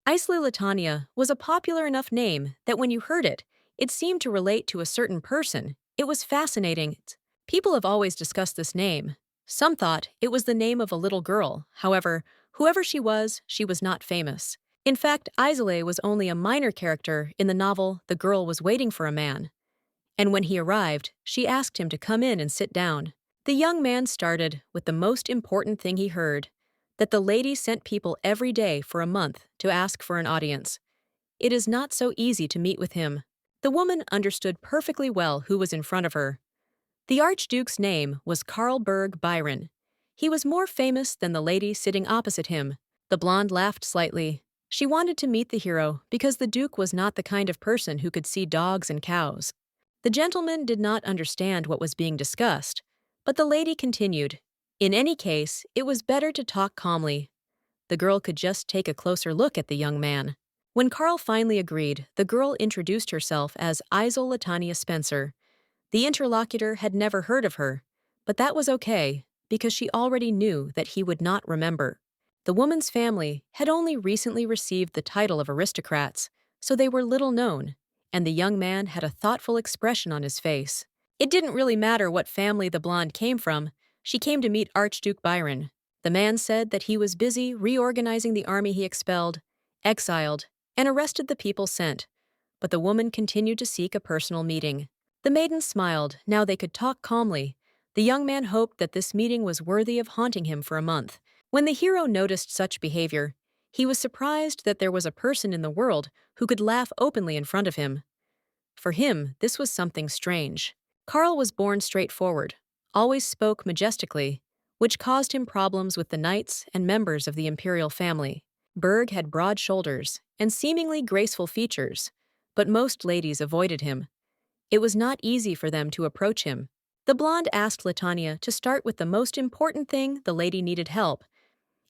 Isla Latania was a popular enough name that when you heard it, it seemed to relate to a certain person. It was fascinating. People have always discussed this name. Some thought it was the name of a little girl. However, whoever she was not famous. In fact, Isla was only a minor character in the novel The Girl Was Waiting for a Man. And when he arrived, she asked him to come in and sit down. The young man started with the most important thing he heard, that the lady sent people every day for a month to ask for an audience. It is not so easy to meet with him. The woman understood perfectly well who was in front of her. The archduke's name was Carlberg Byron. He was more famous than the lady sitting opposite him. The blonde laughed slightly. She wanted to meet the hero because the duke was not the kind of person who could see dogs and cows. The gentleman did not understand what was being discussed, but the lady continued. In any case, it was better to talk calmly. The girl could just take a closer look at the young man. When Carl finally agreed, the girl introduced herself as Isla Latania Spencer. The interlocutor had never heard of her, but that was okay, because she already knew that he would not remember. The woman's family had only recently received the title of aristocrats, so they were little known, and the young man had a thoughtful expression on his face. It didn't really matter what family the blonde came from. She came to meet Archduke Byron. The man said that he was busy reorganizing the army he expelled, exiled, and arrested the people sent, but the woman continued to seek a personal meeting. The maiden smiled. Now they could talk calmly. The young man hoped that this meeting was worthy of haunting him for a month. When the hero noticed such behavior, he was surprised that there was a person in the world who could laugh openly in front of him. For him, this was something strange. Carl was born straightforward, always spoke majestically, which caused him problems with the knights and members of the imperial family. Berg had broad shoulders and seemingly graceful features, but most ladies avoided him. It was not easy for them to approach him. The blonde asked Latania to start with the most important thing the lady needed help,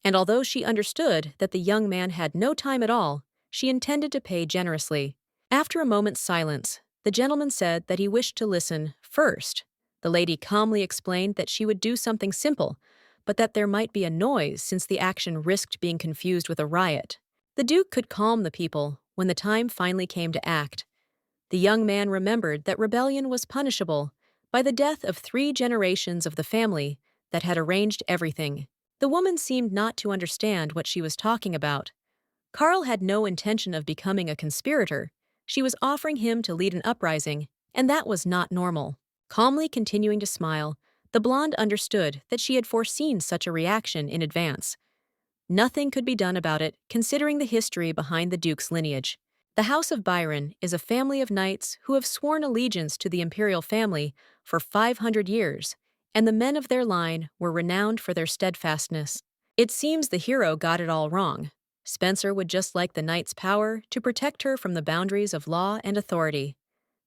and although she understood that the young man had no time at all, she intended to pay generously. After a moment's silence, the gentleman said that he wished to listen first. The lady calmly explained that she would do something simple, but that there might be a noise since the action risked being confused with a riot. The duke could calm the people when the time finally came to act. The young man remembered that rebellion was punishable by the death of 3 generations of the family that had arranged everything. The woman seemed not to understand what she was talking about. Carl had no intention of becoming a conspirator. She was offering him to lead an uprising, and that was not normal. Calmly continuing to smile, the blonde understood that she had foreseen such a reaction in advance. Nothing could be done about it, considering the history behind the duke's lineage. The House of Byron is a family of knights who have sworn allegiance to the imperial family for 500 years, and the men of their line were renowned for their steadfastness. It seems the hero got it all wrong. Spencer would just like the knight's power to protect her from the boundaries of law and authority.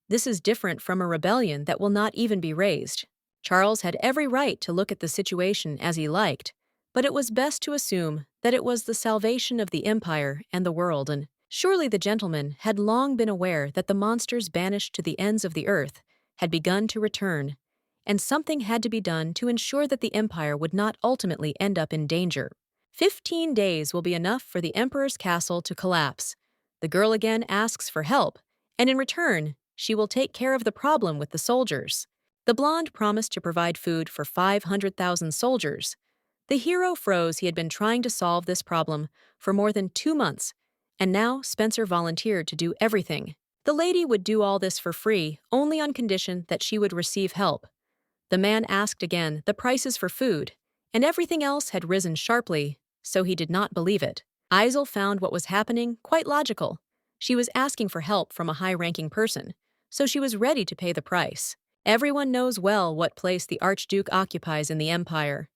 This is different from a rebellion that will not even be raised. Charles had every right to look at the situation as he liked, but it was best to assume that it was the salvation of the empire and the world, and surely the gentleman had long been aware that the monsters banished to the ends of the earth had begun to return, and something had to be done to ensure that the empire would not ultimately end up in danger. 15 days will be enough for the emperor's castle to collapse. The girl again asks for help, and in return, she will take care of the problem with the soldiers. The blonde promised to provide food for 500,000 soldiers. The hero froze. He had been trying to solve this problem for more than 2 months, and now Spencer volunteered to do everything. The lady would do all this for free, only on condition that she would receive help. The man asked again the prices for food, and everything else had risen sharply, so he did not believe it. Isla found what was happening quite logical. She was asking for help from a high-ranking person, so she was ready to pay the price. Everyone knows well what place the archduke occupies in the empire.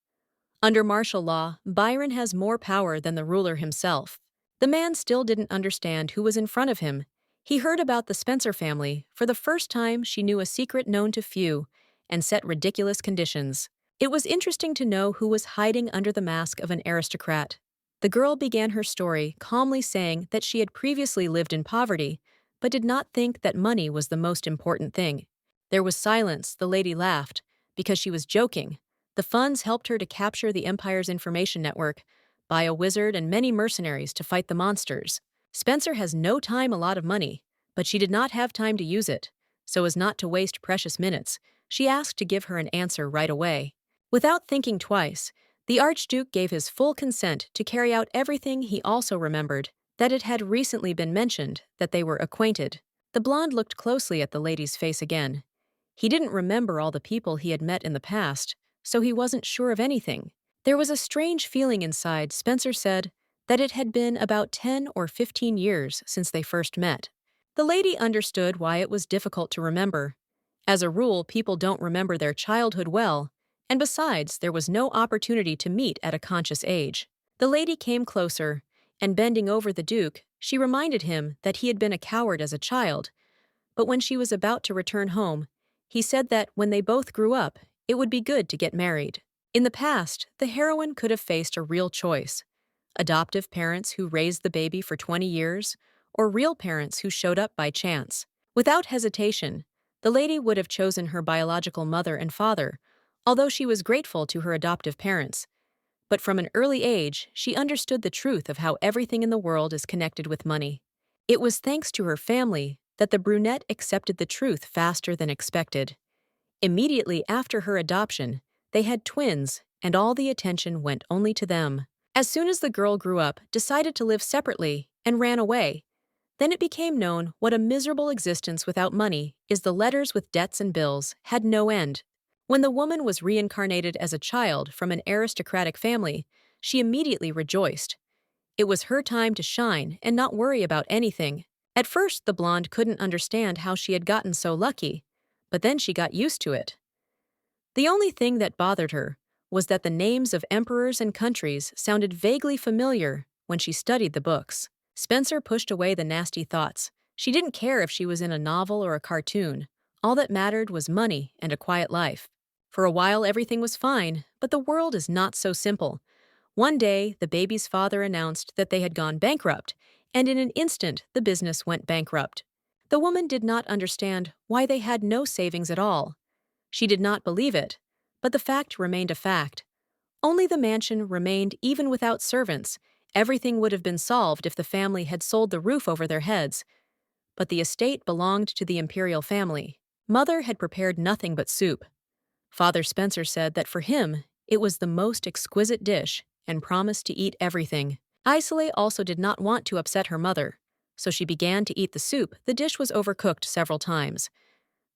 Under martial law, Byron has more power than the ruler himself. The man still didn't understand who was in front of him. He heard about the Spencer family. For the first time, she knew a secret known to few and set ridiculous conditions. It was interesting to know who was hiding under the mask of an aristocrat. The girl began her story, calmly saying that she had previously lived in poverty, but did not think that money was the most important thing. There was silence. The lady laughed, because she was joking. The funds helped her to capture the Empire's information network, buy a wizard and many mercenaries to fight the monsters. Spencer has no time, a lot of money, but she did not have time to use it. So as not to waste precious minutes, she asked to give her an answer right away. Without thinking twice, the archduke gave his full consent to carry out everything. He also remembered that it had recently been mentioned that they were acquainted. The blonde looked closely at the lady's face again. He didn't remember all the people he had met in the past, so he wasn't sure of anything. There was a strange feeling inside. Spencer said that it had been about 10 or 15 years since they first met. The lady understood why it was difficult to remember. As a rule, people don't remember their childhood well, and besides, there was no opportunity to meet at a conscious age. The lady came closer, and bending over the Duke, she reminded him that he had been a coward as a child, but when she was about to return home, he said that when they both grew up, it would be good to get married. In the past, the heroine could have faced a real choice: adoptive parents who raised the baby for 20 years, or real parents who showed up by chance. Without hesitation, the lady would have chosen her biological mother and father, although she was grateful to her adoptive parents. But from an early age, she understood the truth of how everything in the world is connected with money. It was thanks to her family that the brunette accepted the truth faster than expected. Immediately after her adoption, they had twins, and all the attention went only to them. As soon as the girl grew up, decided to live separately, and ran away, then it became known what a miserable existence without money is. The letters with debts and bills had no end. When the woman was reincarnated as a child from an aristocratic family, she immediately rejoiced. It was her time to shine and not worry about anything. At first, the blonde couldn't understand how she had gotten so lucky, but then she got used to it. The only thing that bothered her was that the names of emperors and countries sounded vaguely familiar when she studied the books. Spencer pushed away the nasty thoughts. She didn't care if she was in a novel or a cartoon. All that mattered was money and a quiet life. For a while, everything was fine, but the world is not so simple. One day, the baby's father announced that they had gone bankrupt, and in an instant, the business went bankrupt. The woman did not understand why they had no savings at all. She did not believe it, but the fact remained a fact. Only the mansion remained even without servants. Everything would have been solved if the family had sold the roof over their heads. But the estate belonged to the imperial family. Mother had prepared nothing but soup. Father Spencer said that for him, it was the most exquisite dish and promised to eat everything. Isolde also did not want to upset her mother, so she began to eat the soup. The dish was overcooked several times.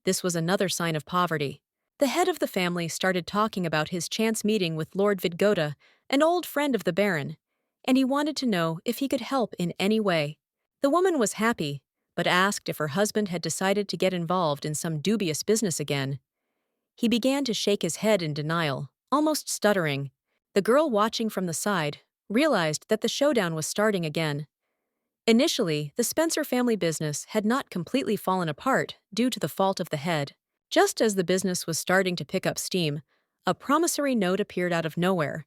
This was another sign of poverty. The head of the family started talking about his chance meeting with Lord Vidgoda, an old friend of the Baron, and he wanted to know if he could help in any way. The woman was happy, but asked if her husband had decided to get involved in some dubious business again. He began to shake his head in denial, almost stuttering. The girl watching from the side realized that the showdown was starting again. Initially, the Spencer family business had not completely fallen apart due to the fault of the head. Just as the business was starting to pick up steam, a promissory note appeared out of nowhere,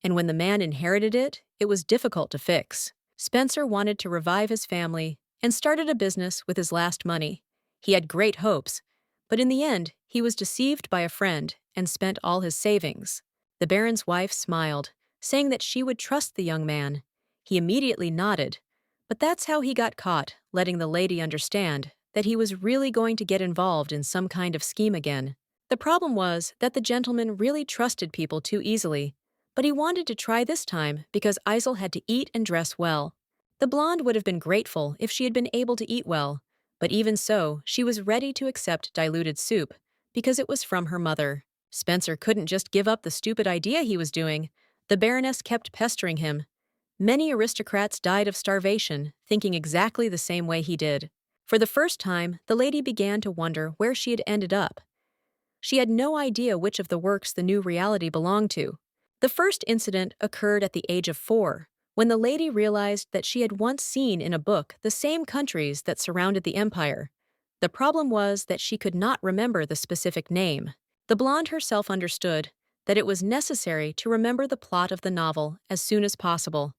and when the man inherited it, it was difficult to fix. Spencer wanted to revive his family and started a business with his last money. He had great hopes, but in the end, he was deceived by a friend and spent all his savings. The Baron's wife smiled, saying that she would trust the young man. He immediately nodded, but that's how he got caught, letting the lady understand that he was really going to get involved in some kind of scheme again. The problem was that the gentleman really trusted people too easily, but he wanted to try this time because Isolde had to eat and dress well. The blonde would have been grateful if she had been able to eat well, but even so, she was ready to accept diluted soup because it was from her mother. Spencer couldn't just give up the stupid idea he was doing. The Baroness kept pestering him. Many aristocrats died of starvation, thinking exactly the same way he did. For the first time, the lady began to wonder where she had ended up. She had no idea which of the works the new reality belonged to. The first incident occurred at the age of 4, when the lady realized that she had once seen in a book the same countries that surrounded the empire. The problem was that she could not remember the specific name. The blonde herself understood that it was necessary to remember the plot of the novel as soon as possible.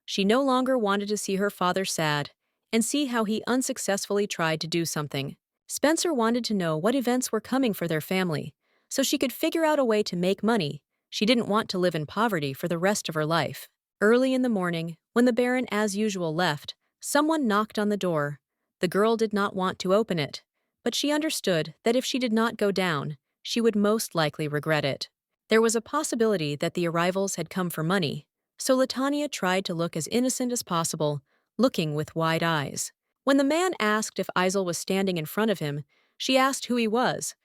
She no longer wanted to see her father sad and see how he unsuccessfully tried to do something. Spencer wanted to know what events were coming for their family, so she could figure out a way to make money. She didn't want to live in poverty for the rest of her life. Early in the morning, when the Baron as usual left, Someone knocked on the door. The girl did not want to open it, but she understood that if she did not go down, she would most likely regret it. There was a possibility that the arrivals had come for money, so Latanya tried to look as innocent as possible, looking with wide eyes. When the man asked if Isel was standing in front of him, she asked who he was.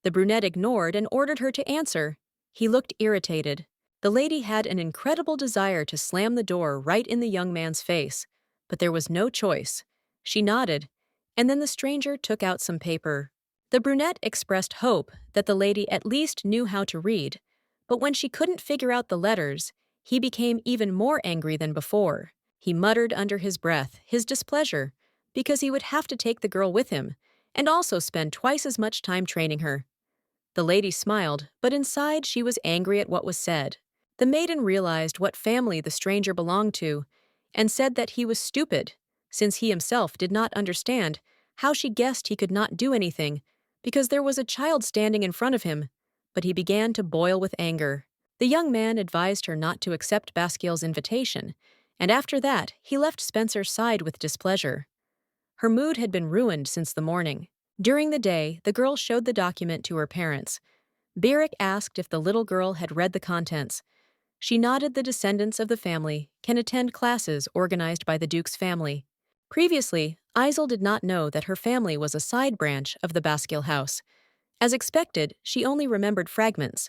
The brunette ignored and ordered her to answer. He looked irritated. The lady had an incredible desire to slam the door right in the young man's face, but there was no choice. She nodded, and then the stranger took out some paper. The brunette expressed hope that the lady at least knew how to read, but when she couldn't figure out the letters, he became even more angry than before. He muttered under his breath his displeasure, because he would have to take the girl with him, and also spend twice as much time training her. The lady smiled, but inside she was angry at what was said. The maiden realized what family the stranger belonged to, and said that he was stupid, since he himself did not understand how she guessed he could not do anything, because there was a child standing in front of him, but he began to boil with anger. The young man advised her not to accept Basciel's invitation, and after that he left Spencer's side with displeasure. Her mood had been ruined since the morning. During the day, the girl showed the document to her parents. Beric asked if the little girl had read the contents. She nodded. The descendants of the family can attend classes organized by the Duke's family. Previously, Isel did not know that her family was a side branch of the Basciel house. As expected, she only remembered fragments,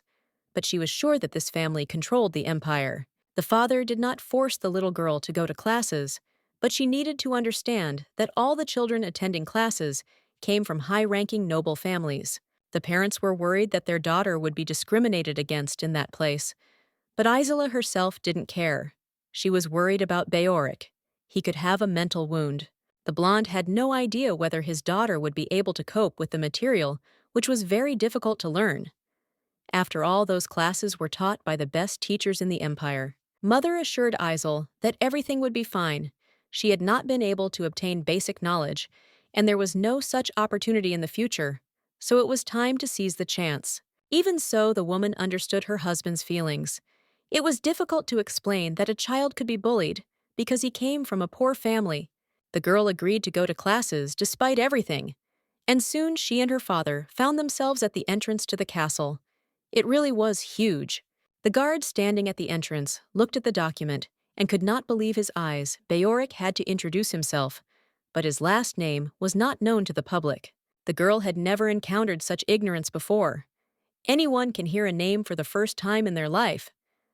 but she was sure that this family controlled the empire. The father did not force the little girl to go to classes, but she needed to understand that all the children attending classes came from high-ranking noble families. The parents were worried that their daughter would be discriminated against in that place, but Isela herself didn't care. She was worried about Beoric. He could have a mental wound. The blonde had no idea whether his daughter would be able to cope with the material, which was very difficult to learn. After all, those classes were taught by the best teachers in the empire. Mother assured Isel that everything would be fine. She had not been able to obtain basic knowledge, and there was no such opportunity in the future, so it was time to seize the chance. Even so, the woman understood her husband's feelings. It was difficult to explain that a child could be bullied because he came from a poor family. The girl agreed to go to classes despite everything, and soon she and her father found themselves at the entrance to the castle. It really was huge. The guard standing at the entrance looked at the document and could not believe his eyes. Beoric had to introduce himself, but his last name was not known to the public. The girl had never encountered such ignorance before. Anyone can hear a name for the first time in their life,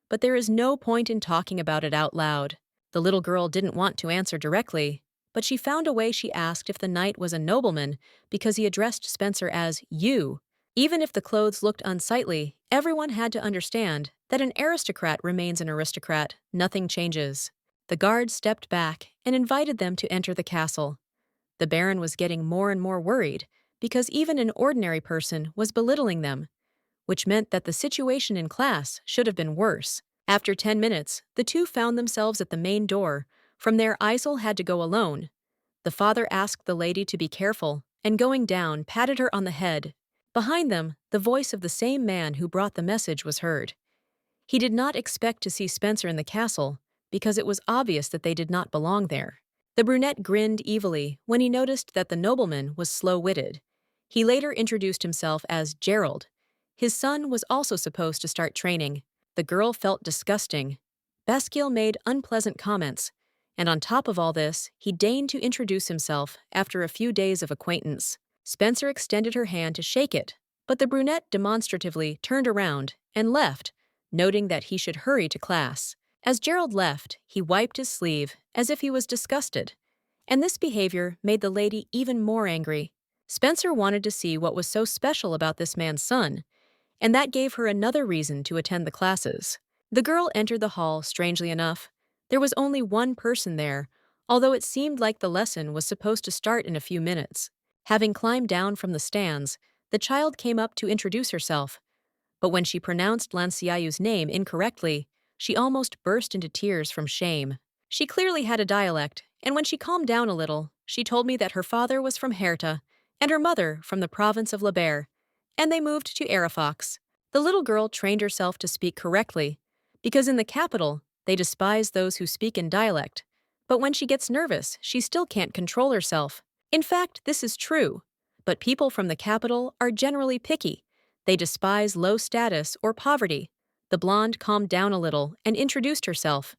but there is no point in talking about it out loud. The little girl didn't want to answer directly, but she found a way. She asked if the knight was a nobleman because he addressed Spencer as you. Even if the clothes looked unsightly, everyone had to understand that an aristocrat remains an aristocrat. Nothing changes. The guard stepped back and invited them to enter the castle. The Baron was getting more and more worried because even an ordinary person was belittling them, which meant that the situation in class should have been worse. After 10 minutes, the two found themselves at the main door. From there, Isel had to go alone. The father asked the lady to be careful, and going down, patted her on the head. Behind them, the voice of the same man who brought the message was heard. He did not expect to see Spencer in the castle, because it was obvious that they did not belong there. The brunette grinned evilly when he noticed that the nobleman was slow-witted. He later introduced himself as Gerald. His son was also supposed to start training. The girl felt disgusting. Basciel made unpleasant comments, and on top of all this, he deigned to introduce himself after a few days of acquaintance. Spencer extended her hand to shake it, but the brunette demonstratively turned around and left, noting that he should hurry to class. As Gerald left, he wiped his sleeve as if he was disgusted, and this behavior made the lady even more angry. Spencer wanted to see what was so special about this man's son, and that gave her another reason to attend the classes. The girl entered the hall. Strangely enough, there was only one person there, although it seemed like the lesson was supposed to start in a few minutes. Having climbed down from the stands, the child came up to introduce herself, but when she pronounced Lanciayu's name incorrectly, she almost burst into tears from shame. She clearly had a dialect, and when she calmed down a little, she told me that her father was from Herta and her mother from the province of Lebert, and they moved to Arafox. The little girl trained herself to speak correctly, because in the capital, they despise those who speak in dialect, But when she gets nervous, she still can't control herself. In fact, this is true. But people from the capital are generally picky. They despise low status or poverty. The blonde calmed down a little and introduced herself.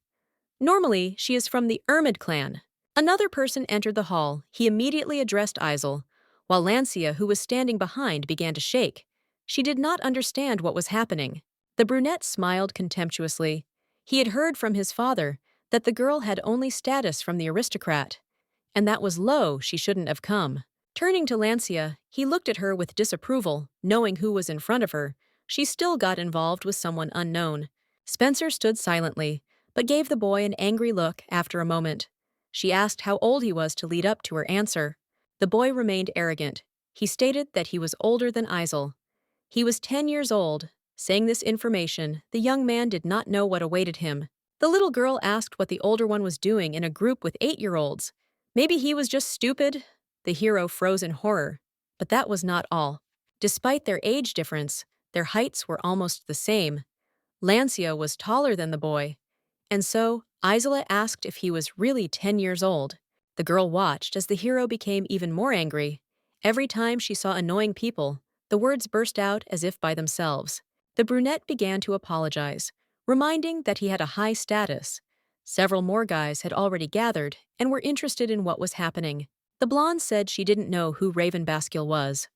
Normally, she is from the Ermid clan. Another person entered the hall. He immediately addressed Isel, while Lancia, who was standing behind, began to shake. She did not understand what was happening. The brunette smiled contemptuously. He had heard from his father that the girl had only status from the aristocrat, and that was low, she shouldn't have come. Turning to Lancia, he looked at her with disapproval, knowing who was in front of her. She still got involved with someone unknown. Spencer stood silently, but gave the boy an angry look after a moment. She asked how old he was to lead up to her answer. The boy remained arrogant. He stated that he was older than Isel. He was 10 years old. Saying this information, the young man did not know what awaited him. The little girl asked what the older one was doing in a group with 8-year-olds. Maybe he was just stupid? The hero froze in horror. But that was not all. Despite their age difference, their heights were almost the same. Lancia was taller than the boy. And so, Isla asked if he was really 10 years old. The girl watched as the hero became even more angry. Every time she saw annoying people, the words burst out as if by themselves. The brunette began to apologize, reminding that he had a high status. Several more guys had already gathered and were interested in what was happening. The blonde said she didn't know who Raven Basciel was.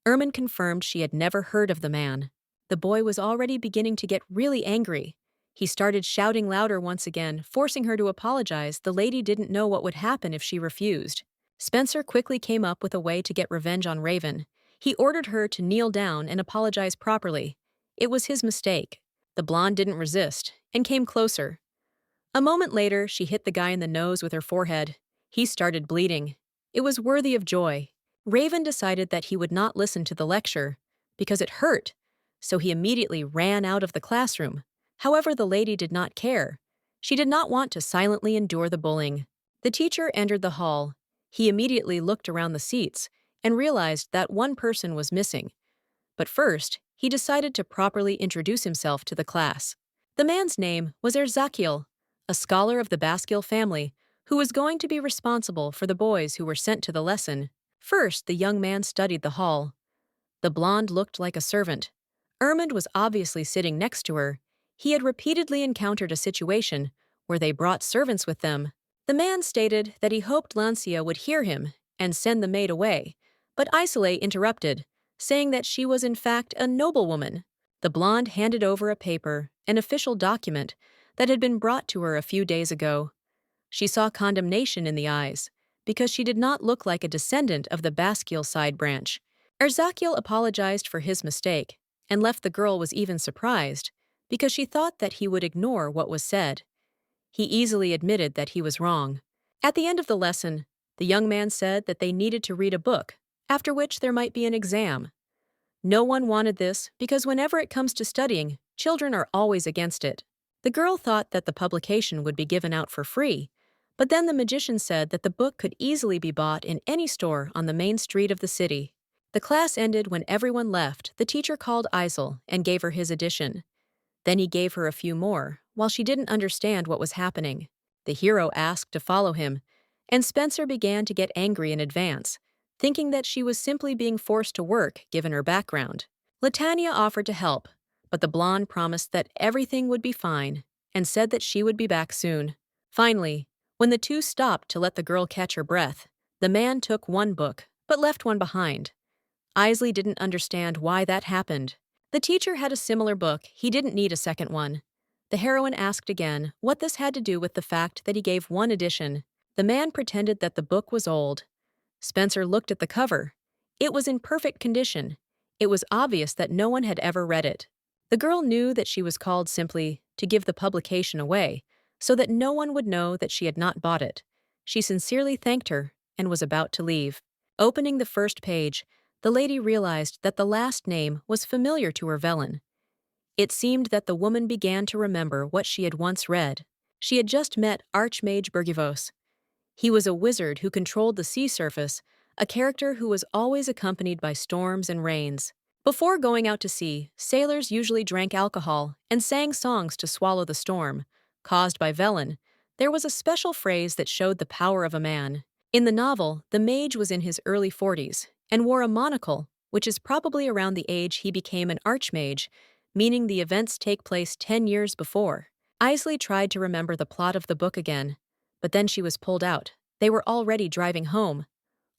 Ermin confirmed she had never heard of the man. The boy was already beginning to get really angry. He started shouting louder once again, forcing her to apologize. The lady didn't know what would happen if she refused. Spencer quickly came up with a way to get revenge on Raven. He ordered her to kneel down and apologize properly. It was his mistake. The blonde didn't resist and came closer. A moment later, she hit the guy in the nose with her forehead. He started bleeding. It was worthy of joy. Raven decided that he would not listen to the lecture because it hurt, so he immediately ran out of the classroom. However, the lady did not care. She did not want to silently endure the bullying. The teacher entered the hall. He immediately looked around the seats and realized that one person was missing. But first, he decided to properly introduce himself to the class. The man's name was Erzakiel, a scholar of the Basciel family, who was going to be responsible for the boys who were sent to the lesson. First, the young man studied the hall. The blonde looked like a servant. Ermund was obviously sitting next to her. He had repeatedly encountered a situation where they brought servants with them. The man stated that he hoped Lancia would hear him and send the maid away, but Isolé interrupted, saying that she was in fact a noblewoman. The blonde handed over a paper, an official document, that had been brought to her a few days ago. She saw condemnation in the eyes, because she did not look like a descendant of the Basciel side branch. Erzakiel apologized for his mistake, and left. The girl was even surprised, because she thought that he would ignore what was said. He easily admitted that he was wrong. At the end of the lesson, the young man said that they needed to read a book, after which there might be an exam. No one wanted this because whenever it comes to studying, children are always against it. The girl thought that the publication would be given out for free, but then the magician said that the book could easily be bought in any store on the main street of the city. The class ended when everyone left. The teacher called Isel and gave her his edition. Then he gave her a few more, while she didn't understand what was happening. The hero asked to follow him, and Spencer began to get angry in advance, thinking that she was simply being forced to work given her background. Latania offered to help, but the blonde promised that everything would be fine and said that she would be back soon. Finally, when the two stopped to let the girl catch her breath, the man took one book but left one behind. Isley didn't understand why that happened. The teacher had a similar book. He didn't need a second one. The heroine asked again what this had to do with the fact that he gave one edition. The man pretended that the book was old. Spencer looked at the cover. It was in perfect condition. It was obvious that no one had ever read it. The girl knew that she was called simply to give the publication away, so that no one would know that she had not bought it. She sincerely thanked her and was about to leave. Opening the first page, the lady realized that the last name was familiar to her Velen. It seemed that the woman began to remember what she had once read. She had just met Archmage Burgivos. He was a wizard who controlled the sea surface, a character who was always accompanied by storms and rains. Before going out to sea, sailors usually drank alcohol and sang songs to swallow the storm caused by Velen, There was a special phrase that showed the power of a man. In the novel, the mage was in his early 40s and wore a monocle, which is probably around the age he became an archmage, meaning the events take place 10 years before. Isley tried to remember the plot of the book again, but then she was pulled out. They were already driving home.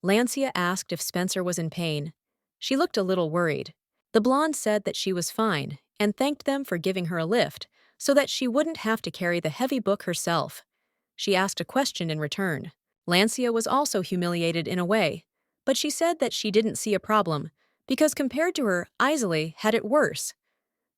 Lancia asked if Spencer was in pain. She looked a little worried. The blonde said that she was fine and thanked them for giving her a lift so that she wouldn't have to carry the heavy book herself. She asked a question in return. Lancia was also humiliated in a way, but she said that she didn't see a problem because compared to her, Isley had it worse.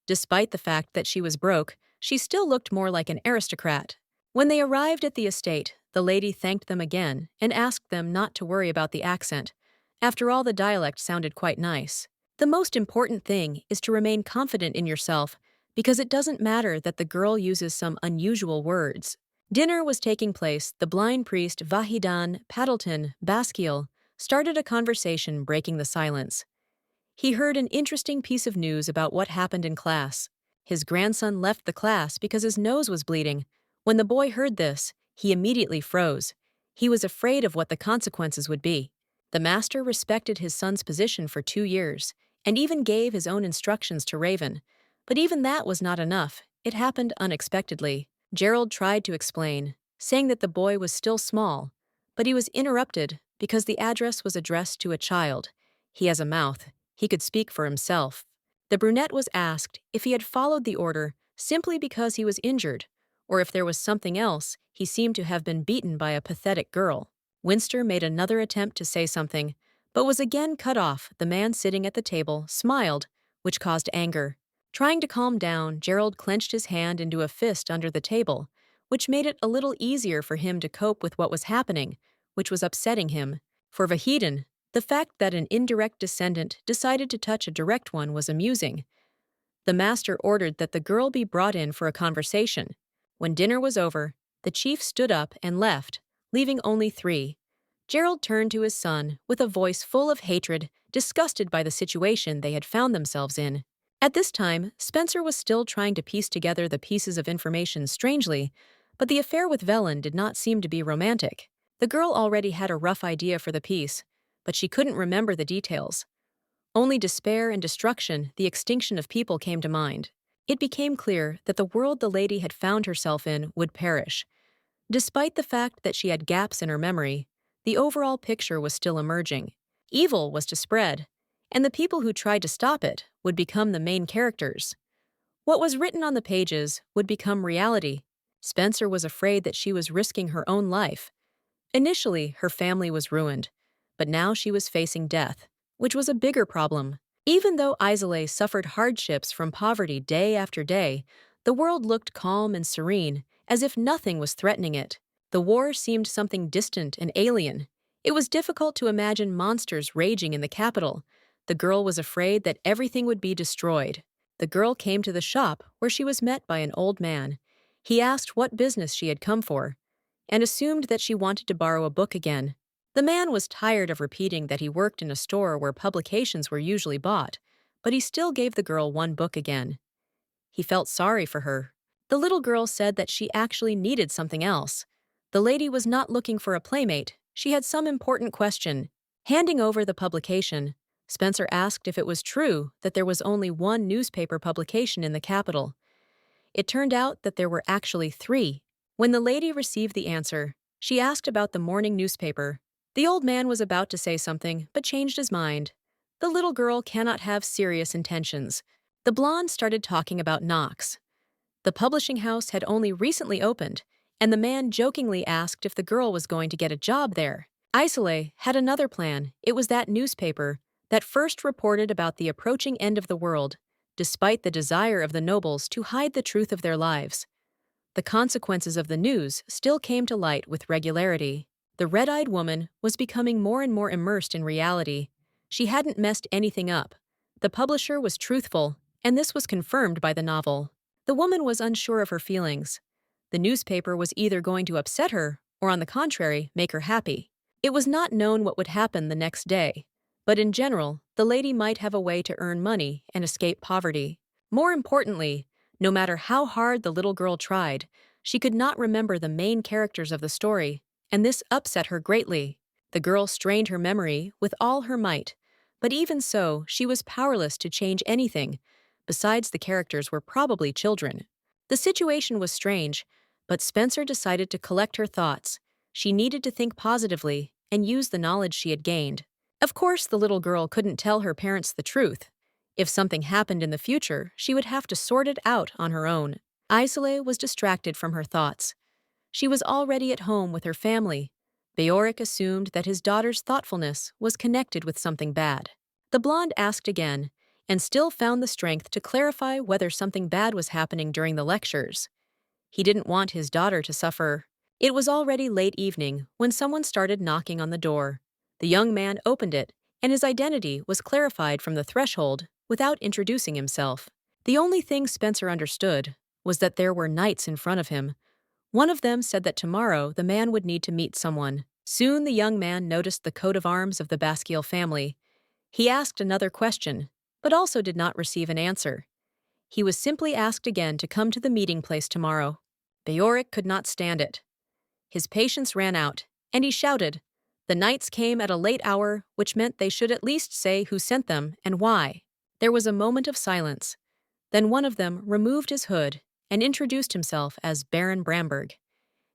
Despite the fact that she was broke, she still looked more like an aristocrat. When they arrived at the estate, the lady thanked them again and asked them not to worry about the accent. After all, the dialect sounded quite nice. The most important thing is to remain confident in yourself because it doesn't matter that the girl uses some unusual words. Dinner was taking place. The blind priest Vahidan Paddleton Basciel started a conversation, breaking the silence. He heard an interesting piece of news about what happened in class. His grandson left the class because his nose was bleeding. When the boy heard this, he immediately froze. He was afraid of what the consequences would be. The master respected his son's position for 2 years and even gave his own instructions to Raven. But even that was not enough. It happened unexpectedly. Gerald tried to explain, saying that the boy was still small, but he was interrupted because the address was addressed to a child. He has a mouth. He could speak for himself. The brunette was asked if he had followed the order simply because he was injured, or if there was something else. He seemed to have been beaten by a pathetic girl. Winster made another attempt to say something, but was again cut off. The man sitting at the table smiled, which caused anger. Trying to calm down, Gerald clenched his hand into a fist under the table, which made it a little easier for him to cope with what was happening, which was upsetting him. For Vahidin, the fact that an indirect descendant decided to touch a direct one was amusing. The master ordered that the girl be brought in for a conversation. When dinner was over, the chief stood up and left, leaving only 3. Gerald turned to his son with a voice full of hatred, disgusted by the situation they had found themselves in. At this time, Spencer was still trying to piece together the pieces of information strangely, but the affair with Velen did not seem to be romantic. The girl already had a rough idea for the piece, but she couldn't remember the details. Only despair and destruction, the extinction of people, came to mind. It became clear that the world the lady had found herself in would perish. Despite the fact that she had gaps in her memory, the overall picture was still emerging. Evil was to spread, and the people who tried to stop it would become the main characters. What was written on the pages would become reality. Spencer was afraid that she was risking her own life. Initially, her family was ruined, but now she was facing death, which was a bigger problem. Even though Isolé suffered hardships from poverty day after day, the world looked calm and serene, as if nothing was threatening it. The war seemed something distant and alien. It was difficult to imagine monsters raging in the capital. The girl was afraid that everything would be destroyed. The girl came to the shop where she was met by an old man. He asked what business she had come for, and assumed that she wanted to borrow a book again. The man was tired of repeating that he worked in a store where publications were usually bought, but he still gave the girl one book again. He felt sorry for her. The little girl said that she actually needed something else. The lady was not looking for a playmate. She had some important question. Handing over the publication, Spencer asked if it was true that there was only one newspaper publication in the capital. It turned out that there were actually 3. When the lady received the answer, she asked about the morning newspaper. The old man was about to say something, but changed his mind. The little girl cannot have serious intentions. The blonde started talking about Knox. The publishing house had only recently opened, and the man jokingly asked if the girl was going to get a job there. Isolé had another plan. It was that newspaper that first reported about the approaching end of the world, despite the desire of the nobles to hide the truth of their lives. The consequences of the news still came to light with regularity. The red-eyed woman was becoming more and more immersed in reality. She hadn't messed anything up. The publisher was truthful, and this was confirmed by the novel. The woman was unsure of her feelings. The newspaper was either going to upset her or, on the contrary, make her happy. It was not known what would happen the next day, but in general, the lady might have a way to earn money and escape poverty. More importantly, no matter how hard the little girl tried, She could not remember the main characters of the story, and this upset her greatly. The girl strained her memory with all her might, but even so, she was powerless to change anything. Besides, the characters were probably children. The situation was strange, but Spencer decided to collect her thoughts. She needed to think positively and use the knowledge she had gained. Of course, the little girl couldn't tell her parents the truth. If something happened in the future, she would have to sort it out on her own. Isole was distracted from her thoughts. She was already at home with her family. Beoric assumed that his daughter's thoughtfulness was connected with something bad. The blonde asked again, and still found the strength to clarify whether something bad was happening during the lectures. He didn't want his daughter to suffer. It was already late evening when someone started knocking on the door. The young man opened it, and his identity was clarified from the threshold without introducing himself. The only thing Spencer understood was that there were knights in front of him. One of them said that tomorrow the man would need to meet someone. Soon the young man noticed the coat of arms of the Basciel family. He asked another question, but also did not receive an answer. He was simply asked again to come to the meeting place tomorrow. Beoric could not stand it. His patience ran out, and he shouted. The knights came at a late hour, which meant they should at least say who sent them and why. There was a moment of silence. Then one of them removed his hood and introduced himself as Baron Bramberg.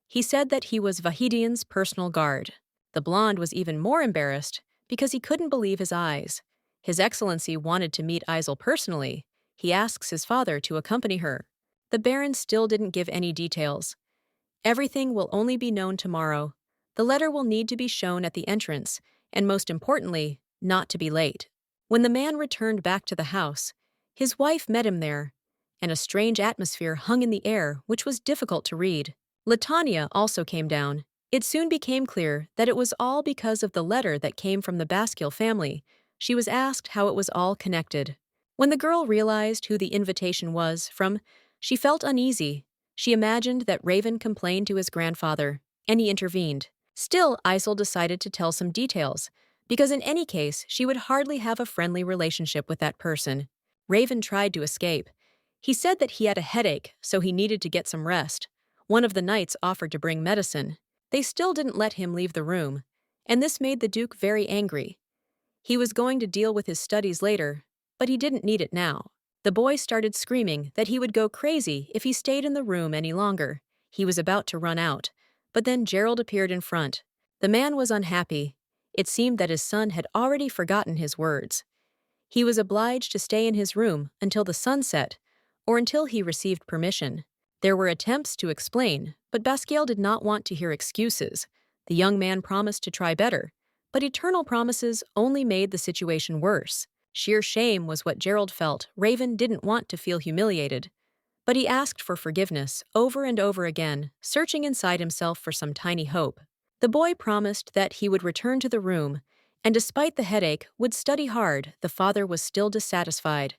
He said that he was Vahidian's personal guard. The blonde was even more embarrassed because he couldn't believe his eyes. His Excellency wanted to meet Isole personally. He asks his father to accompany her. The Baron still didn't give any details. Everything will only be known tomorrow. The letter will need to be shown at the entrance, and most importantly, not to be late. When the man returned back to the house, his wife met him there, and a strange atmosphere hung in the air which was difficult to read. Latanya also came down. It soon became clear that it was all because of the letter that came from the Basciel family. She was asked how it was all connected. When the girl realized who the invitation was from, she felt uneasy. She imagined that Raven complained to his grandfather, and he intervened. Still, Isole decided to tell some details, because in any case, she would hardly have a friendly relationship with that person. Raven tried to escape. He said that he had a headache, so he needed to get some rest. One of the knights offered to bring medicine. They still didn't let him leave the room, and this made the Duke very angry. He was going to deal with his studies later, but he didn't need it now. The boy started screaming that he would go crazy if he stayed in the room any longer. He was about to run out, but then Gerald appeared in front. The man was unhappy. It seemed that his son had already forgotten his words. He was obliged to stay in his room until the sun set, or until he received permission. There were attempts to explain, but Basciel did not want to hear excuses. The young man promised to try better, but eternal promises only made the situation worse. Sheer shame was what Gerald felt. Raven didn't want to feel humiliated, but he asked for forgiveness over and over again, searching inside himself for some tiny hope. The boy promised that he would return to the room, and despite the headache, would study hard. The father was still dissatisfied.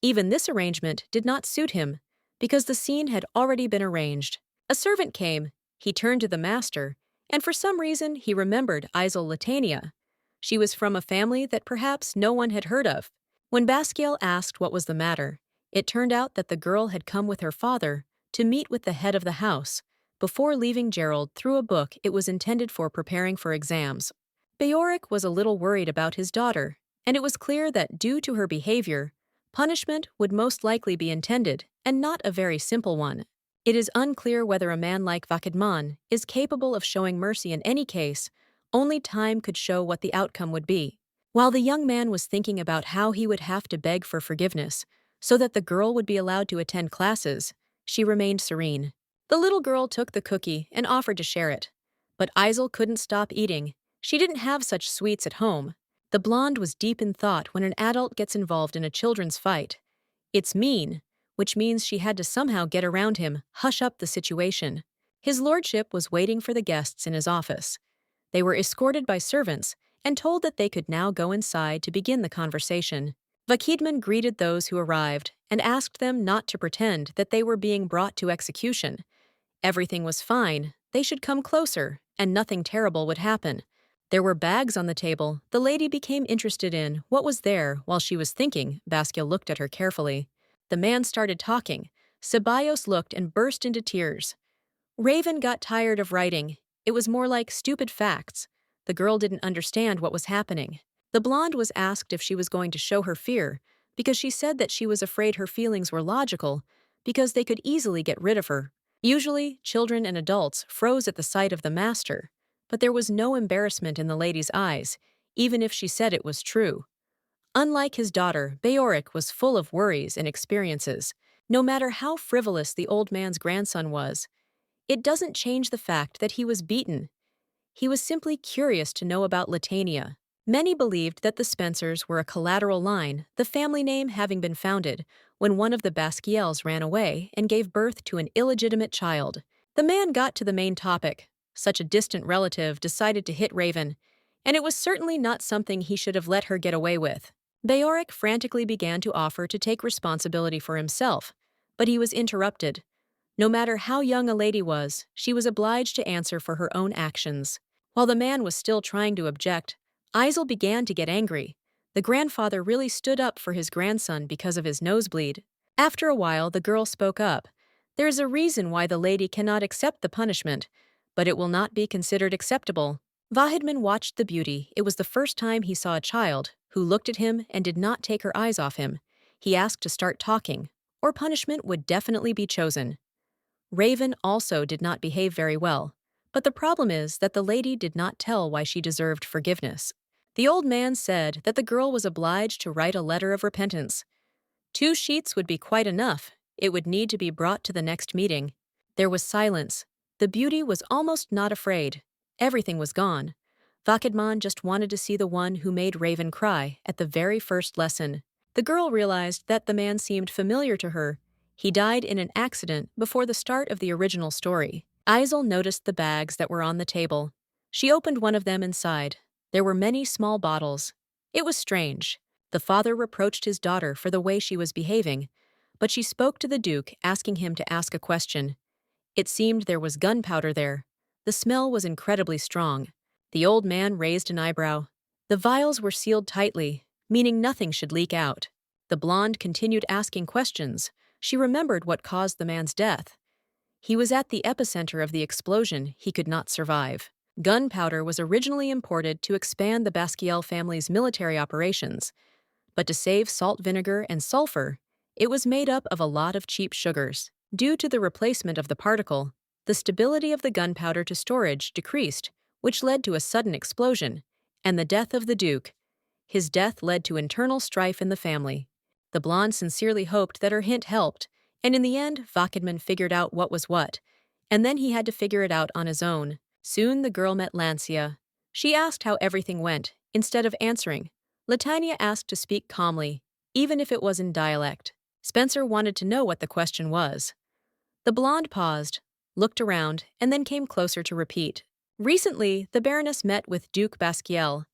Even this arrangement did not suit him, because the scene had already been arranged. A servant came. He turned to the master, and for some reason he remembered Isole Latania. She was from a family that perhaps no one had heard of. When Basciel asked what was the matter, it turned out that the girl had come with her father to meet with the head of the house. Before leaving Gerald through a book it was intended for preparing for exams. Beoric was a little worried about his daughter, and it was clear that due to her behavior, punishment would most likely be intended, and not a very simple one. It is unclear whether a man like Vakidman is capable of showing mercy in any case. Only time could show what the outcome would be. While the young man was thinking about how he would have to beg for forgiveness so that the girl would be allowed to attend classes, she remained serene. The little girl took the cookie and offered to share it. But Isole couldn't stop eating. She didn't have such sweets at home. The blonde was deep in thought when an adult gets involved in a children's fight. It's mean, which means she had to somehow get around him, hush up the situation. His lordship was waiting for the guests in his office. They were escorted by servants and told that they could now go inside to begin the conversation. Vakidman greeted those who arrived and asked them not to pretend that they were being brought to execution. Everything was fine, they should come closer, and nothing terrible would happen. There were bags on the table. The lady became interested in what was there while she was thinking. Basciel looked at her carefully. The man started talking. Ceballos looked and burst into tears. Raven got tired of writing. It was more like stupid facts. The girl didn't understand what was happening. The blonde was asked if she was going to show her fear, because she said that she was afraid her feelings were logical, because they could easily get rid of her. Usually, children and adults froze at the sight of the master, but there was no embarrassment in the lady's eyes, even if she said it was true. Unlike his daughter, Beoric was full of worries and experiences. No matter how frivolous the old man's grandson was, it doesn't change the fact that he was beaten. He was simply curious to know about Latania. Many believed that the Spencers were a collateral line, the family name having been founded when one of the Basciels ran away and gave birth to an illegitimate child. The man got to the main topic. Such a distant relative decided to hit Raven, and it was certainly not something he should have let her get away with. Beoric frantically began to offer to take responsibility for himself, but he was interrupted. No matter how young a lady was, she was obliged to answer for her own actions. While the man was still trying to object, Isel began to get angry. The grandfather really stood up for his grandson because of his nosebleed. After a while, the girl spoke up. There is a reason why the lady cannot accept the punishment, but it will not be considered acceptable. Vahidman watched the beauty. It was the first time he saw a child who looked at him and did not take her eyes off him. He asked to start talking, or punishment would definitely be chosen. Raven also did not behave very well, but the problem is that the lady did not tell why she deserved forgiveness. The old man said that the girl was obliged to write a letter of repentance. 2 sheets would be quite enough. It would need to be brought to the next meeting. There was silence. The beauty was almost not afraid. Everything was gone. Vakidman just wanted to see the one who made Raven cry at the very first lesson. The girl realized that the man seemed familiar to her. He died in an accident before the start of the original story. Isel noticed the bags that were on the table. She opened one of them and sighed. There were many small bottles. It was strange. The father reproached his daughter for the way she was behaving, but she spoke to the Duke, asking him to ask a question. It seemed there was gunpowder there. The smell was incredibly strong. The old man raised an eyebrow. The vials were sealed tightly, meaning nothing should leak out. The blonde continued asking questions. She remembered what caused the man's death. He was at the epicenter of the explosion. He could not survive. Gunpowder was originally imported to expand the Basciel family's military operations, but to save salt vinegar and sulfur, it was made up of a lot of cheap sugars. Due to the replacement of the particle, the stability of the gunpowder to storage decreased, which led to a sudden explosion, and the death of the Duke. His death led to internal strife in the family. The blonde sincerely hoped that her hint helped, and in the end, Vakidman figured out what was what, and then he had to figure it out on his own. Soon the girl met Lancia. She asked how everything went, instead of answering. Latania asked to speak calmly, even if it was in dialect. Spencer wanted to know what the question was. The blonde paused, looked around, and then came closer to repeat. Recently, the Baroness met with Duke Basciel.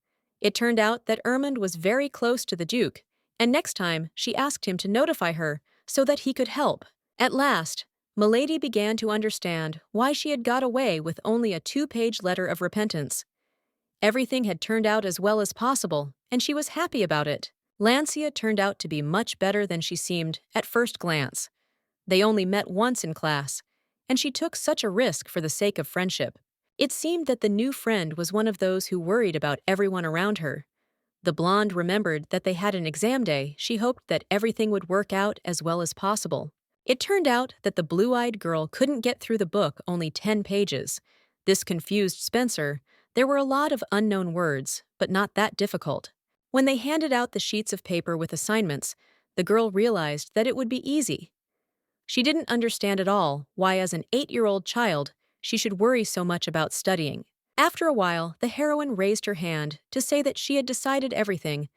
It turned out that Ermund was very close to the Duke, and next time she asked him to notify her so that he could help. At last, Milady began to understand why she had got away with only a 2-page letter of repentance. Everything had turned out as well as possible, and she was happy about it. Lancia turned out to be much better than she seemed at first glance. They only met once in class, and she took such a risk for the sake of friendship. It seemed that the new friend was one of those who worried about everyone around her. The blonde remembered that they had an exam day. She hoped that everything would work out as well as possible. It turned out that the blue-eyed girl couldn't get through the book only 10 pages. This confused Spencer. There were a lot of unknown words, but not that difficult. When they handed out the sheets of paper with assignments, the girl realized that it would be easy. She didn't understand at all why, as an 8-year-old child, she should worry so much about studying. After a while, the heroine raised her hand to say that she had decided everything,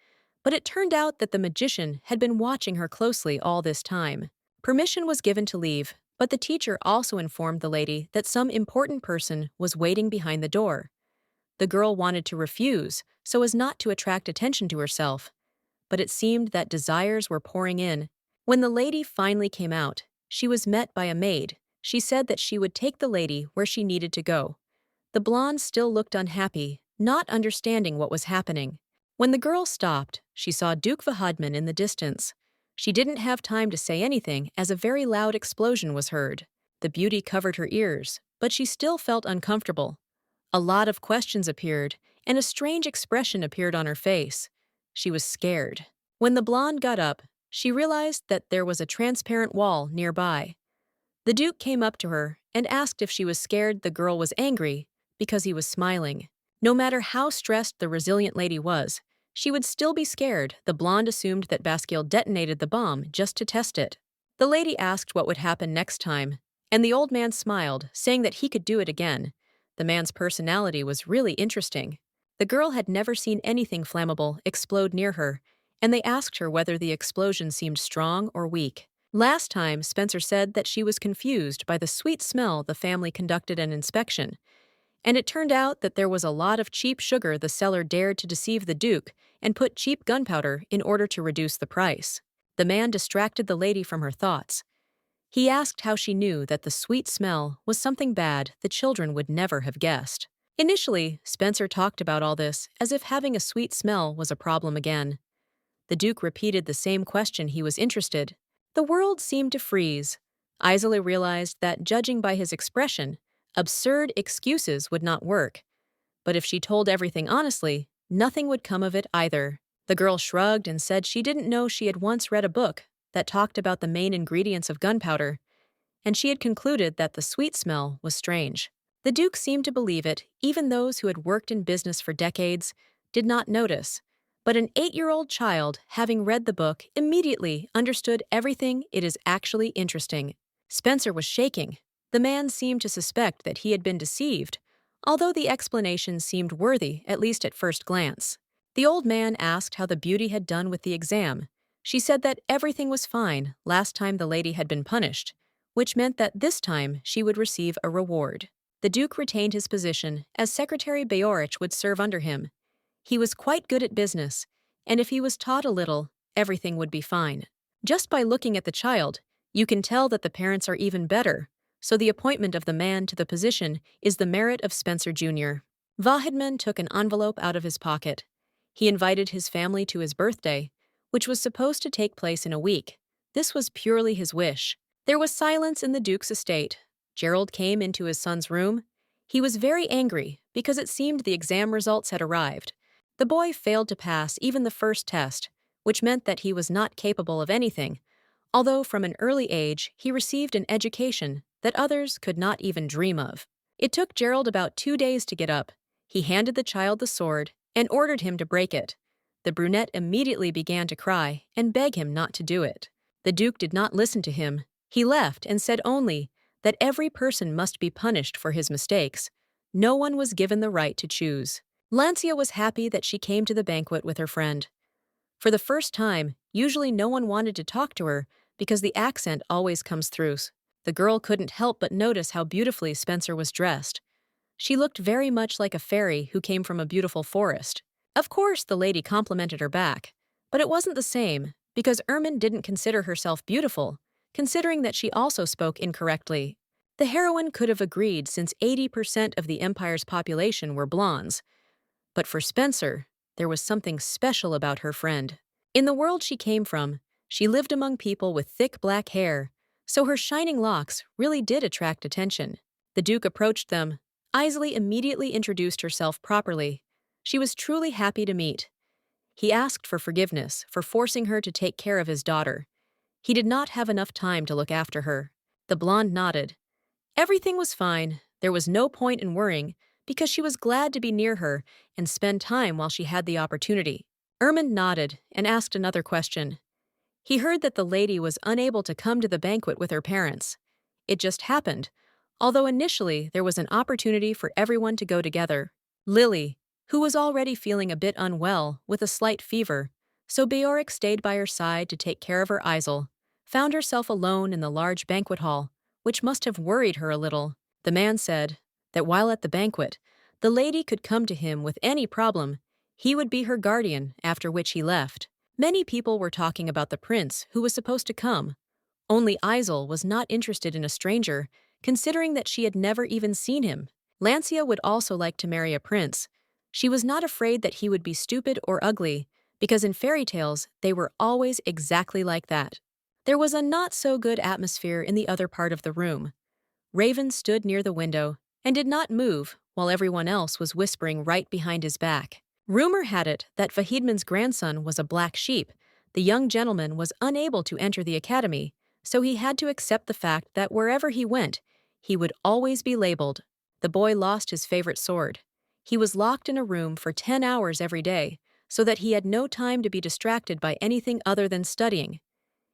but it turned out that the magician had been watching her closely all this time. Permission was given to leave, but the teacher also informed the lady that some important person was waiting behind the door. The girl wanted to refuse so as not to attract attention to herself, but it seemed that desires were pouring in. When the lady finally came out, she was met by a maid. She said that she would take the lady where she needed to go. The blonde still looked unhappy, not understanding what was happening. When the girl stopped, she saw Duke Vahadman in the distance. She didn't have time to say anything as a very loud explosion was heard. The beauty covered her ears, but she still felt uncomfortable. A lot of questions appeared, and a strange expression appeared on her face. She was scared. When the blonde got up, she realized that there was a transparent wall nearby. The Duke came up to her and asked if she was scared the girl was angry because he was smiling. No matter how stressed the resilient lady was, she would still be scared. The blonde assumed that Basciel detonated the bomb just to test it. The lady asked what would happen next time, and the old man smiled, saying that he could do it again. The man's personality was really interesting. The girl had never seen anything flammable explode near her, and they asked her whether the explosion seemed strong or weak. Last time, Spencer said that she was confused by the sweet smell the family conducted an inspection, and it turned out that there was a lot of cheap sugar the seller dared to deceive the Duke and put cheap gunpowder in order to reduce the price. The man distracted the lady from her thoughts. He asked how she knew that the sweet smell was something bad the children would never have guessed. Initially, Spencer talked about all this as if having a sweet smell was a problem again. The Duke repeated the same question. He was interested. The world seemed to freeze. Isola realized that, judging by his expression, absurd excuses would not work. But if she told everything honestly, nothing would come of it either. The girl shrugged and said she didn't know she had once read a book that talked about the main ingredients of gunpowder, and she had concluded that the sweet smell was strange. The Duke seemed to believe it. Even those who had worked in business for decades did not notice. But an 8-year-old child, having read the book, immediately understood everything. It is actually interesting. Spencer was shaking. The man seemed to suspect that he had been deceived, although the explanation seemed worthy, at least at first glance. The old man asked how the beauty had done with the exam. She said that everything was fine. Last time the lady had been punished, which meant that this time she would receive a reward. The Duke retained his position, as Secretary Bayorich would serve under him. He was quite good at business, and if he was taught a little, everything would be fine. Just by looking at the child, you can tell that the parents are even better, so the appointment of the man to the position is the merit of Spencer Jr. Vahidman took an envelope out of his pocket. He invited his family to his birthday, which was supposed to take place in a week. This was purely his wish. There was silence in the Duke's estate. Gerald came into his son's room. He was very angry because it seemed the exam results had arrived. The boy failed to pass even the first test, which meant that he was not capable of anything, although from an early age he received an education that others could not even dream of. It took Gerald about 2 days to get up. He handed the child the sword and ordered him to break it. The brunette immediately began to cry and beg him not to do it. The Duke did not listen to him. He left and said only that every person must be punished for his mistakes. No one was given the right to choose. Lancia was happy that she came to the banquet with her friend. For the first time, usually no one wanted to talk to her because the accent always comes through. The girl couldn't help but notice how beautifully Spencer was dressed. She looked very much like a fairy who came from a beautiful forest. Of course, the lady complimented her back, but it wasn't the same because Ermin didn't consider herself beautiful, considering that she also spoke incorrectly. The heroine could have agreed since 80% of the Empire's population were blondes. But for Spencer, there was something special about her friend. In the world she came from, she lived among people with thick black hair, so her shining locks really did attract attention. The Duke approached them. Isley immediately introduced herself properly. She was truly happy to meet. He asked for forgiveness for forcing her to take care of his daughter. He did not have enough time to look after her. The blonde nodded. Everything was fine. There was no point in worrying, because she was glad to be near her and spend time while she had the opportunity. Ermin nodded and asked another question. He heard that the lady was unable to come to the banquet with her parents. It just happened, although initially there was an opportunity for everyone to go together. Lily, who was already feeling a bit unwell with a slight fever, so Beoric stayed by her side to take care of her Isel, found herself alone in the large banquet hall, which must have worried her a little. The man said that while at the banquet, the lady could come to him with any problem. He would be her guardian, after which he left. Many people were talking about the prince who was supposed to come. Only Isel was not interested in a stranger, considering that she had never even seen him. Lancia would also like to marry a prince. She was not afraid that he would be stupid or ugly, because in fairy tales they were always exactly like that. There was a not-so-good atmosphere in the other part of the room. Raven stood near the window and did not move while everyone else was whispering right behind his back. Rumor had it that Vahidman's grandson was a black sheep. The young gentleman was unable to enter the academy, so he had to accept the fact that wherever he went, he would always be labeled. The boy lost his favorite sword. He was locked in a room for 10 hours every day, so that he had no time to be distracted by anything other than studying.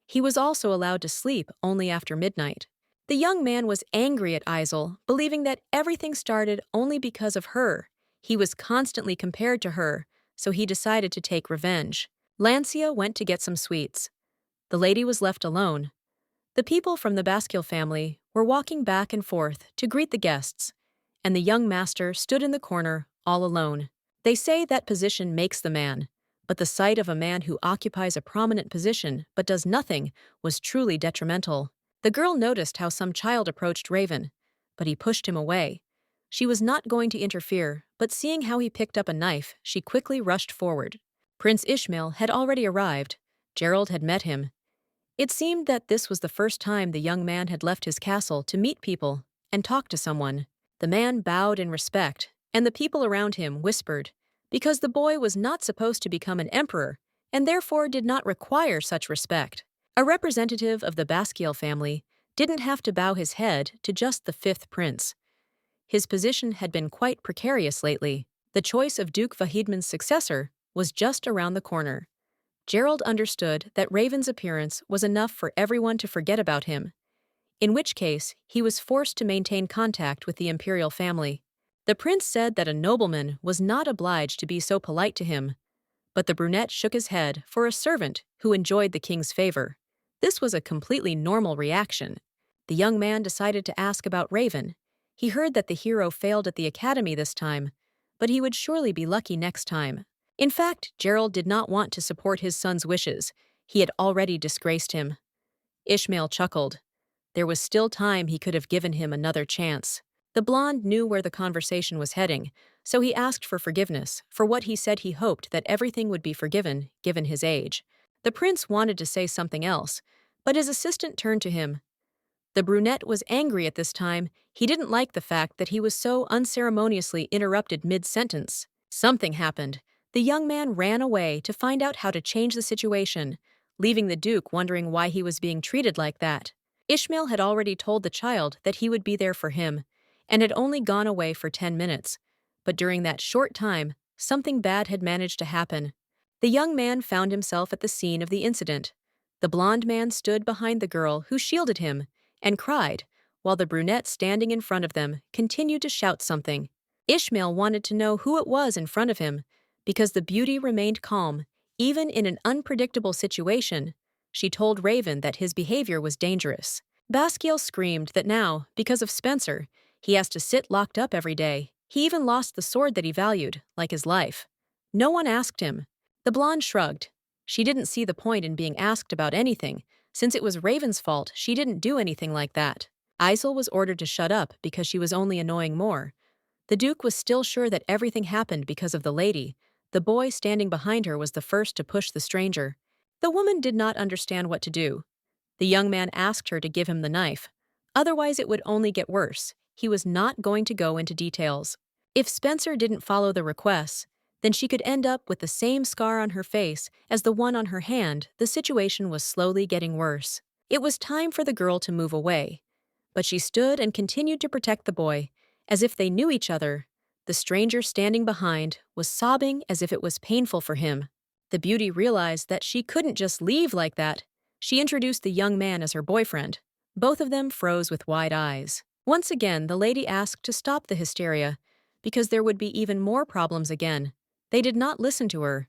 He was also allowed to sleep only after midnight. The young man was angry at Isel, believing that everything started only because of her. He was constantly compared to her, so he decided to take revenge. Lancia went to get some sweets. The lady was left alone. The people from the Basciel family were walking back and forth to greet the guests, and the young master stood in the corner, all alone. They say that position makes the man, but the sight of a man who occupies a prominent position but does nothing was truly detrimental. The girl noticed how some child approached Raven, but he pushed him away. She was not going to interfere, but seeing how he picked up a knife, she quickly rushed forward. Prince Ishmael had already arrived. Gerald had met him. It seemed that this was the first time the young man had left his castle to meet people and talk to someone. The man bowed in respect, and the people around him whispered, because the boy was not supposed to become an emperor, and therefore did not require such respect. A representative of the Basciel family didn't have to bow his head to just the fifth prince. His position had been quite precarious lately. The choice of Duke Vahidman's successor was just around the corner. Gerald understood that Raven's appearance was enough for everyone to forget about him, in which case he was forced to maintain contact with the imperial family. The prince said that a nobleman was not obliged to be so polite to him, but the brunette shook his head for a servant who enjoyed the king's favor. This was a completely normal reaction. The young man decided to ask about Raven. He heard that the hero failed at the academy this time, but he would surely be lucky next time. In fact, Gerald did not want to support his son's wishes. He had already disgraced him. Ishmael chuckled. There was still time he could have given him another chance. The blonde knew where the conversation was heading, so he asked for forgiveness for what he said he hoped that everything would be forgiven, given his age. The prince wanted to say something else, but his assistant turned to him. The brunette was angry at this time. He didn't like the fact that he was so unceremoniously interrupted mid-sentence. Something happened. The young man ran away to find out how to change the situation, leaving the Duke wondering why he was being treated like that. Ishmael had already told the child that he would be there for him, and had only gone away for 10 minutes. But during that short time, something bad had managed to happen. The young man found himself at the scene of the incident. The blonde man stood behind the girl who shielded him and cried, while the brunette standing in front of them continued to shout something. Ishmael wanted to know who it was in front of him, because the beauty remained calm, even in an unpredictable situation. She told Raven that his behavior was dangerous. Basciel screamed that now, because of Spencer, he has to sit locked up every day. He even lost the sword that he valued, like his life. No one asked him. The blonde shrugged. She didn't see the point in being asked about anything. Since it was Raven's fault, she didn't do anything like that. Isel was ordered to shut up because she was only annoying more. The Duke was still sure that everything happened because of the lady. The boy standing behind her was the first to push the stranger. The woman did not understand what to do. The young man asked her to give him the knife. Otherwise it would only get worse. He was not going to go into details. If Spencer didn't follow the requests, then she could end up with the same scar on her face as the one on her hand. The situation was slowly getting worse. It was time for the girl to move away. But she stood and continued to protect the boy, as if they knew each other. The stranger standing behind was sobbing as if it was painful for him. The beauty realized that she couldn't just leave like that. She introduced the young man as her boyfriend. Both of them froze with wide eyes. Once again, the lady asked to stop the hysteria, because there would be even more problems again. They did not listen to her.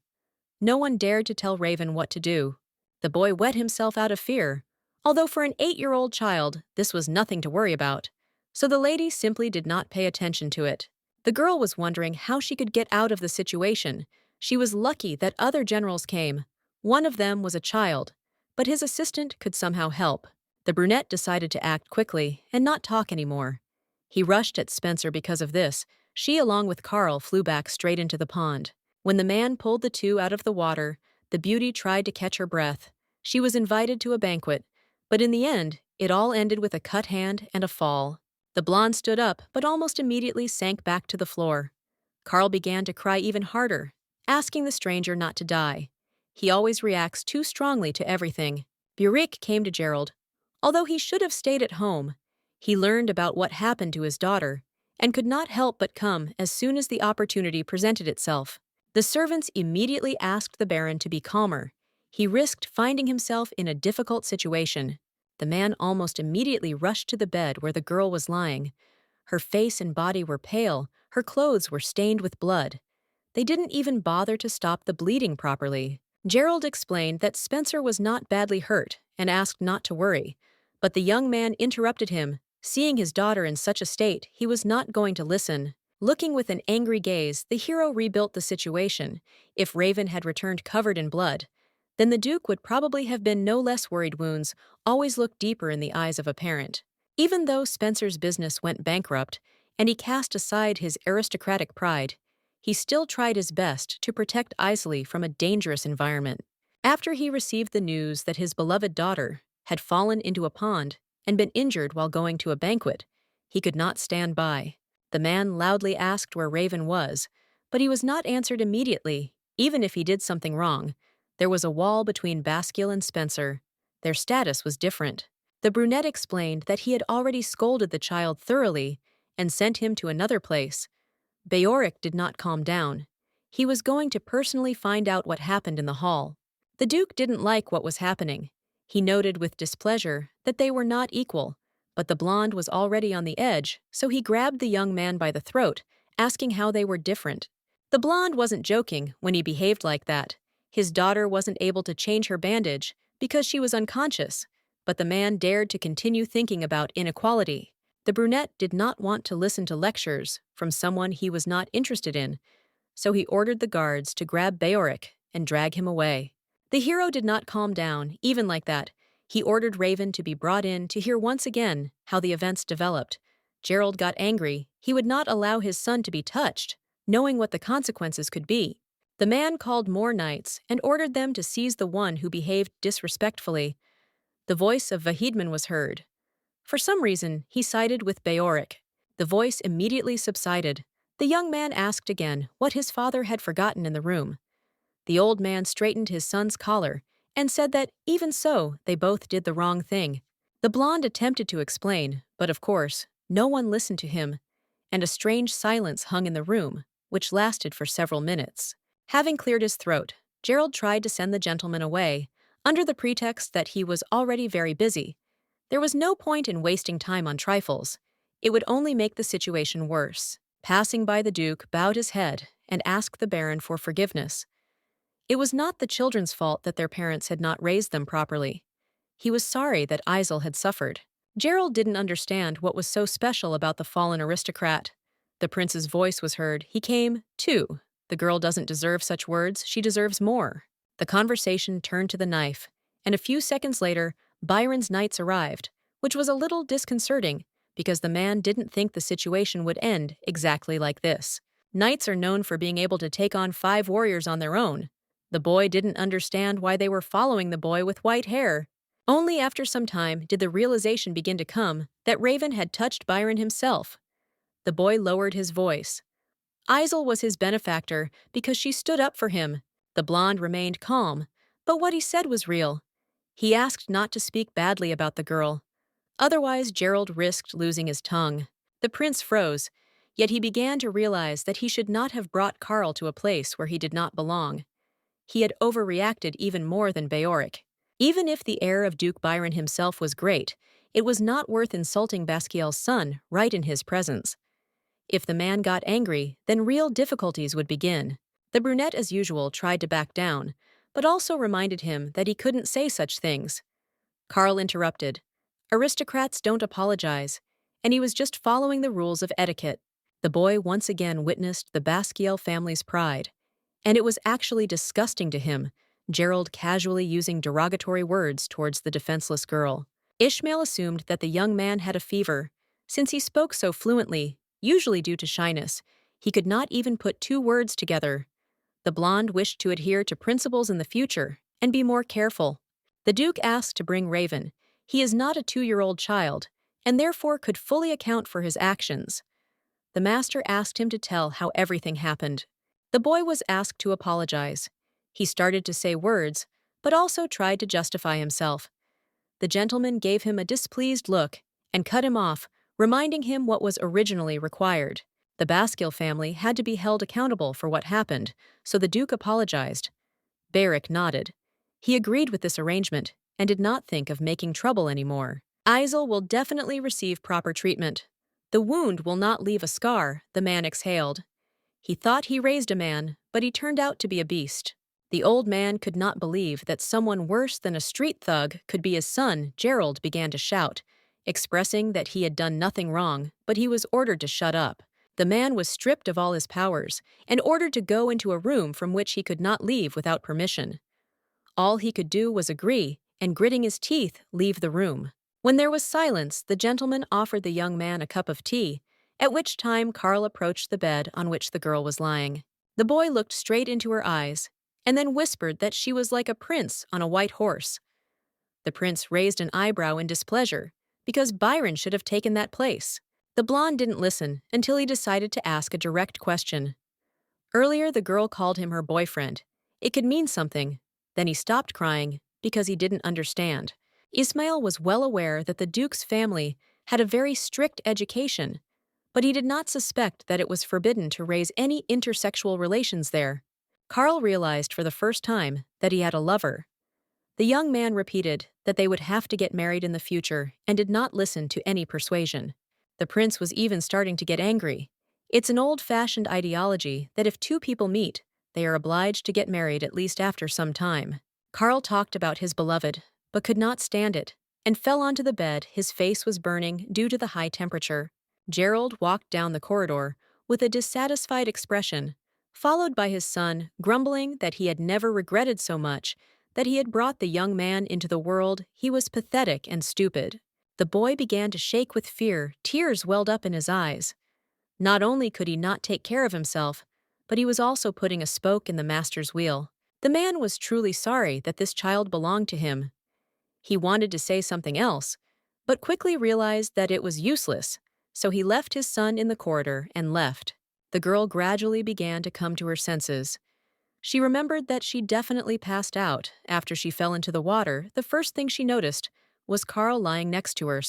No one dared to tell Raven what to do. The boy wet himself out of fear, although for an 8-year-old child, this was nothing to worry about. So the lady simply did not pay attention to it. The girl was wondering how she could get out of the situation. She was lucky that other generals came. One of them was a child, but his assistant could somehow help. The brunette decided to act quickly and not talk anymore. He rushed at Spencer because of this. She, along with Carl, flew back straight into the pond. When the man pulled the two out of the water, the beauty tried to catch her breath. She was invited to a banquet, but in the end, it all ended with a cut hand and a fall. The blonde stood up but almost immediately sank back to the floor. Carl began to cry even harder, asking the stranger not to die. He always reacts too strongly to everything. Burrick came to Gerald. Although he should have stayed at home, he learned about what happened to his daughter and could not help but come as soon as the opportunity presented itself. The servants immediately asked the Baron to be calmer. He risked finding himself in a difficult situation. The man almost immediately rushed to the bed where the girl was lying. Her face and body were pale, her clothes were stained with blood. They didn't even bother to stop the bleeding properly. Gerald explained that Spencer was not badly hurt and asked not to worry, but the young man interrupted him. Seeing his daughter in such a state, he was not going to listen. Looking with an angry gaze, the hero rebuilt the situation. If Raven had returned covered in blood, then the Duke would probably have been no less worried. Wounds always look deeper in the eyes of a parent. Even though Spencer's business went bankrupt, and he cast aside his aristocratic pride, he still tried his best to protect Isley from a dangerous environment. After he received the news that his beloved daughter had fallen into a pond and been injured while going to a banquet, he could not stand by. The man loudly asked where Raven was, but he was not answered immediately. Even if he did something wrong, there was a wall between Basciel and Spencer. Their status was different. The brunette explained that he had already scolded the child thoroughly and sent him to another place. Beoric did not calm down. He was going to personally find out what happened in the hall. The Duke didn't like what was happening. He noted with displeasure that they were not equal, but the blonde was already on the edge, so he grabbed the young man by the throat, asking how they were different. The blonde wasn't joking when he behaved like that. His daughter wasn't able to change her bandage because she was unconscious, but the man dared to continue thinking about inequality. The brunette did not want to listen to lectures from someone he was not interested in, so he ordered the guards to grab Beoric and drag him away. The hero did not calm down, even like that. He ordered Raven to be brought in to hear once again how the events developed. Gerald got angry. He would not allow his son to be touched, knowing what the consequences could be. The man called more knights and ordered them to seize the one who behaved disrespectfully. The voice of Vahidman was heard. For some reason, he sided with Beoric. The voice immediately subsided. The young man asked again what his father had forgotten in the room. The old man straightened his son's collar and said that, even so, they both did the wrong thing. The blonde attempted to explain, but of course, no one listened to him, and a strange silence hung in the room, which lasted for several minutes. Having cleared his throat, Gerald tried to send the gentleman away, under the pretext that he was already very busy. There was no point in wasting time on trifles. It would only make the situation worse. Passing by, the Duke bowed his head and asked the Baron for forgiveness. It was not the children's fault that their parents had not raised them properly. He was sorry that Isel had suffered. Gerald didn't understand what was so special about the fallen aristocrat. The prince's voice was heard. He came, too. The girl doesn't deserve such words. She deserves more. The conversation turned to the knife, and a few seconds later, Byron's knights arrived, which was a little disconcerting because the man didn't think the situation would end exactly like this. Knights are known for being able to take on 5 warriors on their own. The boy didn't understand why they were following the boy with white hair. Only after some time did the realization begin to come that Raven had touched Byron himself. The boy lowered his voice. Isel was his benefactor because she stood up for him. The blonde remained calm, but what he said was real. He asked not to speak badly about the girl. Otherwise, Gerald risked losing his tongue. The prince froze, yet he began to realize that he should not have brought Carl to a place where he did not belong. He had overreacted even more than Beoric. Even if the heir of Duke Byron himself was great, it was not worth insulting Basciel's son right in his presence. If the man got angry, then real difficulties would begin. The brunette, as usual, tried to back down, but also reminded him that he couldn't say such things. Carl interrupted. Aristocrats don't apologize, and he was just following the rules of etiquette. The boy once again witnessed the Basciel family's pride, and it was actually disgusting to him, Gerald casually using derogatory words towards the defenseless girl. Ishmael assumed that the young man had a fever. Since he spoke so fluently, usually due to shyness, he could not even put 2 words together. The blonde wished to adhere to principles in the future and be more careful. The Duke asked to bring Raven. He is not a 2-year-old child. and therefore could fully account for his actions. The master asked him to tell how everything happened. The boy was asked to apologize. He started to say words, but also tried to justify himself. The gentleman gave him a displeased look and cut him off, reminding him what was originally required. The Basciel family had to be held accountable for what happened, so the Duke apologized. Beric nodded. He agreed with this arrangement and did not think of making trouble anymore. Isel will definitely receive proper treatment. The wound will not leave a scar, the man exhaled. He thought he raised a man, but he turned out to be a beast. The old man could not believe that someone worse than a street thug could be his son. Gerald began to shout, expressing that he had done nothing wrong, but he was ordered to shut up. The man was stripped of all his powers and ordered to go into a room from which he could not leave without permission. All he could do was agree and, gritting his teeth, leave the room. When there was silence, the gentleman offered the young man a cup of tea, at which time Carl approached the bed on which the girl was lying. The boy looked straight into her eyes and then whispered that she was like a prince on a white horse. The prince raised an eyebrow in displeasure, because Byron should have taken that place. The blonde didn't listen until he decided to ask a direct question. Earlier, the girl called him her boyfriend. It could mean something. Then he stopped crying because he didn't understand. Ismail was well aware that the Duke's family had a very strict education, but he did not suspect that it was forbidden to raise any intersexual relations there. Carl realized for the first time that he had a lover. The young man repeated that they would have to get married in the future and did not listen to any persuasion. The prince was even starting to get angry. It's an old-fashioned ideology that if two people meet, they are obliged to get married at least after some time. Carl talked about his beloved, but could not stand it, and fell onto the bed. His face was burning due to the high temperature. Gerald walked down the corridor with a dissatisfied expression, followed by his son, grumbling that he had never regretted so much that he had brought the young man into the world. He was pathetic and stupid. The boy began to shake with fear. Tears welled up in his eyes. Not only could he not take care of himself, but he was also putting a spoke in the master's wheel. The man was truly sorry that this child belonged to him. He wanted to say something else, but quickly realized that it was useless, so he left his son in the corridor and left. The girl gradually began to come to her senses. She remembered that she definitely passed out after she fell into the water. The first thing she noticed was Carl lying next to her.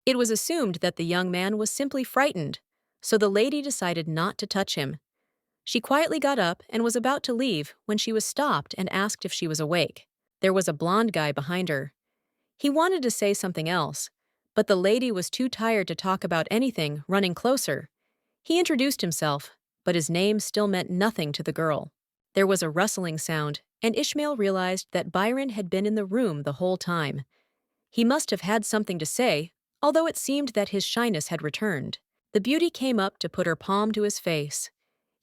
It was assumed that the young man was simply frightened, so the lady decided not to touch him. She quietly got up and was about to leave when she was stopped and asked if she was awake. There was a blonde guy behind her. He wanted to say something else, but the lady was too tired to talk about anything. Running closer, he introduced himself, but his name still meant nothing to the girl. There was a rustling sound, and Ishmael realized that Byron had been in the room the whole time. He must have had something to say, although it seemed that his shyness had returned. The beauty came up to put her palm to his face.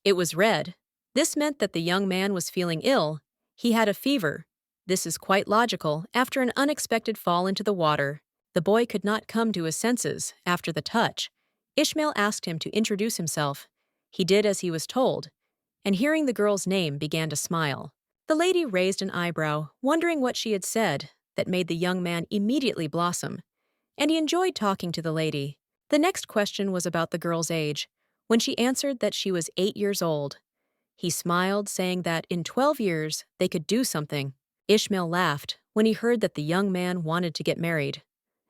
It was red. This meant that the young man was feeling ill. He had a fever. This is quite logical after an unexpected fall into the water. The boy could not come to his senses after the touch. Ishmael asked him to introduce himself. He did as he was told, and hearing the girl's name began to smile. The lady raised an eyebrow, wondering what she had said that made the young man immediately blossom, and he enjoyed talking to the lady. The next question was about the girl's age, when she answered that she was 8 years old. He smiled, saying that in 12 years they could do something. Ishmael laughed when he heard that the young man wanted to get married.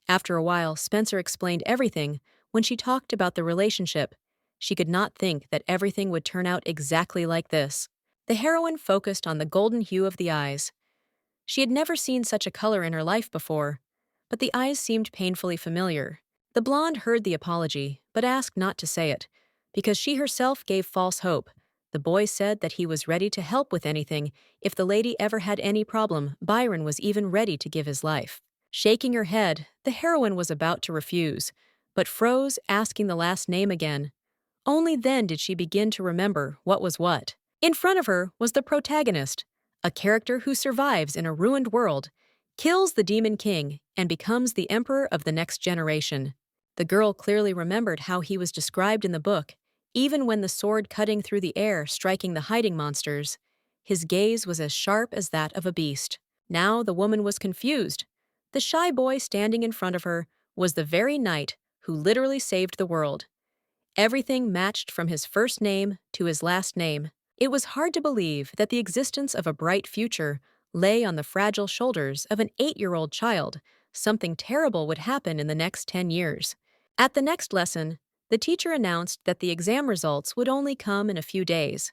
After a while, Spencer explained everything. When she talked about the relationship, she could not think that everything would turn out exactly like this. The heroine focused on the golden hue of the eyes. She had never seen such a color in her life before, but the eyes seemed painfully familiar. The blonde heard the apology, but asked not to say it, because she herself gave false hope. The boy said that he was ready to help with anything if the lady ever had any problem. Byron was even ready to give his life. Shaking her head, the heroine was about to refuse, but froze, asking the last name again. Only then did she begin to remember what was what. In front of her was the protagonist, a character who survives in a ruined world, kills the Demon King, and becomes the emperor of the next generation. The girl clearly remembered how he was described in the book. Even when the sword cutting through the air, striking the hiding monsters, his gaze was as sharp as that of a beast. Now the woman was confused. The shy boy standing in front of her was the very knight who literally saved the world. Everything matched from his first name to his last name. It was hard to believe that the existence of a bright future lay on the fragile shoulders of an 8-year-old child. Something terrible would happen in the next 10 years. At the next lesson, the teacher announced that the exam results would only come in a few days.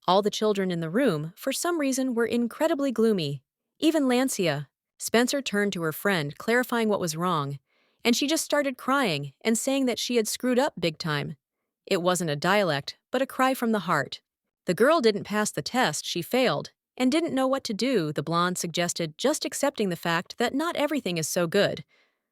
All the children in the room, for some reason, were incredibly gloomy. Even Lancia. Spencer turned to her friend, clarifying what was wrong, and she just started crying and saying that she had screwed up big time. It wasn't a dialect, but a cry from the heart. The girl didn't pass the test, she failed, and didn't know what to do. The blonde suggested just accepting the fact that not everything is so good.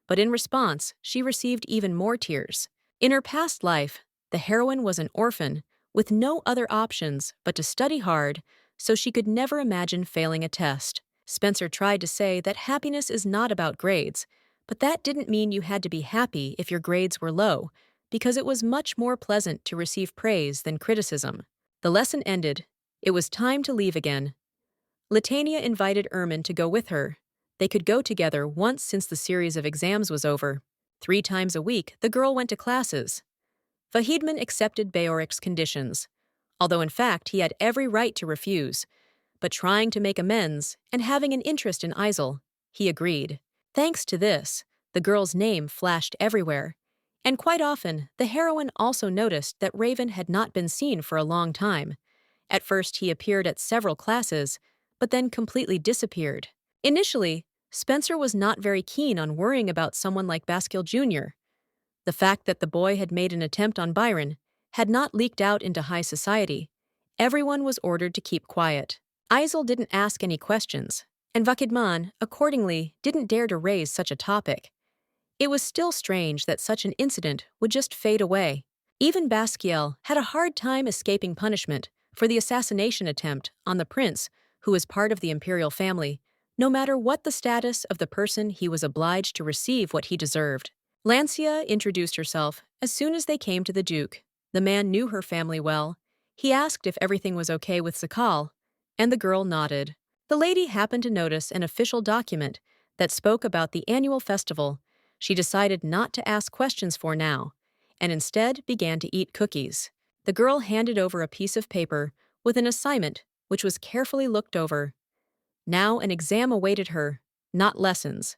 But in response, she received even more tears. In her past life, the heroine was an orphan, with no other options but to study hard, so she could never imagine failing a test. Spencer tried to say that happiness is not about grades, but that didn't mean you had to be happy if your grades were low, because it was much more pleasant to receive praise than criticism. The lesson ended. It was time to leave again. Latania invited Ermin to go with her. They could go together once since the series of exams was over. 3 times a week, the girl went to classes. Vahidman accepted Beoric's conditions, although in fact he had every right to refuse. But trying to make amends and having an interest in Isel, he agreed. Thanks to this, the girl's name flashed everywhere. And quite often, the heroine also noticed that Raven had not been seen for a long time. At first, he appeared at several classes, but then completely disappeared. Initially, Spencer was not very keen on worrying about someone like Basciel Jr. The fact that the boy had made an attempt on Byron had not leaked out into high society. Everyone was ordered to keep quiet. Isel didn't ask any questions, and Vakidman, accordingly, didn't dare to raise such a topic. It was still strange that such an incident would just fade away. Even Basciel had a hard time escaping punishment for the assassination attempt on the prince, who was part of the imperial family. No matter what the status of the person, he was obliged to receive what he deserved. Lancia introduced herself as soon as they came to the Duke. The man knew her family well. He asked if everything was okay with Zakal, and the girl nodded. The lady happened to notice an official document that spoke about the annual festival. She decided not to ask questions for now, and instead began to eat cookies. The girl handed over a piece of paper with an assignment which was carefully looked over. Now an exam awaited her, not lessons.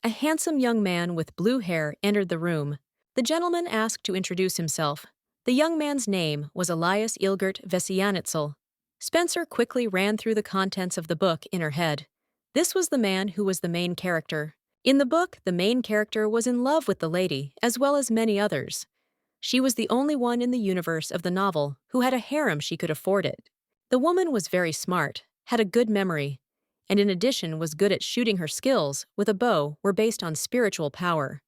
A handsome young man with blue hair entered the room. The gentleman asked to introduce himself. The young man's name was Elias Ilgert Vesianitzel. Spencer quickly ran through the contents of the book in her head. This was the man who was the main character. In the book, the main character was in love with the lady, as well as many others. She was the only one in the universe of the novel who had a harem she could afford it. The woman was very smart, had a good memory, and in addition was good at shooting. Her skills with a bow were based on spiritual power.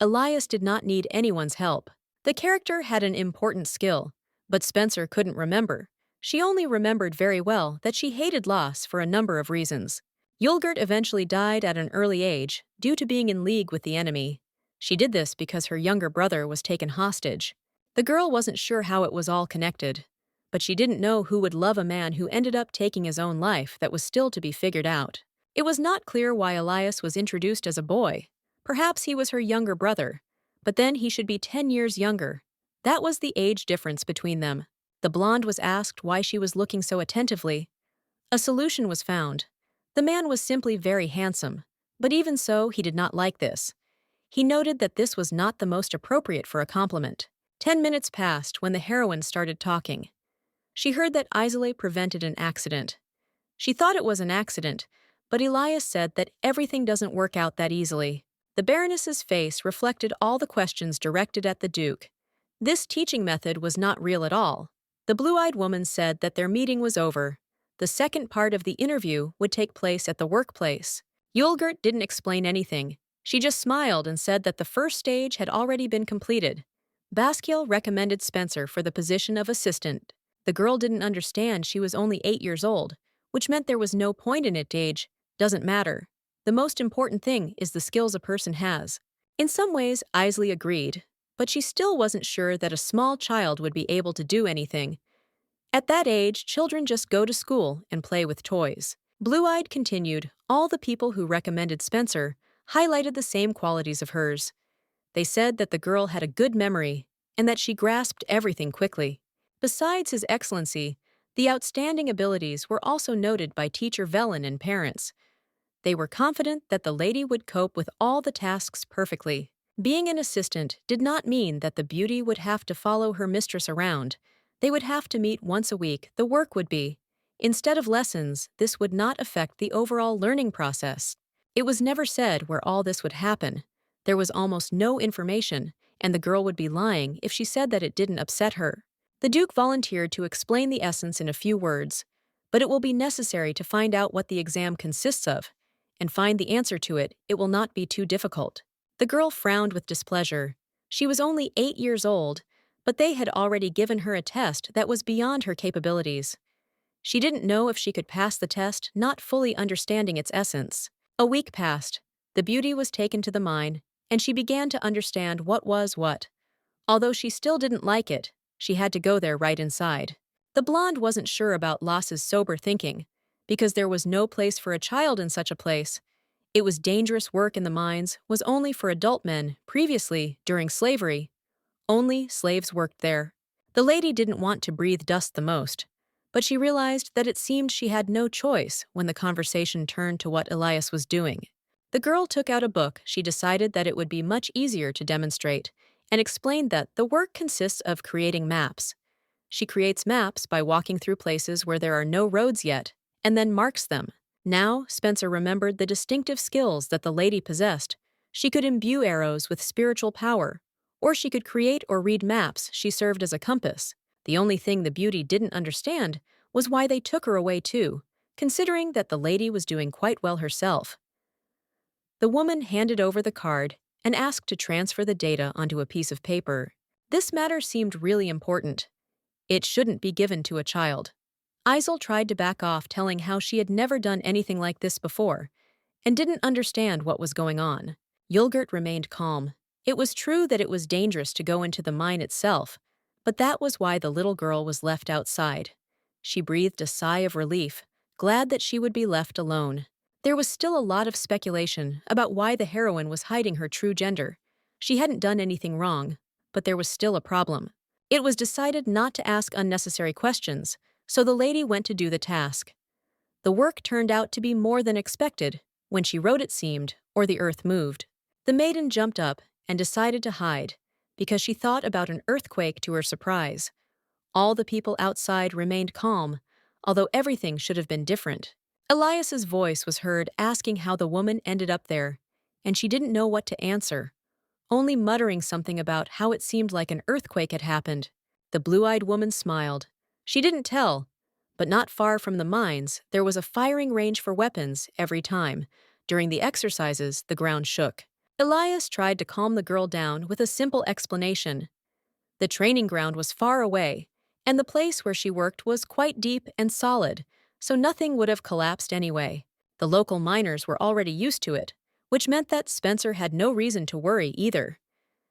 Elias did not need anyone's help. The character had an important skill, but Spencer couldn't remember. She only remembered very well that she hated loss for a number of reasons. Yulgert eventually died at an early age due to being in league with the enemy. She did this because her younger brother was taken hostage. The girl wasn't sure how it was all connected, but she didn't know who would love a man who ended up taking his own life. That was still to be figured out. It was not clear why Elias was introduced as a boy. Perhaps he was her younger brother, but then he should be 10 years younger. That was the age difference between them. The blonde was asked why she was looking so attentively. A solution was found. The man was simply very handsome, but even so, he did not like this. He noted that this was not the most appropriate for a compliment. 10 minutes passed when the heroine started talking. She heard that Isole prevented an accident. She thought it was an accident, but Elias said that everything doesn't work out that easily. The Baroness's face reflected all the questions directed at the Duke. This teaching method was not real at all. The blue-eyed woman said that their meeting was over. The second part of the interview would take place at the workplace. Yulgert didn't explain anything. She just smiled and said that the first stage had already been completed. Basciel recommended Spencer for the position of assistant. The girl didn't understand she was only 8 years old, which meant there was no point in it. Age doesn't matter. The most important thing is the skills a person has. In some ways, Isley agreed, but she still wasn't sure that a small child would be able to do anything. At that age, children just go to school and play with toys. Blue-eyed continued, all the people who recommended Spencer highlighted the same qualities of hers. They said that the girl had a good memory and that she grasped everything quickly. Besides his excellency, the outstanding abilities were also noted by teacher Velen and parents. They were confident that the lady would cope with all the tasks perfectly. Being an assistant did not mean that the beauty would have to follow her mistress around. They would have to meet once a week, the work would be. Instead of lessons, this would not affect the overall learning process. It was never said where all this would happen. There was almost no information, and the girl would be lying if she said that it didn't upset her. The Duke volunteered to explain the essence in a few words, but it will be necessary to find out what the exam consists of, and find the answer to it. It will not be too difficult. The girl frowned with displeasure. She was only 8 years old, but they had already given her a test that was beyond her capabilities. She didn't know if she could pass the test, not fully understanding its essence. A week passed. The beauty was taken to the mine, and she began to understand what was what. Although she still didn't like it, she had to go there right inside. The blonde wasn't sure about Lass's sober thinking, because there was no place for a child in such a place. It was dangerous work in the mines, was only for adult men. Previously, during slavery, only slaves worked there. The lady didn't want to breathe dust the most, but she realized that it seemed she had no choice when the conversation turned to what Elias was doing. The girl took out a book. She decided that it would be much easier to demonstrate, and explained that the work consists of creating maps. She creates maps by walking through places where there are no roads yet, and then marks them. Now, Spencer remembered the distinctive skills that the lady possessed. She could imbue arrows with spiritual power, or she could create or read maps. She served as a compass. The only thing the beauty didn't understand was why they took her away too, considering that the lady was doing quite well herself. The woman handed over the card and asked to transfer the data onto a piece of paper. This matter seemed really important. It shouldn't be given to a child. Isel tried to back off, telling how she had never done anything like this before, and didn't understand what was going on. Yulgert remained calm. It was true that it was dangerous to go into the mine itself, but that was why the little girl was left outside. She breathed a sigh of relief, glad that she would be left alone. There was still a lot of speculation about why the heroine was hiding her true gender. She hadn't done anything wrong, but there was still a problem. It was decided not to ask unnecessary questions, so the lady went to do the task. The work turned out to be more than expected. When she wrote, it seemed, or the earth moved. The maiden jumped up and decided to hide, because she thought about an earthquake to her surprise. All the people outside remained calm, although everything should have been different. Elias's voice was heard asking how the woman ended up there, and she didn't know what to answer, only muttering something about how it seemed like an earthquake had happened. The blue-eyed woman smiled. She didn't tell, but not far from the mines, there was a firing range for weapons every time. During the exercises, the ground shook. Elias tried to calm the girl down with a simple explanation. The training ground was far away, and the place where she worked was quite deep and solid, so nothing would have collapsed anyway. The local miners were already used to it, which meant that Spencer had no reason to worry either.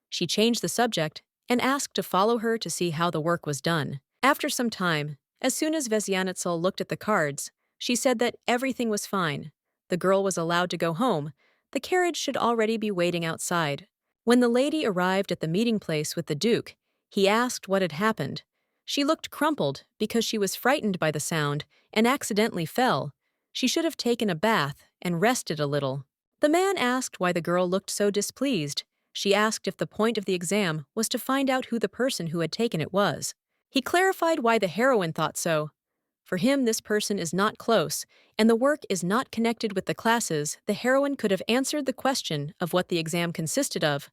She changed the subject and asked to follow her to see how the work was done. After some time, as soon as Vesyanitzel looked at the cards, she said that everything was fine. The girl was allowed to go home. The carriage should already be waiting outside. When the lady arrived at the meeting place with the Duke, he asked what had happened. She looked crumpled because she was frightened by the sound and accidentally fell. She should have taken a bath and rested a little. The man asked why the girl looked so displeased. She asked if the point of the exam was to find out who the person who had taken it was. He clarified why the heroine thought so. For him, this person is not close, and the work is not connected with the classes. The heroine could have answered the question of what the exam consisted of,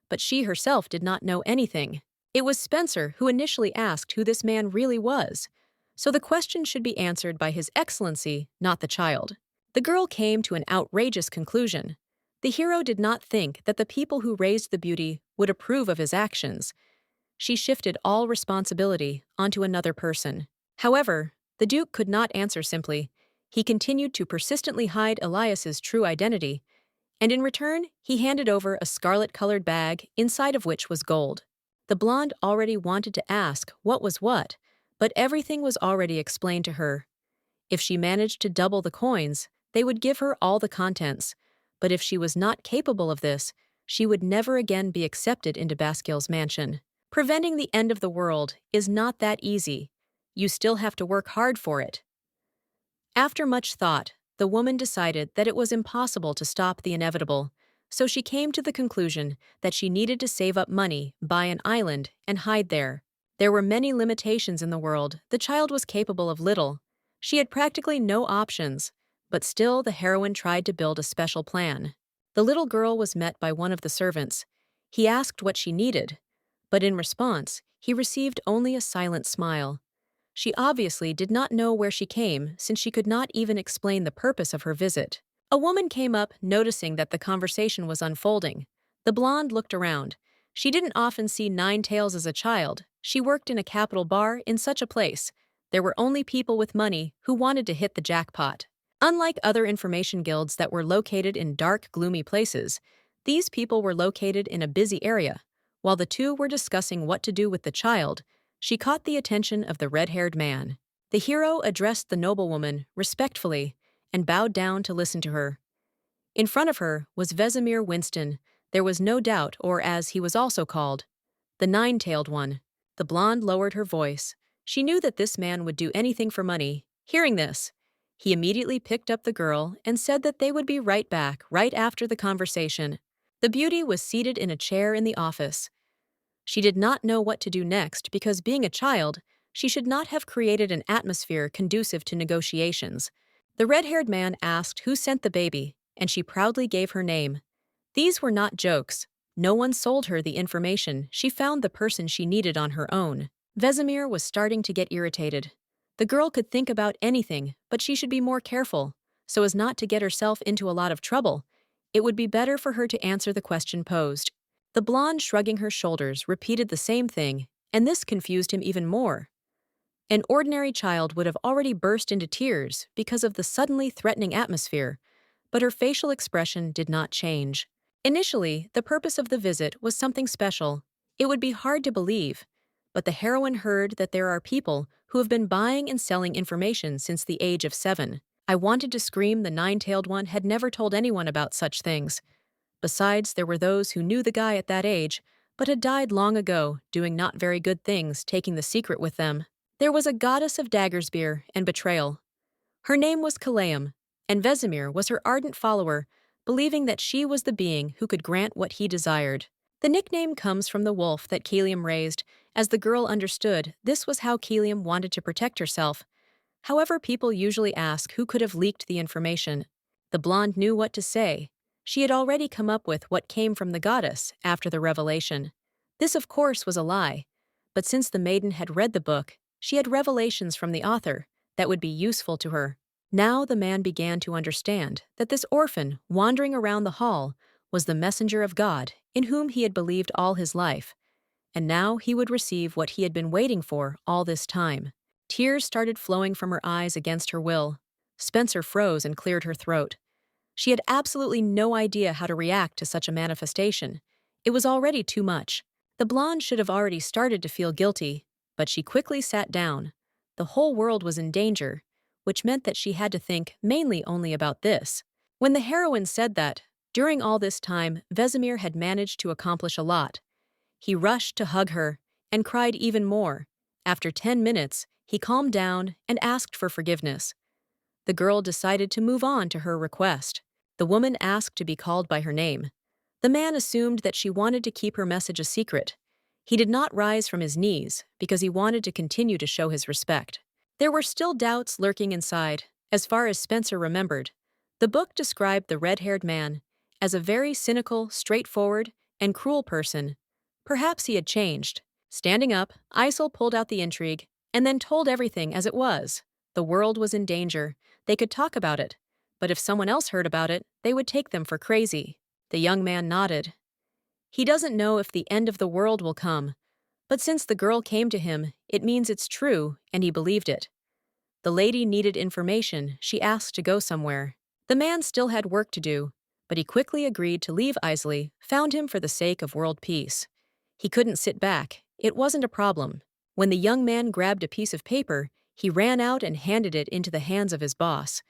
but she herself did not know anything. It was Spencer who initially asked who this man really was, so the question should be answered by His Excellency, not the child. The girl came to an outrageous conclusion. The hero did not think that the people who raised the beauty would approve of his actions. She shifted all responsibility onto another person. However, the Duke could not answer simply. He continued to persistently hide Elias's true identity, and in return, he handed over a scarlet-colored bag, inside of which was gold. The blonde already wanted to ask what was what, but everything was already explained to her. If she managed to double the coins, they would give her all the contents, but if she was not capable of this, she would never again be accepted into Basciel's mansion. Preventing the end of the world is not that easy. You still have to work hard for it. After much thought, the woman decided that it was impossible to stop the inevitable, so she came to the conclusion that she needed to save up money, buy an island, and hide there. There were many limitations in the world. The child was capable of little. She had practically no options, but still the heroine tried to build a special plan. The little girl was met by one of the servants. He asked what she needed, but in response, he received only a silent smile. She obviously did not know where she came, since she could not even explain the purpose of her visit. A woman came up, noticing that the conversation was unfolding. The blonde looked around. She didn't often see Nine Tails as a child. She worked in a capital bar in such a place. There were only people with money who wanted to hit the jackpot. Unlike other information guilds that were located in dark, gloomy places, these people were located in a busy area. While the two were discussing what to do with the child, she caught the attention of the red-haired man. The hero addressed the noblewoman respectfully and bowed down to listen to her. In front of her was Vesemir Winston. There was no doubt, or as he was also called, the nine-tailed one. The blonde lowered her voice. She knew that this man would do anything for money. Hearing this, he immediately picked up the girl and said that they would be right back, right after the conversation. The beauty was seated in a chair in the office. She did not know what to do next because, being a child, she should not have created an atmosphere conducive to negotiations. The red-haired man asked who sent the baby, and she proudly gave her name. These were not jokes. No one sold her the information. She found the person she needed on her own. Vesemir was starting to get irritated. The girl could think about anything, but she should be more careful, so as not to get herself into a lot of trouble. It would be better for her to answer the question posed. The blonde, shrugging her shoulders, repeated the same thing, and this confused him even more. An ordinary child would have already burst into tears because of the suddenly threatening atmosphere, but her facial expression did not change. Initially, the purpose of the visit was something special. It would be hard to believe, but the heroine heard that there are people who have been buying and selling information since the age of 7. I wanted to scream. The nine-tailed one had never told anyone about such things. Besides, there were those who knew the guy at that age, but had died long ago, doing not very good things, taking the secret with them. There was a goddess of daggerspear and betrayal. Her name was Kaleum, and Vesemir was her ardent follower, believing that she was the being who could grant what he desired. The nickname comes from the wolf that Kaleum raised. As the girl understood, this was how Kaleum wanted to protect herself. However, people usually ask who could have leaked the information. The blonde knew what to say. She had already come up with what came from the goddess after the revelation. This, of course, was a lie, but since the maiden had read the book, she had revelations from the author that would be useful to her. Now the man began to understand that this orphan wandering around the hall was the messenger of God in whom he had believed all his life, and now he would receive what he had been waiting for all this time. Tears started flowing from her eyes against her will. Spencer froze and cleared her throat. She had absolutely no idea how to react to such a manifestation. It was already too much. The blonde should have already started to feel guilty, but she quickly sat down. The whole world was in danger, which meant that she had to think mainly only about this. When the heroine said that, during all this time, Vesemir had managed to accomplish a lot. He rushed to hug her and cried even more. After 10 minutes, he calmed down and asked for forgiveness. The girl decided to move on to her request. The woman asked to be called by her name. The man assumed that she wanted to keep her message a secret. He did not rise from his knees because he wanted to continue to show his respect. There were still doubts lurking inside, as far as Spencer remembered. The book described the red-haired man as a very cynical, straightforward, and cruel person. Perhaps he had changed. Standing up, Isel pulled out the intrigue and then told everything as it was. The world was in danger. They could talk about it, but if someone else heard about it, they would take them for crazy. The young man nodded. He doesn't know if the end of the world will come, but since the girl came to him, it means it's true, and he believed it. The lady needed information. She asked to go somewhere. The man still had work to do, but he quickly agreed to leave. Isley found him for the sake of world peace. He couldn't sit back. It wasn't a problem. When the young man grabbed a piece of paper, he ran out and handed it into the hands of his boss.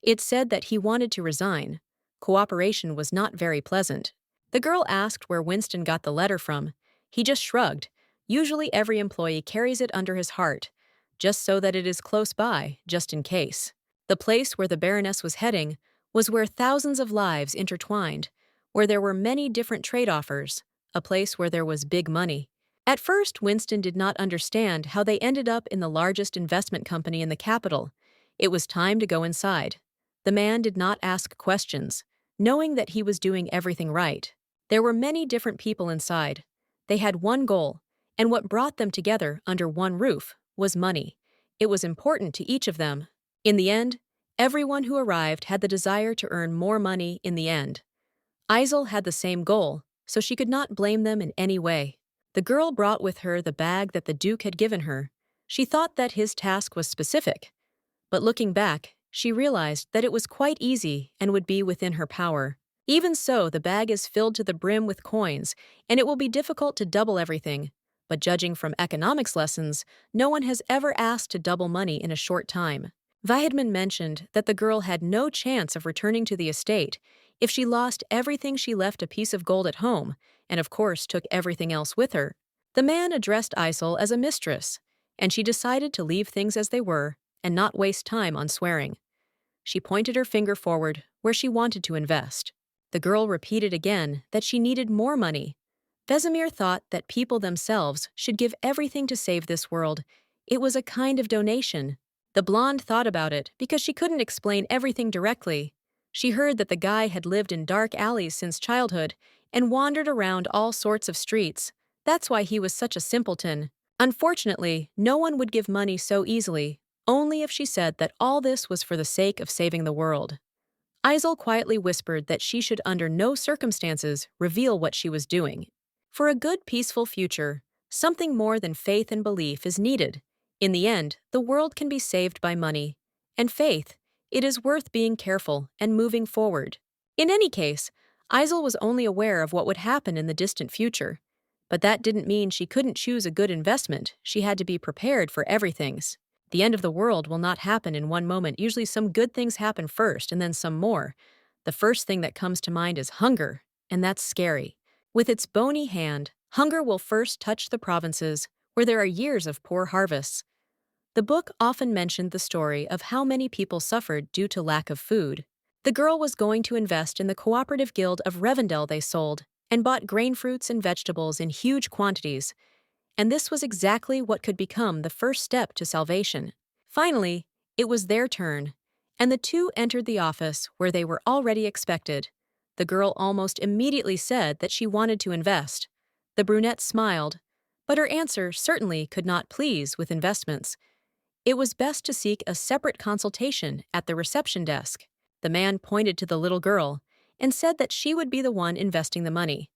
It said that he wanted to resign. Cooperation was not very pleasant. The girl asked where Winston got the letter from. He just shrugged. Usually every employee carries it under his heart, just so that it is close by, just in case. The place where the Baroness was heading was where thousands of lives intertwined, where there were many different trade offers, a place where there was big money. At first, Winston did not understand how they ended up in the largest investment company in the capital. It was time to go inside. The man did not ask questions, knowing that he was doing everything right. There were many different people inside. They had one goal, and what brought them together under one roof was money. It was important to each of them. In the end, everyone who arrived had the desire to earn more money in the end. Isel had the same goal, so she could not blame them in any way. The girl brought with her the bag that the Duke had given her. She thought that his task was specific, but looking back, she realized that it was quite easy and would be within her power. Even so, the bag is filled to the brim with coins, and it will be difficult to double everything. But judging from economics lessons, no one has ever asked to double money in a short time. Weidman mentioned that the girl had no chance of returning to the estate. If she lost everything, she left a piece of gold at home, and of course took everything else with her. The man addressed Isel as a mistress, and she decided to leave things as they were and not waste time on swearing. She pointed her finger forward, where she wanted to invest. The girl repeated again that she needed more money. Vesemir thought that people themselves should give everything to save this world. It was a kind of donation. The blonde thought about it because she couldn't explain everything directly. She heard that the guy had lived in dark alleys since childhood and wandered around all sorts of streets. That's why he was such a simpleton. Unfortunately, no one would give money so easily, only if she said that all this was for the sake of saving the world. Isel quietly whispered that she should under no circumstances reveal what she was doing. For a good, peaceful future, something more than faith and belief is needed. In the end, the world can be saved by money and faith. It is worth being careful and moving forward. In any case, Isel was only aware of what would happen in the distant future. But that didn't mean she couldn't choose a good investment. She had to be prepared for everything. The end of the world will not happen in one moment. Usually some good things happen first and then some more. The first thing that comes to mind is hunger, and that's scary. With its bony hand, hunger will first touch the provinces where there are years of poor harvests. The book often mentioned the story of how many people suffered due to lack of food. The girl was going to invest in the cooperative guild of Revendell they sold, and bought grain fruits and vegetables in huge quantities. And this was exactly what could become the first step to salvation. Finally, it was their turn, and the two entered the office where they were already expected. The girl almost immediately said that she wanted to invest. The brunette smiled, but her answer certainly could not please with investments. It was best to seek a separate consultation at the reception desk. The man pointed to the little girl and said that she would be the one investing the money.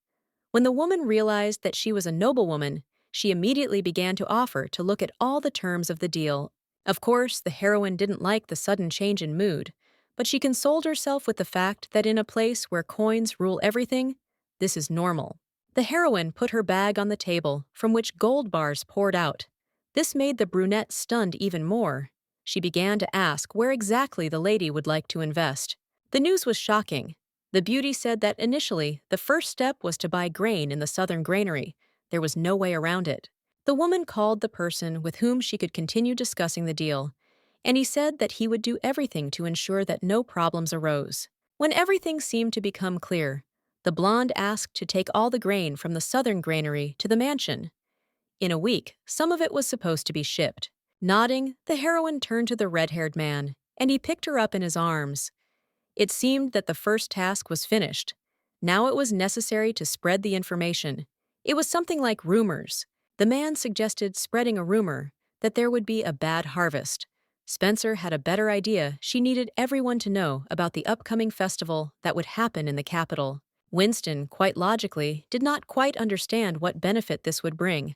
When the woman realized that she was a noblewoman, she immediately began to offer to look at all the terms of the deal. Of course, the heroine didn't like the sudden change in mood, but she consoled herself with the fact that in a place where coins rule everything, this is normal. The heroine put her bag on the table, from which gold bars poured out. This made the brunette stunned even more. She began to ask where exactly the lady would like to invest. The news was shocking. The beauty said that initially, the first step was to buy grain in the southern granary. There was no way around it. The woman called the person with whom she could continue discussing the deal, and he said that he would do everything to ensure that no problems arose. When everything seemed to become clear, the blonde asked to take all the grain from the southern granary to the mansion. In a week, some of it was supposed to be shipped. Nodding, the heroine turned to the red-haired man, and he picked her up in his arms. It seemed that the first task was finished. Now it was necessary to spread the information. It was something like rumors. The man suggested spreading a rumor that there would be a bad harvest. Spencer had a better idea. She needed everyone to know about the upcoming festival that would happen in the capital. Winston, quite logically, did not quite understand what benefit this would bring.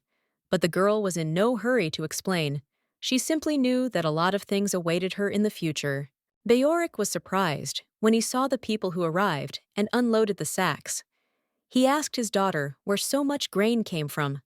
But the girl was in no hurry to explain. She simply knew that a lot of things awaited her in the future. Beoric was surprised when he saw the people who arrived and unloaded the sacks. He asked his daughter where so much grain came from.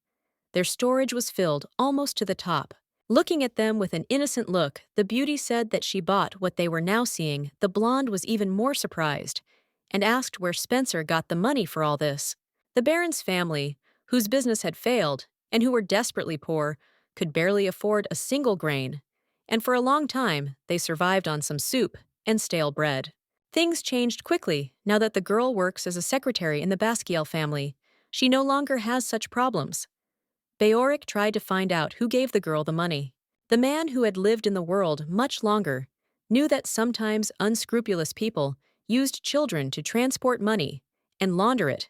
Their storage was filled almost to the top. Looking at them with an innocent look, the beauty said that she bought what they were now seeing. The blonde was even more surprised. and asked where Spencer got the money for all this. The Baron's family, whose business had failed and who were desperately poor, could barely afford a single grain, and for a long time they survived on some soup and stale bread. Things changed quickly now that the girl works as a secretary in the Basciel family. She no longer has such problems. Beoric tried to find out who gave the girl the money. The man who had lived in the world much longer knew that sometimes unscrupulous people used children to transport money and launder it,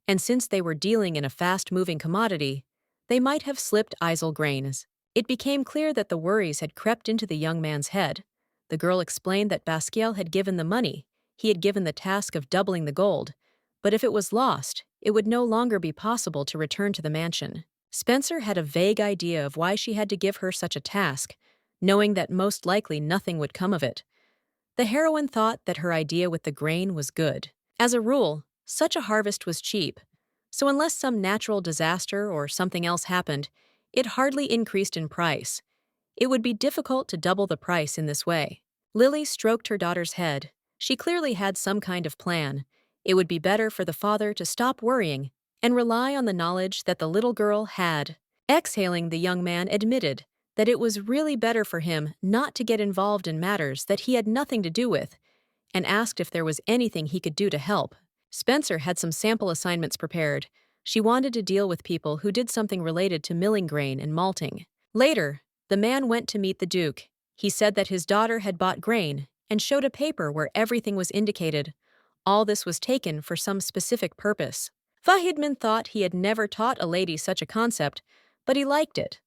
and since they were dealing in a fast-moving commodity, they might have slipped Isel grains. It became clear that the worries had crept into the young man's head. The girl explained that Basciel had given the money, he had given the task of doubling the gold, but if it was lost, it would no longer be possible to return to the mansion. Spencer had a vague idea of why she had to give her such a task, knowing that most likely nothing would come of it. The heroine thought that her idea with the grain was good. As a rule, such a harvest was cheap, so unless some natural disaster or something else happened, it hardly increased in price. It would be difficult to double the price in this way. Lily stroked her daughter's head. She clearly had some kind of plan. It would be better for the father to stop worrying and rely on the knowledge that the little girl had. Exhaling, the young man admitted that it was really better for him not to get involved in matters that he had nothing to do with, and asked if there was anything he could do to help. Spencer had some sample assignments prepared. She wanted to deal with people who did something related to milling grain and malting. Later, the man went to meet the Duke. He said that his daughter had bought grain and showed a paper where everything was indicated. All this was taken for some specific purpose. Vahidman thought he had never taught a lady such a concept, but he liked it.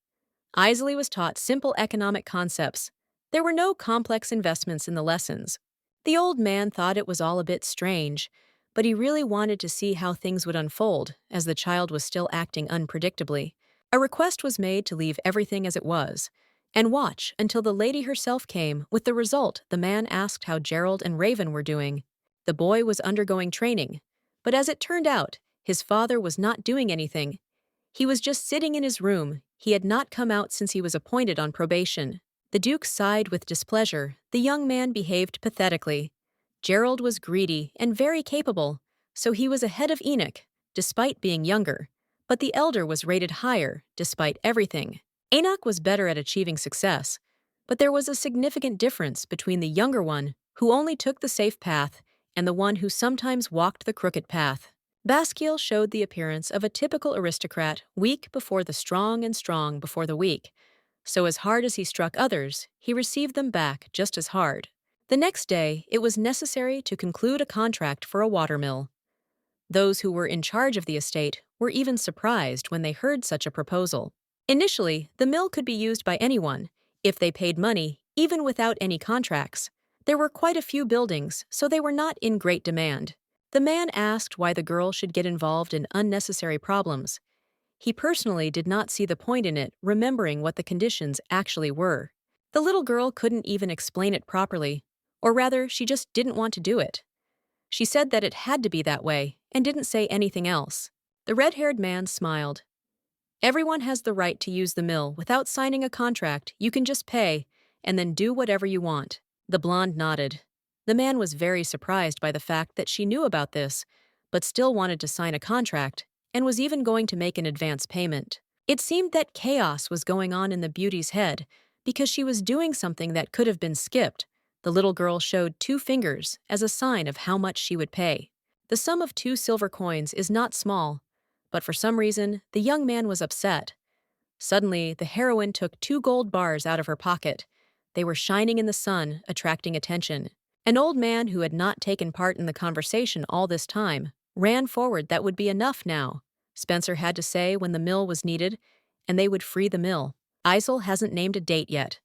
Isley was taught simple economic concepts. There were no complex investments in the lessons. The old man thought it was all a bit strange, but he really wanted to see how things would unfold, as the child was still acting unpredictably. A request was made to leave everything as it was, and watch until the lady herself came. With the result, the man asked how Gerald and Raven were doing. The boy was undergoing training, but as it turned out, his father was not doing anything. He was just sitting in his room. He had not come out since he was appointed on probation. The Duke sighed with displeasure. The young man behaved pathetically. Gerald was greedy and very capable, so he was ahead of Enoch, despite being younger, but the elder was rated higher, despite everything. Enoch was better at achieving success, but there was a significant difference between the younger one, who only took the safe path, and the one who sometimes walked the crooked path. Basciel showed the appearance of a typical aristocrat, weak before the strong and strong before the weak. So as hard as he struck others, he received them back just as hard. The next day, it was necessary to conclude a contract for a watermill. Those who were in charge of the estate were even surprised when they heard such a proposal. Initially, the mill could be used by anyone, if they paid money, even without any contracts. There were quite a few buildings, so they were not in great demand. The man asked why the girl should get involved in unnecessary problems. He personally did not see the point in it, remembering what the conditions actually were. The little girl couldn't even explain it properly, or rather, she just didn't want to do it. She said that it had to be that way, and didn't say anything else. The red-haired man smiled. Everyone has the right to use the mill without signing a contract. You can just pay, and then do whatever you want. The blonde nodded. The man was very surprised by the fact that she knew about this, but still wanted to sign a contract, and was even going to make an advance payment. It seemed that chaos was going on in the beauty's head, because she was doing something that could have been skipped. The little girl showed 2 fingers as a sign of how much she would pay. The sum of 2 silver coins is not small, but for some reason, the young man was upset. Suddenly, the heroine took 2 gold bars out of her pocket. They were shining in the sun, attracting attention. An old man who had not taken part in the conversation all this time ran forward. That would be enough now, Spencer had to say when the mill was needed, and they would free the mill. Isel hasn't named a date yet.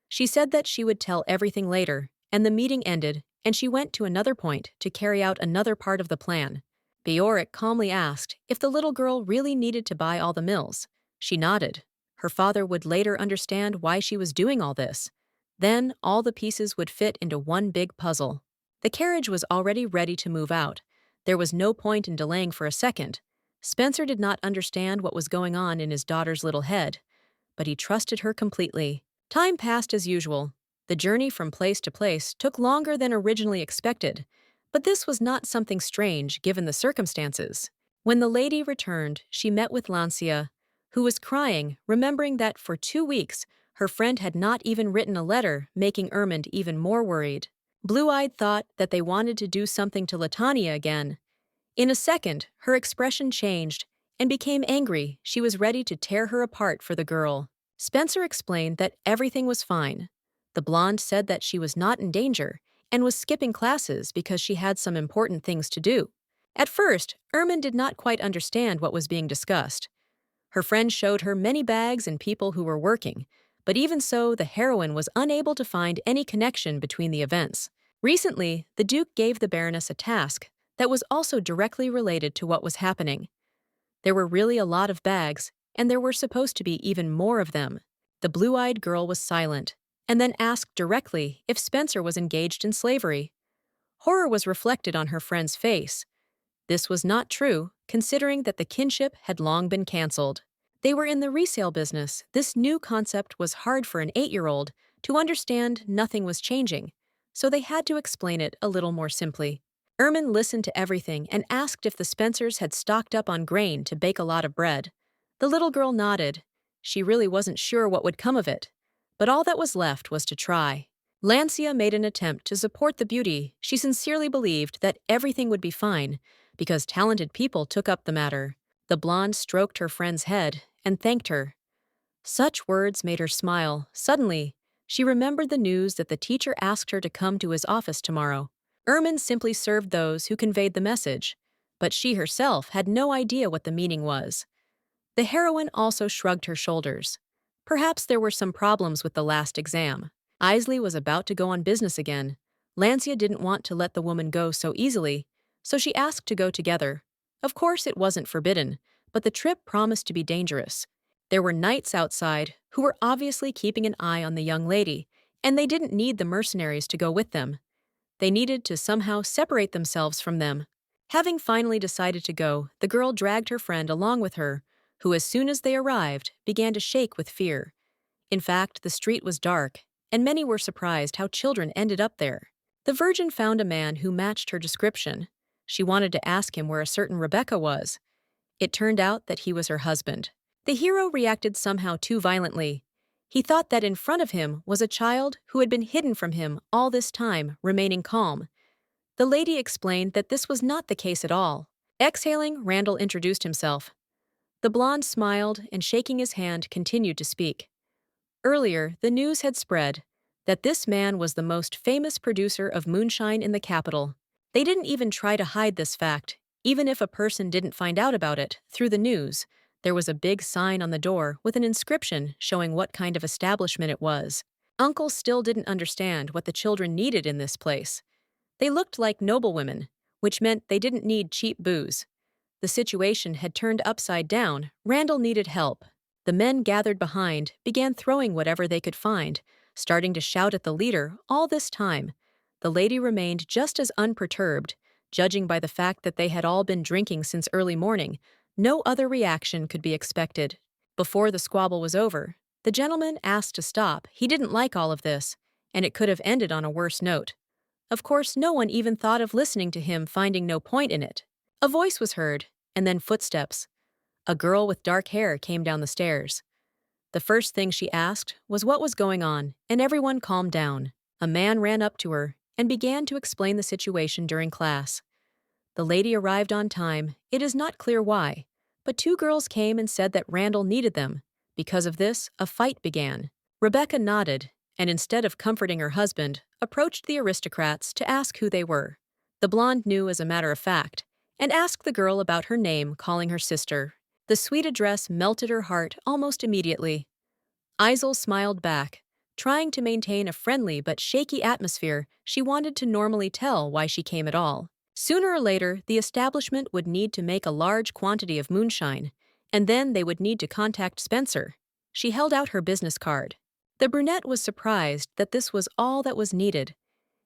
She said that she would tell everything later, and the meeting ended, and she went to another point to carry out another part of the plan. Beoric calmly asked if the little girl really needed to buy all the mills. She nodded. Her father would later understand why she was doing all this. Then all the pieces would fit into one big puzzle. The carriage was already ready to move out. There was no point in delaying for a second. Spencer did not understand what was going on in his daughter's little head, but he trusted her completely. Time passed as usual. The journey from place to place took longer than originally expected, But this was not something strange given the circumstances. When the lady returned, she met with Lancia, who was crying, remembering that for 2 weeks her friend had not even written a letter, making Ermund even more worried. Blue-Eyed thought that they wanted to do something to Latania again. In a second, her expression changed and became angry. She was ready to tear her apart for the girl. Spencer explained that everything was fine. The blonde said that she was not in danger and was skipping classes because she had some important things to do. At first, Ermund did not quite understand what was being discussed. Her friend showed her many bags and people who were working, but even so, the heroine was unable to find any connection between the events. Recently, the Duke gave the Baroness a task that was also directly related to what was happening. There were really a lot of bags, and there were supposed to be even more of them. The blue-eyed girl was silent, and then asked directly if Spencer was engaged in slavery. Horror was reflected on her friend's face. This was not true, considering that the kinship had long been cancelled. They were in the resale business. This new concept was hard for an 8-year-old to understand. Nothing was changing, so they had to explain it a little more simply. Ermund listened to everything and asked if the Spencers had stocked up on grain to bake a lot of bread. The little girl nodded. She really wasn't sure what would come of it, but all that was left was to try. Lancia made an attempt to support the beauty. She sincerely believed that everything would be fine, because talented people took up the matter. The blonde stroked her friend's head and thanked her. Such words made her smile. Suddenly, she remembered the news that the teacher asked her to come to his office tomorrow. Ermund simply served those who conveyed the message, but she herself had no idea what the meaning was. The heroine also shrugged her shoulders. Perhaps there were some problems with the last exam. Isley was about to go on business again. Lancia didn't want to let the woman go so easily, so she asked to go together. Of course, it wasn't forbidden, but the trip promised to be dangerous. There were knights outside who were obviously keeping an eye on the young lady, and they didn't need the mercenaries to go with them. They needed to somehow separate themselves from them. Having finally decided to go, the girl dragged her friend along with her, who as soon as they arrived, began to shake with fear. In fact, the street was dark, and many were surprised how children ended up there. The Virgin found a man who matched her description. She wanted to ask him where a certain Rebecca was. It turned out that he was her husband. The hero reacted somehow too violently. He thought that in front of him was a child who had been hidden from him all this time, remaining calm. The lady explained that this was not the case at all. Exhaling, Randall introduced himself. The blonde smiled and, shaking his hand, continued to speak. Earlier, the news had spread that this man was the most famous producer of moonshine in the capital. They didn't even try to hide this fact. Even if a person didn't find out about it through the news, there was a big sign on the door with an inscription showing what kind of establishment it was. Uncle still didn't understand what the children needed in this place. They looked like noblewomen, which meant they didn't need cheap booze. The situation had turned upside down. Randall needed help. The men gathered behind began throwing whatever they could find, starting to shout at the leader. All this time, the lady remained just as unperturbed, judging by the fact that they had all been drinking since early morning. No other reaction could be expected. Before the squabble was over, the gentleman asked to stop. He didn't like all of this, and it could have ended on a worse note. Of course, no one even thought of listening to him, finding no point in it. A voice was heard, and then footsteps. A girl with dark hair came down the stairs. The first thing she asked was what was going on, and everyone calmed down. A man ran up to her and began to explain the situation during class. The lady arrived on time. It is not clear why, but 2 girls came and said that Randall needed them. Because of this, a fight began. Rebecca nodded, and instead of comforting her husband, approached the aristocrats to ask who they were. The blonde knew as a matter of fact, and asked the girl about her name, calling her sister. The sweet address melted her heart almost immediately. Isel smiled back, trying to maintain a friendly but shaky atmosphere. She wanted to normally tell why she came at all. Sooner or later, the establishment would need to make a large quantity of moonshine, and then they would need to contact Spencer. She held out her business card. The brunette was surprised that this was all that was needed.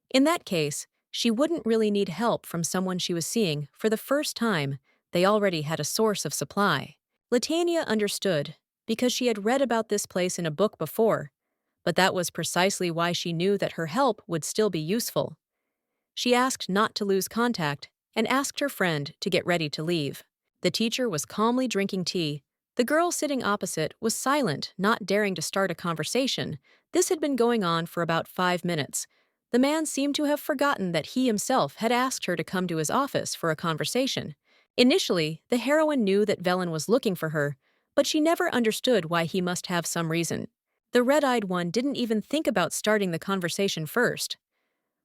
In that case, she wouldn't really need help from someone she was seeing for the first time. They already had a source of supply. Latania understood, because she had read about this place in a book before, but that was precisely why she knew that her help would still be useful. She asked not to lose contact and asked her friend to get ready to leave. The teacher was calmly drinking tea. The girl sitting opposite was silent, not daring to start a conversation. This had been going on for about 5 minutes. The man seemed to have forgotten that he himself had asked her to come to his office for a conversation. Initially, the heroine knew that Velen was looking for her, but she never understood why he must have some reason. The red-eyed one didn't even think about starting the conversation first.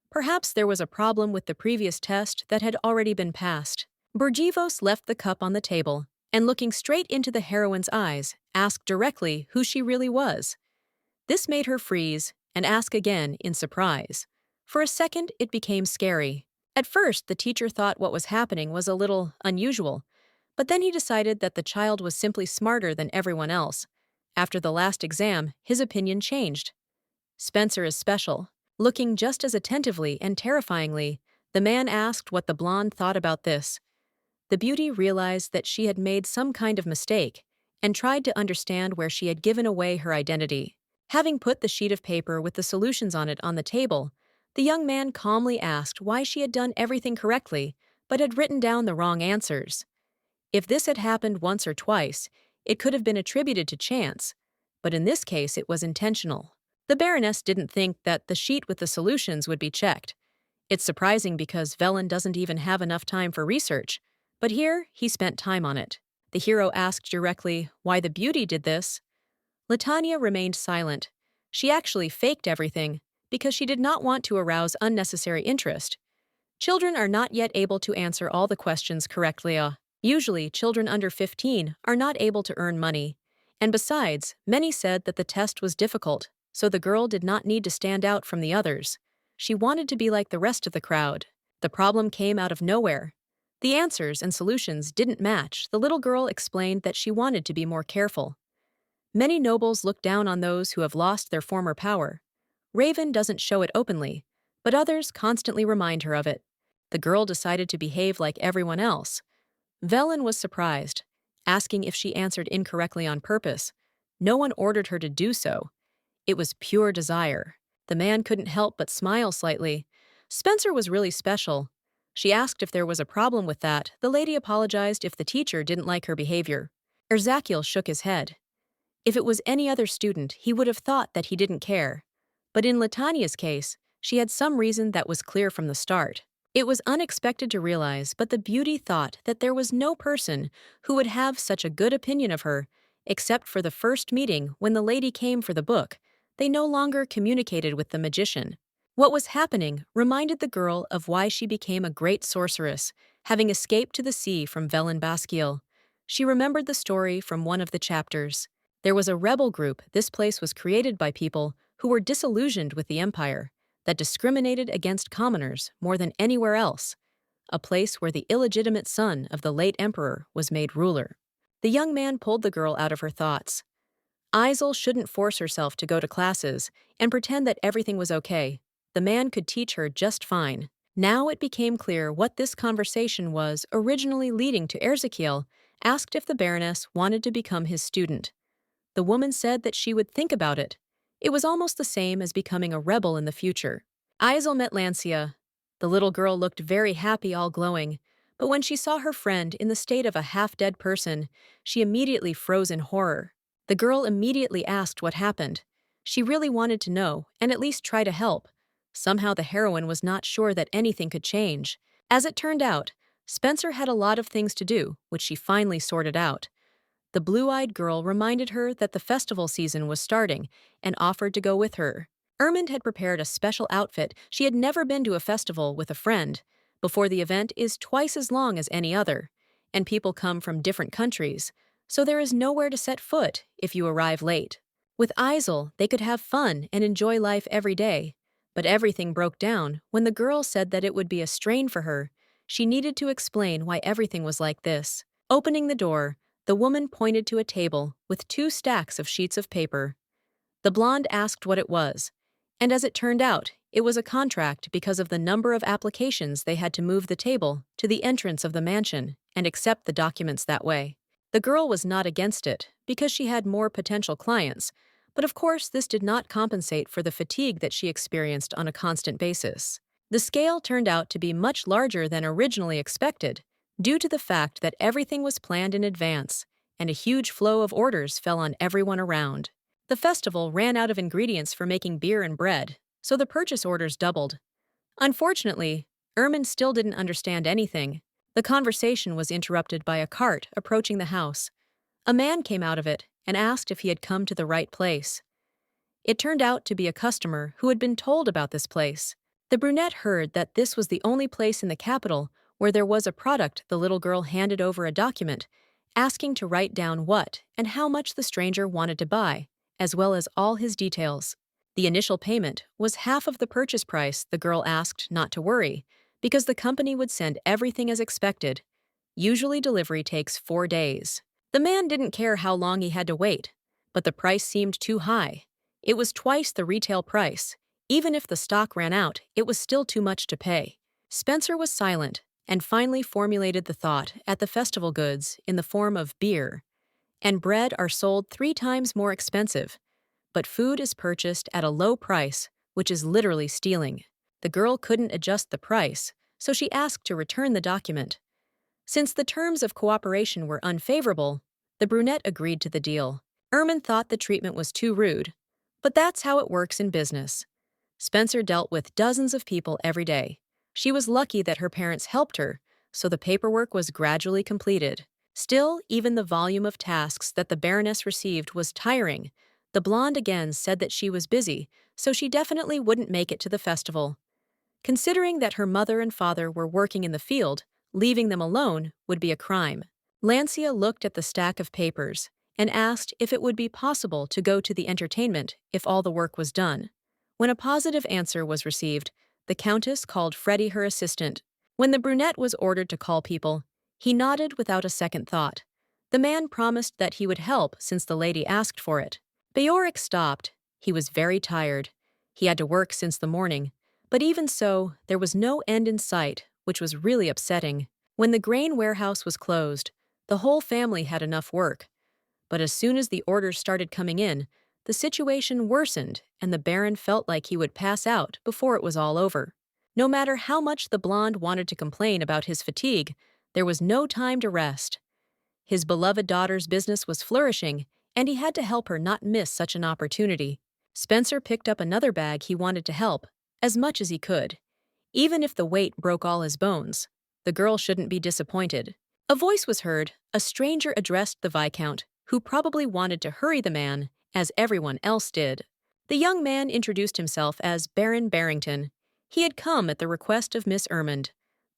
Perhaps there was a problem with the previous test that had already been passed. Burgivos left the cup on the table and, looking straight into the heroine's eyes, asked directly who she really was. This made her freeze and ask again in surprise. For a second, it became scary. At first, the teacher thought what was happening was a little unusual, but then he decided that the child was simply smarter than everyone else. After the last exam, his opinion changed. Spencer is special. Looking just as attentively and terrifyingly, the man asked what the blonde thought about this. The beauty realized that she had made some kind of mistake and tried to understand where she had given away her identity. Having put the sheet of paper with the solutions on it on the table, the young man calmly asked why she had done everything correctly but had written down the wrong answers. If this had happened once or twice, it could have been attributed to chance, but in this case it was intentional. The Baroness didn't think that the sheet with the solutions would be checked. It's surprising because Velen doesn't even have enough time for research, but here he spent time on it. The hero asked directly why the beauty did this. Latanya remained silent. She actually faked everything because she did not want to arouse unnecessary interest. Children are not yet able to answer all the questions correctly. Usually, children under 15 are not able to earn money. And besides, many said that the test was difficult, so the girl did not need to stand out from the others. She wanted to be like the rest of the crowd. The problem came out of nowhere. The answers and solutions didn't match. The little girl explained that she wanted to be more careful. Many nobles look down on those who have lost their former power. Raven doesn't show it openly, but others constantly remind her of it. The girl decided to behave like everyone else. Velen was surprised, asking if she answered incorrectly on purpose. No one ordered her to do so. It was pure desire. The man couldn't help but smile slightly. Spencer was really special. She asked if there was a problem with that. The lady apologized if the teacher didn't like her behavior. Erzakiel shook his head. If it was any other student, he would have thought that he didn't care. But in Latanya's case, she had some reason that was clear from the start. It was unexpected to realize, but the beauty thought that there was no person who would have such a good opinion of her, except for the first meeting when the lady came for the book. They no longer communicated with the magician. What was happening reminded the girl of why she became a great sorceress, having escaped to the sea from Velen Basciel. She remembered the story from one of the chapters. There was a rebel group. This place was created by people who were disillusioned with the empire, that discriminated against commoners more than anywhere else, a place where the illegitimate son of the late emperor was made ruler. The young man pulled the girl out of her thoughts. Isel shouldn't force herself to go to classes and pretend that everything was okay. The man could teach her just fine. Now it became clear what this conversation was originally leading to. Erzakiel asked if the Baroness wanted to become his student. The woman said that she would think about it. It was almost the same as becoming a rebel in the future. Isel met Lancia. The little girl looked very happy, all glowing, but when she saw her friend in the state of a half-dead person, she immediately froze in horror. The girl immediately asked what happened. She really wanted to know, and at least try to help. Somehow the heroine was not sure that anything could change. As it turned out, Spencer had a lot of things to do, which she finally sorted out. The blue-eyed girl reminded her that the festival season was starting and offered to go with her. Ermund had prepared a special outfit. She had never been to a festival with a friend. Before the event is twice as long as any other, and people come from different countries, so there is nowhere to set foot if you arrive late. With Isel, they could have fun and enjoy life every day, but everything broke down when the girl said that it would be a strain for her. She needed to explain why everything was like this. Opening the door, the woman pointed to a table with 2 stacks of sheets of paper. The blonde asked what it was, and as it turned out, it was a contract because of the number of applications they had to move the table to the entrance of the mansion and accept the documents that way. The girl was not against it because she had more potential clients, but of course this did not compensate for the fatigue that she experienced on a constant basis. The scale turned out to be much larger than originally expected, due to the fact that everything was planned in advance, and a huge flow of orders fell on everyone around. The festival ran out of ingredients for making beer and bread, so the purchase orders doubled. Unfortunately, Ermin still didn't understand anything. The conversation was interrupted by a cart approaching the house. A man came out of it and asked if he had come to the right place. It turned out to be a customer who had been told about this place. The brunette heard that this was the only place in the capital where there was a product. The little girl handed over a document, asking to write down what and how much the stranger wanted to buy, as well as all his details. The initial payment was half of the purchase price. The girl asked not to worry, because the company would send everything as expected. Usually delivery takes 4 days. The man didn't care how long he had to wait, but the price seemed too high. It was twice the retail price. Even if the stock ran out, it was still too much to pay. Spencer was silent and finally formulated the thought at the festival goods in the form of beer and bread are sold 3 times more expensive, but food is purchased at a low price, which is literally stealing. The girl couldn't adjust the price, so she asked to return the document. Since the terms of cooperation were unfavorable, the brunette agreed to the deal. Ermin thought the treatment was too rude, but that's how it works in business. Spencer dealt with dozens of people every day. She was lucky that her parents helped her, so the paperwork was gradually completed. Still, even the volume of tasks that the Baroness received was tiring. The blonde again said that she was busy, so she definitely wouldn't make it to the festival. Considering that her mother and father were working in the field, leaving them alone would be a crime. Lancia looked at the stack of papers and asked if it would be possible to go to the entertainment if all the work was done. When a positive answer was received, the Countess called Freddie her assistant. When the brunette was ordered to call people, he nodded without a second thought. The man promised that he would help since the lady asked for it. Beoric stopped. He was very tired. He had to work since the morning, but even so, there was no end in sight, which was really upsetting. When the grain warehouse was closed, the whole family had enough work. But as soon as the orders started coming in, the situation worsened and the Baron felt like he would pass out before it was all over. No matter how much the blonde wanted to complain about his fatigue, there was no time to rest. His beloved daughter's business was flourishing, and he had to help her not miss such an opportunity. Spencer picked up another bag. He wanted to help, as much as he could. Even if the weight broke all his bones, the girl shouldn't be disappointed. A voice was heard. A stranger addressed the Viscount, who probably wanted to hurry the man, as everyone else did. The young man introduced himself as Baron Barrington. He had come at the request of Miss Ermond.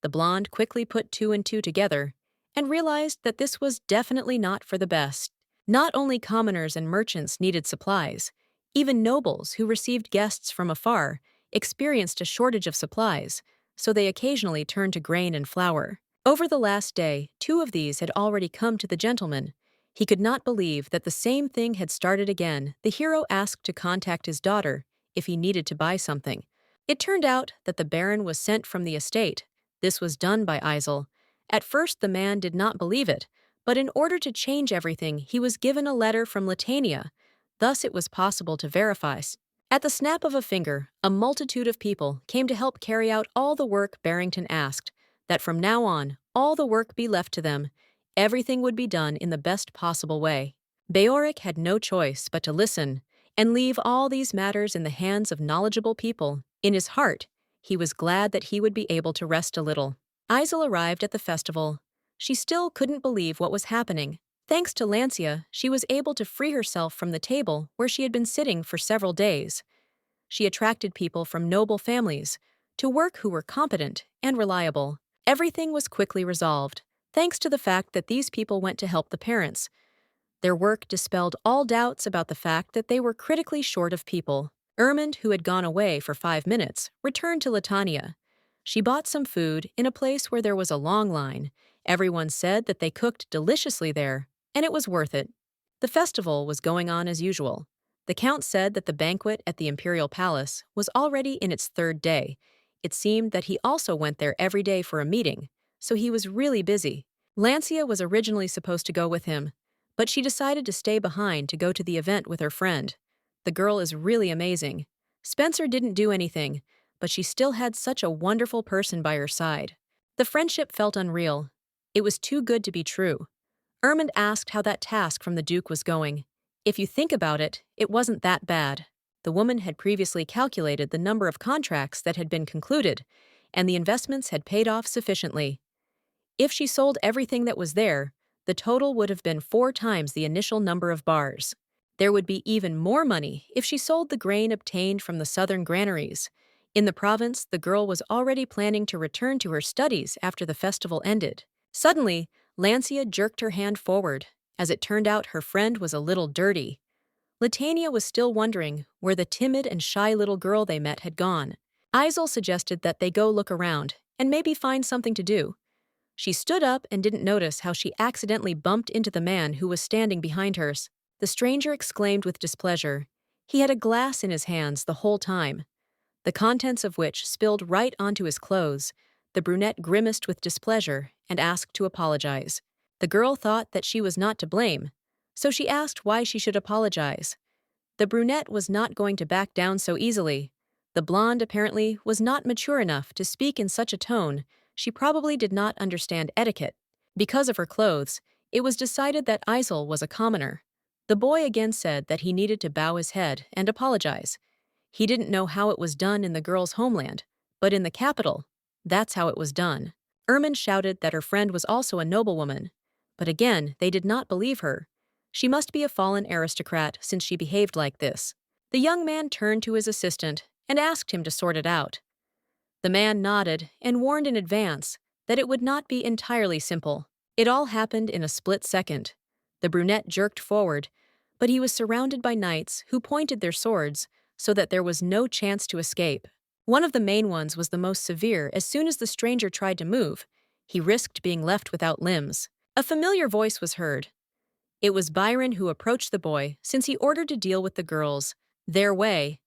The blonde quickly put 2 and 2 together and realized that this was definitely not for the best. Not only commoners and merchants needed supplies, even nobles who received guests from afar experienced a shortage of supplies, so they occasionally turned to grain and flour. Over the last day, 2 of these had already come to the gentleman. He could not believe that the same thing had started again. The hero asked to contact his daughter if he needed to buy something. It turned out that the Baron was sent from the estate. This was done by Isel. At first the man did not believe it, but in order to change everything, he was given a letter from Latania. Thus it was possible to verify. At the snap of a finger, a multitude of people came to help carry out all the work. Barrington asked that from now on, all the work be left to them. Everything would be done in the best possible way. Beoric had no choice but to listen and leave all these matters in the hands of knowledgeable people. In his heart, he was glad that he would be able to rest a little. Isel arrived at the festival. She still couldn't believe what was happening. Thanks to Lancia, she was able to free herself from the table where she had been sitting for several days. She attracted people from noble families to work who were competent and reliable. Everything was quickly resolved, thanks to the fact that these people went to help the parents. Their work dispelled all doubts about the fact that they were critically short of people. Ermond, who had gone away for 5 minutes, returned to Latania. She bought some food in a place where there was a long line. Everyone said that they cooked deliciously there, and it was worth it. The festival was going on as usual. The Count said that the banquet at the Imperial Palace was already in its 3rd day. It seemed that he also went there every day for a meeting, so he was really busy. Lancia was originally supposed to go with him, but she decided to stay behind to go to the event with her friend. The girl is really amazing. Spencer didn't do anything, but she still had such a wonderful person by her side. The friendship felt unreal. It was too good to be true. Ermund asked how that task from the Duke was going. If you think about it, it wasn't that bad. The woman had previously calculated the number of contracts that had been concluded, and the investments had paid off sufficiently. If she sold everything that was there, the total would have been 4 times the initial number of bars. There would be even more money if she sold the grain obtained from the southern granaries. In the province, the girl was already planning to return to her studies after the festival ended. Suddenly, Lancia jerked her hand forward. As it turned out, her friend was a little dirty. Latania was still wondering where the timid and shy little girl they met had gone. Isel suggested that they go look around and maybe find something to do. She stood up and didn't notice how she accidentally bumped into the man who was standing behind hers. The stranger exclaimed with displeasure. He had a glass in his hands the whole time, the contents of which spilled right onto his clothes. The brunette grimaced with displeasure and asked to apologize. The girl thought that she was not to blame, so she asked why she should apologize. The brunette was not going to back down so easily. The blonde apparently was not mature enough to speak in such a tone. She probably did not understand etiquette. Because of her clothes, it was decided that Isel was a commoner. The boy again said that he needed to bow his head and apologize. He didn't know how it was done in the girl's homeland, but in the capital, that's how it was done. Ermund shouted that her friend was also a noblewoman, but again, they did not believe her. She must be a fallen aristocrat since she behaved like this. The young man turned to his assistant and asked him to sort it out. The man nodded and warned in advance that it would not be entirely simple. It all happened in a split second. The brunette jerked forward, but he was surrounded by knights who pointed their swords so that there was no chance to escape. One of the main ones was the most severe. As soon as the stranger tried to move, he risked being left without limbs. A familiar voice was heard. It was Byron who approached the boy since he ordered to deal with the girls their way.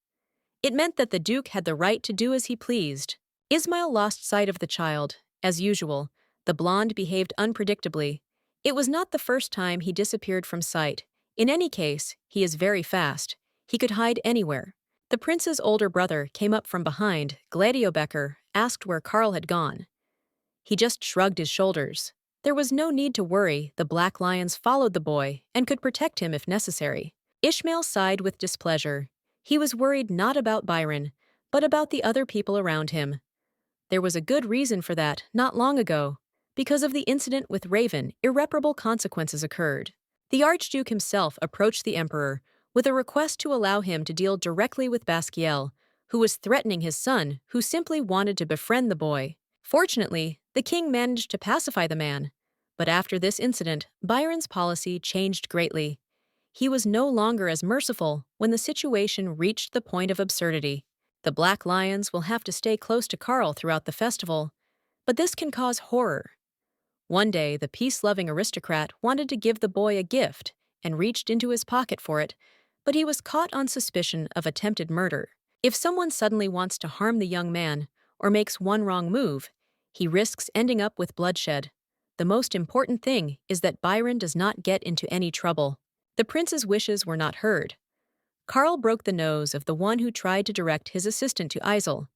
It meant that the Duke had the right to do as he pleased. Ismail lost sight of the child. As usual, the blonde behaved unpredictably. It was not the first time he disappeared from sight. In any case, he is very fast. He could hide anywhere. The prince's older brother came up from behind. Gladiobecker asked where Karl had gone. He just shrugged his shoulders. There was no need to worry. The black lions followed the boy and could protect him if necessary. Ishmael sighed with displeasure. He was worried not about Byron, but about the other people around him. There was a good reason for that not long ago. Because of the incident with Raven, irreparable consequences occurred. The archduke himself approached the emperor with a request to allow him to deal directly with Basciel, who was threatening his son, who simply wanted to befriend the boy. Fortunately, the king managed to pacify the man. But after this incident, Byron's policy changed greatly. He was no longer as merciful when the situation reached the point of absurdity. The Black Lions will have to stay close to Karl throughout the festival, but this can cause horror. One day, the peace-loving aristocrat wanted to give the boy a gift and reached into his pocket for it, but he was caught on suspicion of attempted murder. If someone suddenly wants to harm the young man or makes one wrong move, he risks ending up with bloodshed. The most important thing is that Byron does not get into any trouble. The prince's wishes were not heard. Karl broke the nose of the one who tried to direct his assistant to Isel.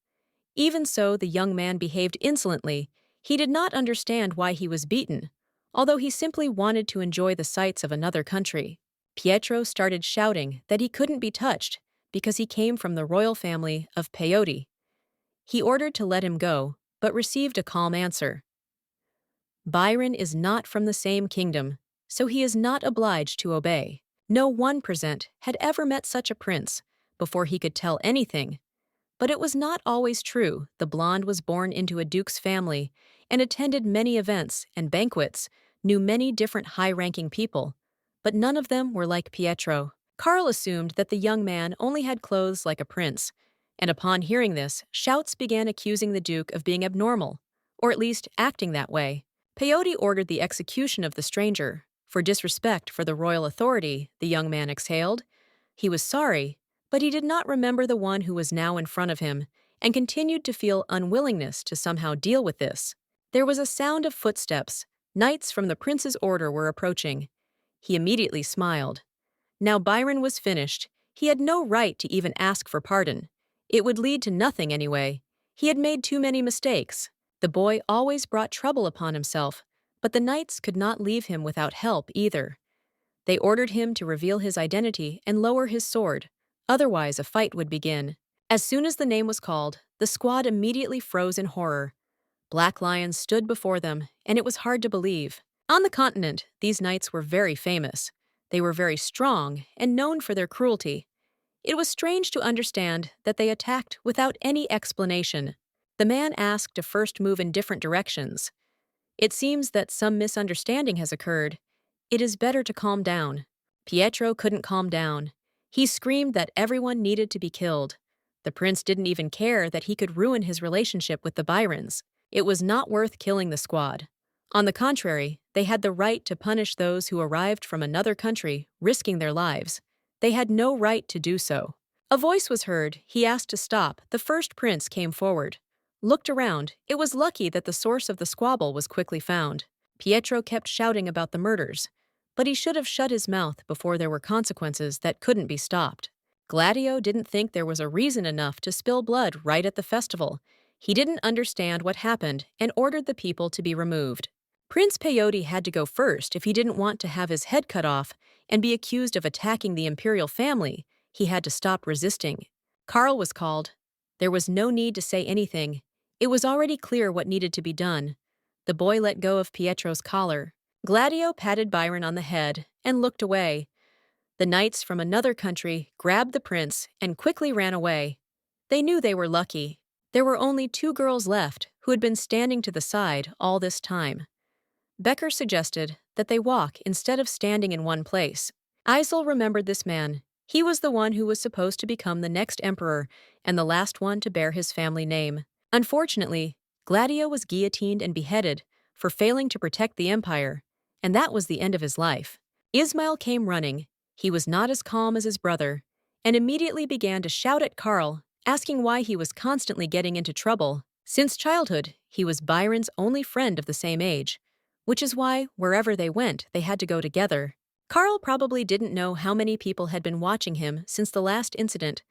Even so, the young man behaved insolently. He did not understand why he was beaten, although he simply wanted to enjoy the sights of another country. Pietro started shouting that he couldn't be touched because he came from the royal family of Peyote. He ordered to let him go, but received a calm answer. Byron is not from the same kingdom, so he is not obliged to obey. No one present had ever met such a prince before he could tell anything. But it was not always true. The blonde was born into a duke's family and attended many events and banquets, knew many different high-ranking people, but none of them were like Pietro. Karl assumed that the young man only had clothes like a prince, and upon hearing this, shouts began accusing the duke of being abnormal, or at least acting that way. Peyote ordered the execution of the stranger. For disrespect for the royal authority, the young man exhaled. He was sorry, but he did not remember the one who was now in front of him, and continued to feel unwillingness to somehow deal with this. There was a sound of footsteps. Knights from the prince's order were approaching. He immediately smiled. Now Byron was finished. He had no right to even ask for pardon. It would lead to nothing anyway. He had made too many mistakes. The boy always brought trouble upon himself, but the knights could not leave him without help either. They ordered him to reveal his identity and lower his sword, otherwise a fight would begin. As soon as the name was called, the squad immediately froze in horror. Black lions stood before them, and it was hard to believe. On the continent, these knights were very famous. They were very strong and known for their cruelty. It was strange to understand that they attacked without any explanation. The man asked to first move in different directions. It seems that some misunderstanding has occurred. It is better to calm down. Pietro couldn't calm down. He screamed that everyone needed to be killed. The prince didn't even care that he could ruin his relationship with the Byrons. It was not worth killing the squad. On the contrary, they had the right to punish those who arrived from another country, risking their lives. They had no right to do so. A voice was heard. He asked to stop. The first prince came forward. Looked around. It was lucky that the source of the squabble was quickly found. Pietro kept shouting about the murders, but he should have shut his mouth before there were consequences that couldn't be stopped. Gladio didn't think there was a reason enough to spill blood right at the festival. He didn't understand what happened and ordered the people to be removed. Prince Peyote had to go first if he didn't want to have his head cut off and be accused of attacking the imperial family. He had to stop resisting. Karl was called. There was no need to say anything. It was already clear what needed to be done. The boy let go of Pietro's collar. Gladio patted Byron on the head and looked away. The knights from another country grabbed the prince and quickly ran away. They knew they were lucky. There were only 2 girls left who had been standing to the side all this time. Becker suggested that they walk instead of standing in one place. Isel remembered this man. He was the one who was supposed to become the next emperor and the last one to bear his family name. Unfortunately, Gladio was guillotined and beheaded for failing to protect the empire, and that was the end of his life. Ismail came running. He was not as calm as his brother, and immediately began to shout at Karl, asking why he was constantly getting into trouble. Since childhood, he was Byron's only friend of the same age, which is why, wherever they went, they had to go together. Karl probably didn't know how many people had been watching him since the last incident.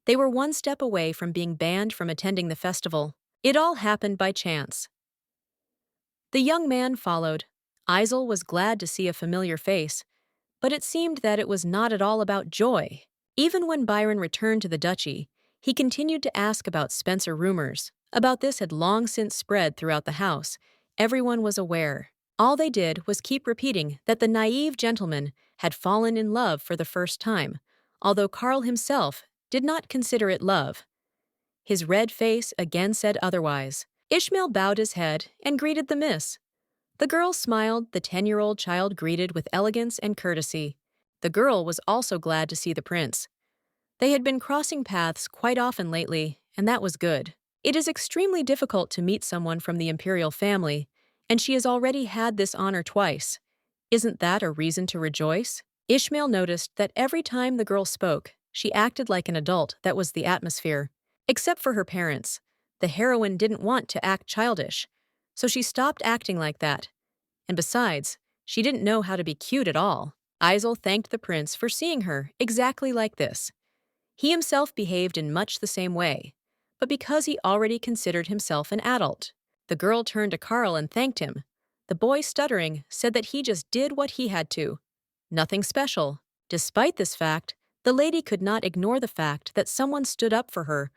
They were one step away from being banned from attending the festival. It all happened by chance. The young man followed. Isel was glad to see a familiar face, but it seemed that it was not at all about joy. Even when Byron returned to the duchy, he continued to ask about Spencer rumors. About this had long since spread throughout the house. Everyone was aware. All they did was keep repeating that the naive gentleman had fallen in love for the first time, although Karl himself did not consider it love. His red face again said otherwise. Ishmael bowed his head and greeted the miss. The girl smiled. The 10-year-old child greeted with elegance and courtesy. The girl was also glad to see the prince. They had been crossing paths quite often lately, and that was good. It is extremely difficult to meet someone from the imperial family, and she has already had this honor twice. Isn't that a reason to rejoice? Ishmael noticed that every time the girl spoke, she acted like an adult. That was the atmosphere. Except for her parents. The heroine didn't want to act childish, so she stopped acting like that. And besides, she didn't know how to be cute at all. Isel thanked the prince for seeing her exactly like this. He himself behaved in much the same way, but because he already considered himself an adult. The girl turned to Karl and thanked him. The boy, stuttering, said that he just did what he had to. Nothing special. Despite this fact, the lady could not ignore the fact that someone stood up for her,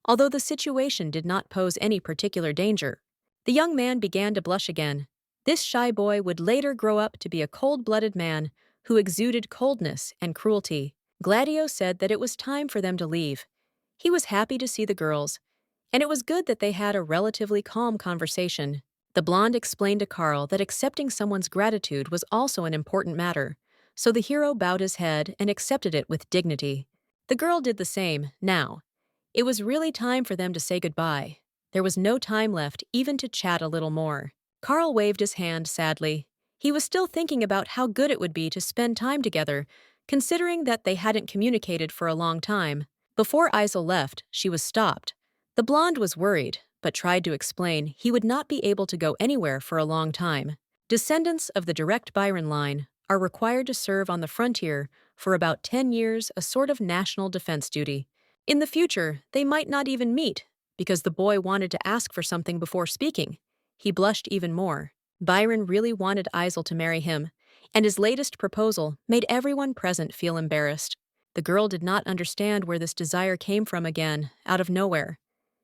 although the situation did not pose any particular danger. The young man began to blush again. This shy boy would later grow up to be a cold-blooded man who exuded coldness and cruelty. Gladio said that it was time for them to leave. He was happy to see the girls, and it was good that they had a relatively calm conversation. The blonde explained to Karl that accepting someone's gratitude was also an important matter, so the hero bowed his head and accepted it with dignity. The girl did the same. Now, it was really time for them to say goodbye. There was no time left even to chat a little more. Karl waved his hand sadly. He was still thinking about how good it would be to spend time together, considering that they hadn't communicated for a long time. Before Isel left, she was stopped. The blonde was worried, but tried to explain he would not be able to go anywhere for a long time. Descendants of the direct Byron line are required to serve on the frontier for about 10 years, a sort of national defense duty. In the future, they might not even meet, because the boy wanted to ask for something before speaking. He blushed even more. Byron really wanted Isel to marry him, and his latest proposal made everyone present feel embarrassed. The girl did not understand where this desire came from again, out of nowhere.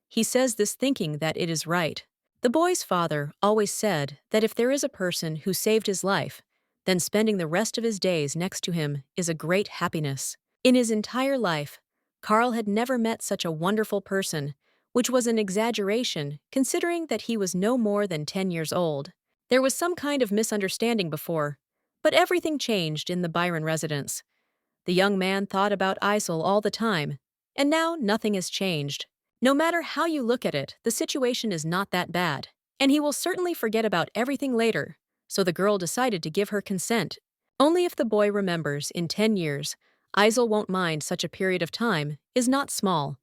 He says this thinking that it is right. The boy's father always said that if there is a person who saved his life, then spending the rest of his days next to him is a great happiness. In his entire life, Carl had never met such a wonderful person, which was an exaggeration considering that he was no more than 10 years old. There was some kind of misunderstanding before, but everything changed in the Byron residence. The young man thought about Isel all the time, and now nothing has changed. No matter how you look at it, the situation is not that bad, and he will certainly forget about everything later, so the girl decided to give her consent. Only if the boy remembers in 10 years, Isel won't mind such a period of time is not small,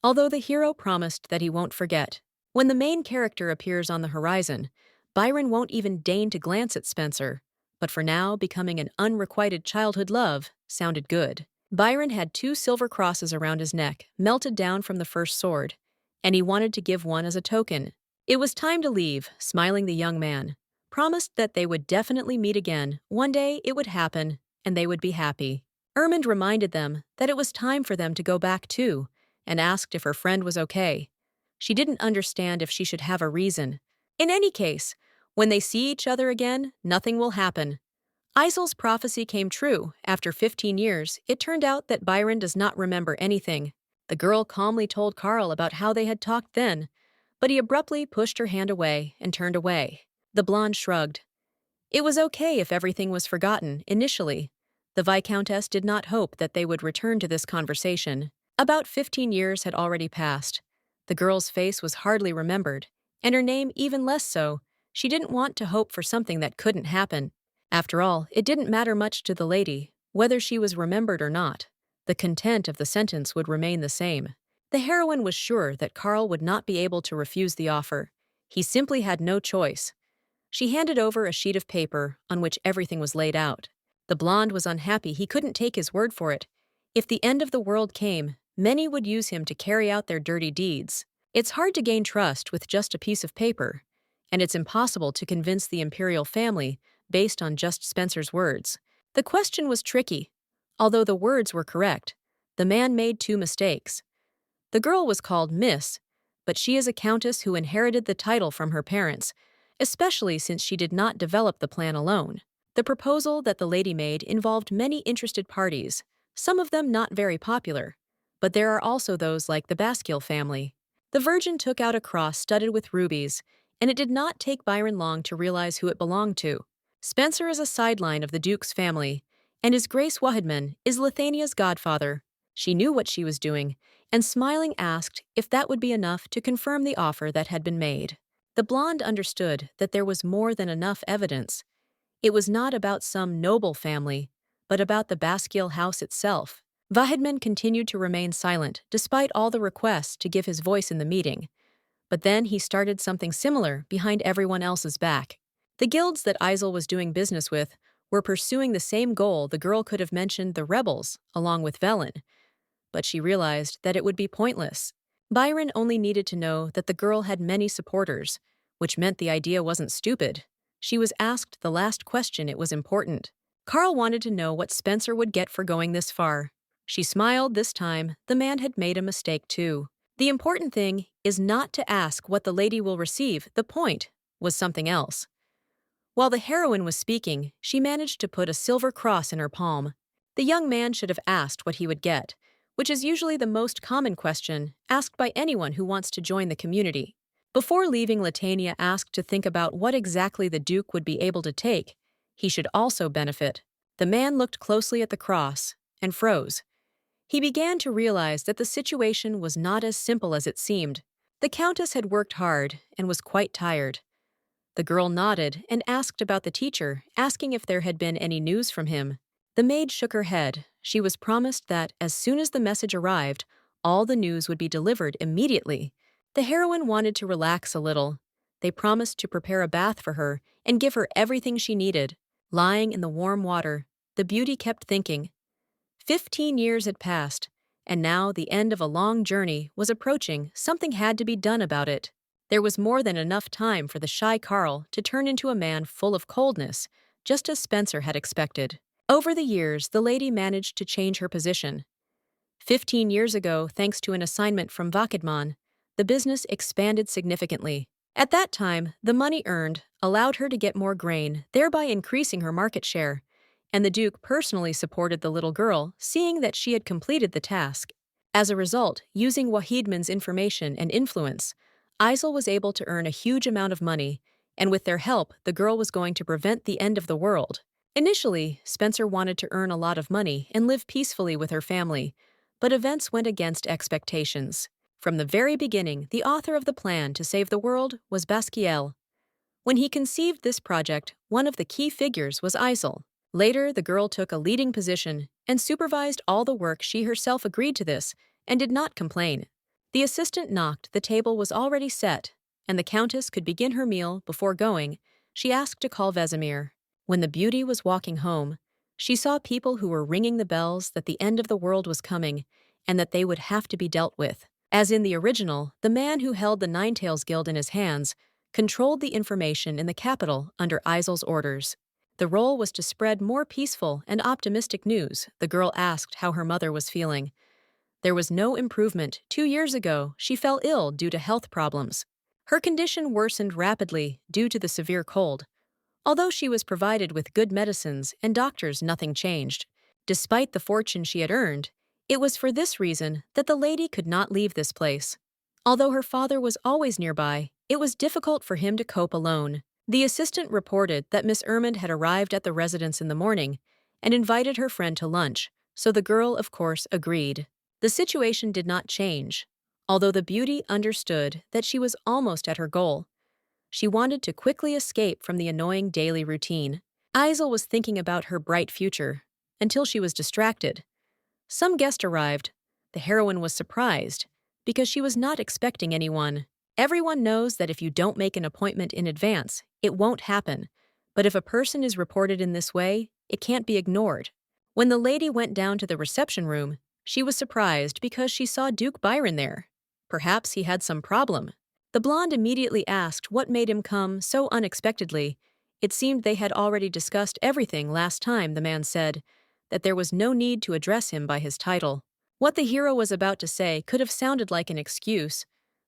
although the hero promised that he won't forget. When the main character appears on the horizon, Byron won't even deign to glance at Spencer, but for now becoming an unrequited childhood love sounded good. Byron had 2 silver crosses around his neck, melted down from the first sword, and he wanted to give one as a token. It was time to leave, smiling the young man promised that they would definitely meet again. One day it would happen, and they would be happy. Ermund reminded them that it was time for them to go back too, and asked if her friend was okay. She didn't understand if she should have a reason. In any case, when they see each other again, nothing will happen. Isel's prophecy came true. After 15 years, it turned out that Byron does not remember anything. The girl calmly told Carl about how they had talked then, but he abruptly pushed her hand away and turned away. The blonde shrugged. It was okay if everything was forgotten, initially. The Viscountess did not hope that they would return to this conversation. About 15 years had already passed. The girl's face was hardly remembered, and her name even less so. She didn't want to hope for something that couldn't happen. After all, it didn't matter much to the lady, whether she was remembered or not. The content of the sentence would remain the same. The heroine was sure that Carl would not be able to refuse the offer. He simply had no choice. She handed over a sheet of paper on which everything was laid out. The blonde was unhappy he couldn't take his word for it. If the end of the world came, many would use him to carry out their dirty deeds. It's hard to gain trust with just a piece of paper, and it's impossible to convince the imperial family based on just Spencer's words. The question was tricky. Although the words were correct, the man made 2 mistakes. The girl was called Miss, but she is a countess who inherited the title from her parents, especially since she did not develop the plan alone. The proposal that the lady made involved many interested parties, some of them not very popular, but there are also those like the Basciel family. The Virgin took out a cross studded with rubies, and it did not take Byron long to realize who it belonged to. Spencer is a sideline of the Duke's family, and his Grace Wahidman is Lithania's godfather. She knew what she was doing, and smiling asked if that would be enough to confirm the offer that had been made. The blonde understood that there was more than enough evidence. It was not about some noble family, but about the Basciel house itself. Wahidman continued to remain silent despite all the requests to give his voice in the meeting. But then he started something similar behind everyone else's back. The guilds that Isel was doing business with were pursuing the same goal. The girl could have mentioned the rebels, along with Velen, but she realized that it would be pointless. Byron only needed to know that the girl had many supporters, which meant the idea wasn't stupid. She was asked the last question. It was important. Carl wanted to know what Spencer would get for going this far. She smiled this time. The man had made a mistake too. The important thing is not to ask what the lady will receive. The point was something else. While the heroine was speaking, she managed to put a silver cross in her palm. The young man should have asked what he would get, which is usually the most common question asked by anyone who wants to join the community. Before leaving, Latania asked to think about what exactly the Duke would be able to take. He should also benefit. The man looked closely at the cross and froze. He began to realize that the situation was not as simple as it seemed. The Countess had worked hard and was quite tired. The girl nodded and asked about the teacher, asking if there had been any news from him. The maid shook her head. She was promised that as soon as the message arrived, all the news would be delivered immediately. The heroine wanted to relax a little. They promised to prepare a bath for her and give her everything she needed. Lying in the warm water, the beauty kept thinking. 15 years had passed, And now the end of a long journey was approaching. Something had to be done about it. There was more than enough time for the shy Carl to turn into a man full of coldness, just as Spencer had expected. Over the years, the lady managed to change her position. 15 years ago, thanks to an assignment from Vakidman, the business expanded significantly. At that time, the money earned allowed her to get more grain, thereby increasing her market share, and the Duke personally supported the little girl, seeing that she had completed the task. As a result, using Wahidman's information and influence, Isel was able to earn a huge amount of money, and with their help, the girl was going to prevent the end of the world. Initially, Spencer wanted to earn a lot of money and live peacefully with her family, but events went against expectations. From the very beginning, the author of the plan to save the world was Basciel. When he conceived this project, one of the key figures was Isel. Later, the girl took a leading position and supervised all the work. She herself agreed to this and did not complain. The assistant knocked, the table was already set, and the countess could begin her meal. Before going, she asked to call Vesemir. When the beauty was walking home, she saw people who were ringing the bells that the end of the world was coming and that they would have to be dealt with. As in the original, the man who held the Ninetails Guild in his hands controlled the information in the capital under Isel's orders. The role was to spread more peaceful and optimistic news. The girl asked how her mother was feeling. There was no improvement. 2 years ago, she fell ill due to health problems. Her condition worsened rapidly due to the severe cold. Although she was provided with good medicines and doctors, nothing changed. Despite the fortune she had earned, it was for this reason that the lady could not leave this place. Although her father was always nearby, it was difficult for him to cope alone. The assistant reported that Miss Ermond had arrived at the residence in the morning and invited her friend to lunch, so the girl, of course, agreed. The situation did not change. Although the beauty understood that she was almost at her goal, she wanted to quickly escape from the annoying daily routine. Isel was thinking about her bright future until she was distracted. Some guest arrived. The heroine was surprised because she was not expecting anyone. Everyone knows that if you don't make an appointment in advance, it won't happen. But if a person is reported in this way, it can't be ignored. When the lady went down to the reception room, she was surprised because she saw Duke Byron there. Perhaps he had some problem. The blonde immediately asked what made him come so unexpectedly. It seemed they had already discussed everything last time. The man said that there was no need to address him by his title. What the hero was about to say could have sounded like an excuse,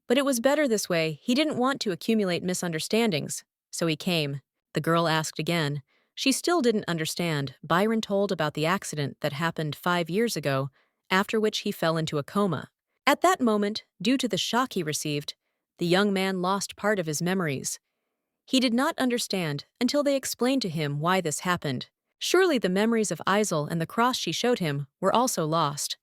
but it was better this way. He didn't want to accumulate misunderstandings, so he came. The girl asked again. She still didn't understand. Byron told about the accident that happened 5 years ago, after which he fell into a coma. At that moment, due to the shock he received, the young man lost part of his memories. He did not understand until they explained to him why this happened. Surely the memories of Isel and the cross she showed him were also lost.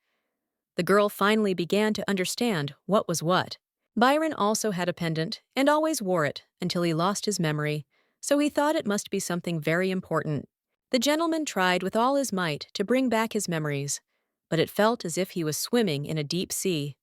The girl finally began to understand what was what. Byron also had a pendant and always wore it until he lost his memory, so he thought it must be something very important. The gentleman tried with all his might to bring back his memories, but it felt as if he was swimming in a deep sea.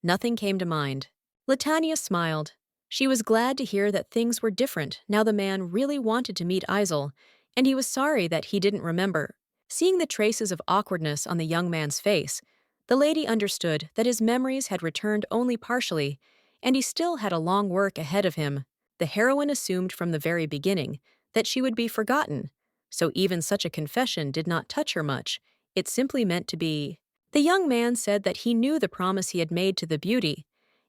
Nothing came to mind. Latanya smiled. She was glad to hear that things were different now. The man really wanted to meet Isel, and he was sorry that he didn't remember. Seeing the traces of awkwardness on the young man's face, the lady understood that his memories had returned only partially, and he still had a long work ahead of him. The heroine assumed from the very beginning that she would be forgotten, so even such a confession did not touch her much. It simply meant to be. The young man said that he knew the promise he had made to the beauty,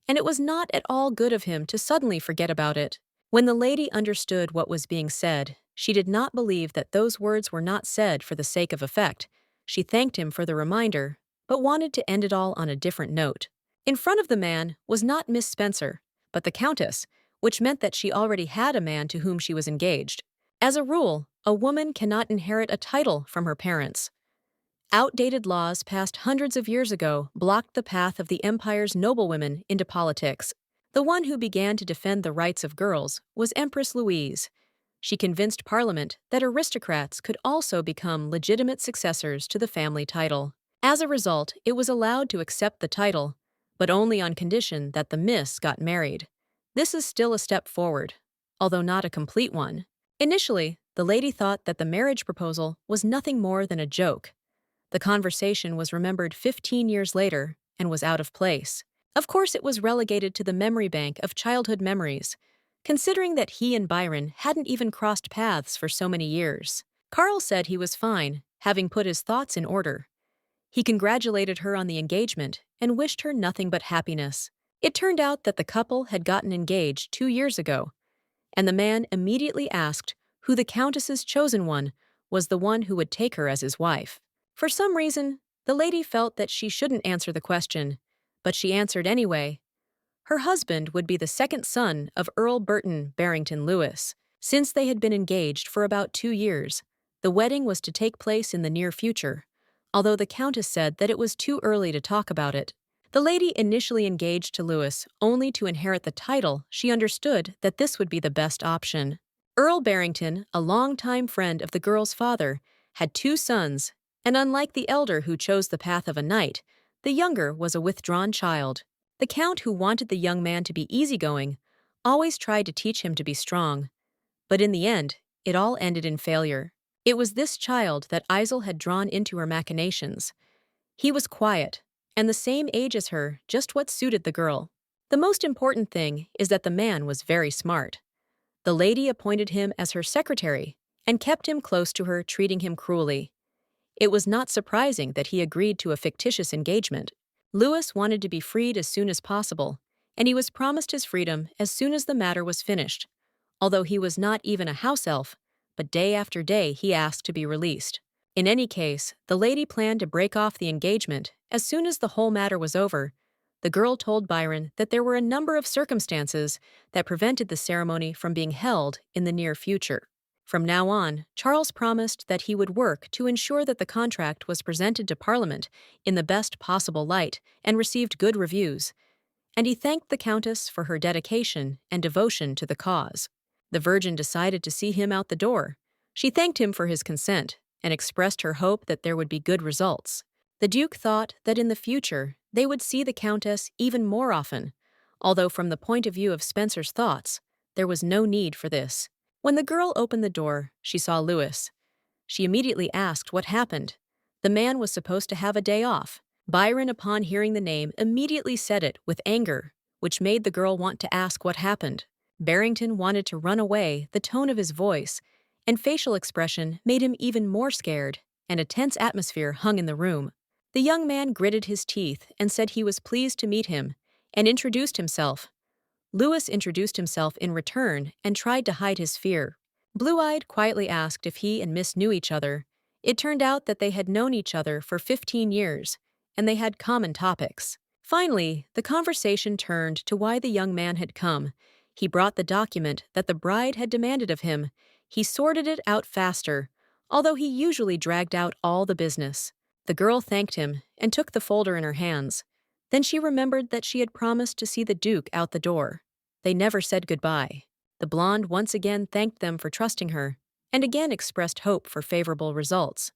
and it was not at all good of him to suddenly forget about it. When the lady understood what was being said, she did not believe that those words were not said for the sake of effect. She thanked him for the reminder, but wanted to end it all on a different note. In front of the man was not Miss Spencer, but the Countess, which meant that she already had a man to whom she was engaged. As a rule, a woman cannot inherit a title from her parents. Outdated laws passed hundreds of years ago blocked the path of the empire's noblewomen into politics. The one who began to defend the rights of girls was Empress Louise. She convinced Parliament that aristocrats could also become legitimate successors to the family title. As a result, it was allowed to accept the title, but only on condition that the Miss got married. This is still a step forward, although not a complete one. Initially, the lady thought that the marriage proposal was nothing more than a joke. The conversation was remembered 15 years later and was out of place. Of course, it was relegated to the memory bank of childhood memories, considering that he and Byron hadn't even crossed paths for so many years. Carl said he was fine, having put his thoughts in order. He congratulated her on the engagement and wished her nothing but happiness. It turned out that the couple had gotten engaged 2 years ago, and the man immediately asked who the Countess's chosen one was, the one who would take her as his wife. For some reason, the lady felt that she shouldn't answer the question, but she answered anyway. Her husband would be the second son of Earl Burton Barrington Lewis. Since they had been engaged for about 2 years, the wedding was to take place in the near future, although the Countess said that it was too early to talk about it. The lady initially engaged to Lewis only to inherit the title. She understood that this would be the best option. Earl Barrington, a longtime friend of the girl's father, had 2 sons, and unlike the elder who chose the path of a knight, the younger was a withdrawn child. The Count, who wanted the young man to be easygoing, always tried to teach him to be strong. But in the end, it all ended in failure. It was this child that Isel had drawn into her machinations. He was quiet, and the same age as her, just what suited the girl. The most important thing is that the man was very smart. The lady appointed him as her secretary and kept him close to her, treating him cruelly. It was not surprising that he agreed to a fictitious engagement. Lewis wanted to be freed as soon as possible, and he was promised his freedom as soon as the matter was finished. Although he was not even a house elf, but day after day he asked to be released. In any case, the lady planned to break off the engagement as soon as the whole matter was over. The girl told Byron that there were a number of circumstances that prevented the ceremony from being held in the near future. From now on, Charles promised that he would work to ensure that the contract was presented to Parliament in the best possible light and received good reviews, and he thanked the Countess for her dedication and devotion to the cause. The Virgin decided to see him out the door. She thanked him for his consent and expressed her hope that there would be good results. The Duke thought that in the future they would see the Countess even more often, although from the point of view of Spencer's thoughts, there was no need for this. When the girl opened the door, she saw Lewis. She immediately asked what happened. The man was supposed to have a day off. Byron, upon hearing the name, immediately said it with anger, which made the girl want to ask what happened. Barrington wanted to run away. The tone of his voice and facial expression made him even more scared, and a tense atmosphere hung in the room. The young man gritted his teeth and said he was pleased to meet him, and introduced himself. Lewis introduced himself in return and tried to hide his fear. Blue-Eyed quietly asked if he and Miss knew each other. It turned out that they had known each other for 15 years, and they had common topics. Finally, the conversation turned to why the young man had come. He brought the document that the bride had demanded of him. He sorted it out faster, although he usually dragged out all the business. The girl thanked him and took the folder in her hands. Then she remembered that she had promised to see the Duke out the door. They never said goodbye. The blonde once again thanked them for trusting her, and again expressed hope for favorable results.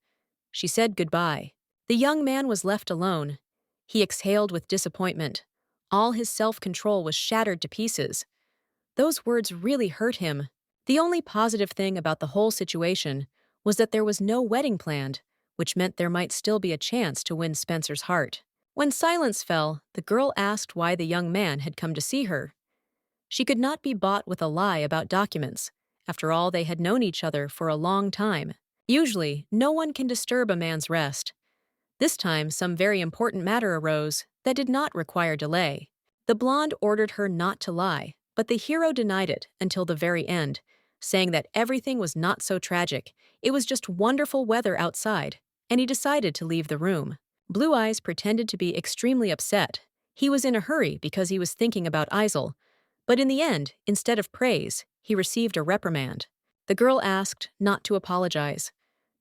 She said goodbye. The young man was left alone. He exhaled with disappointment. All his self-control was shattered to pieces. Those words really hurt him. The only positive thing about the whole situation was that there was no wedding planned, which meant there might still be a chance to win Spencer's heart. When silence fell, the girl asked why the young man had come to see her. She could not be bought with a lie about documents. After all, they had known each other for a long time. Usually, no one can disturb a man's rest. This time, some very important matter arose that did not require delay. The blonde ordered her not to lie, but the hero denied it until the very end, saying that everything was not so tragic. It was just wonderful weather outside, and he decided to leave the room. Blue Eyes pretended to be extremely upset. He was in a hurry because he was thinking about Isel, but in the end, instead of praise, he received a reprimand. The girl asked not to apologize.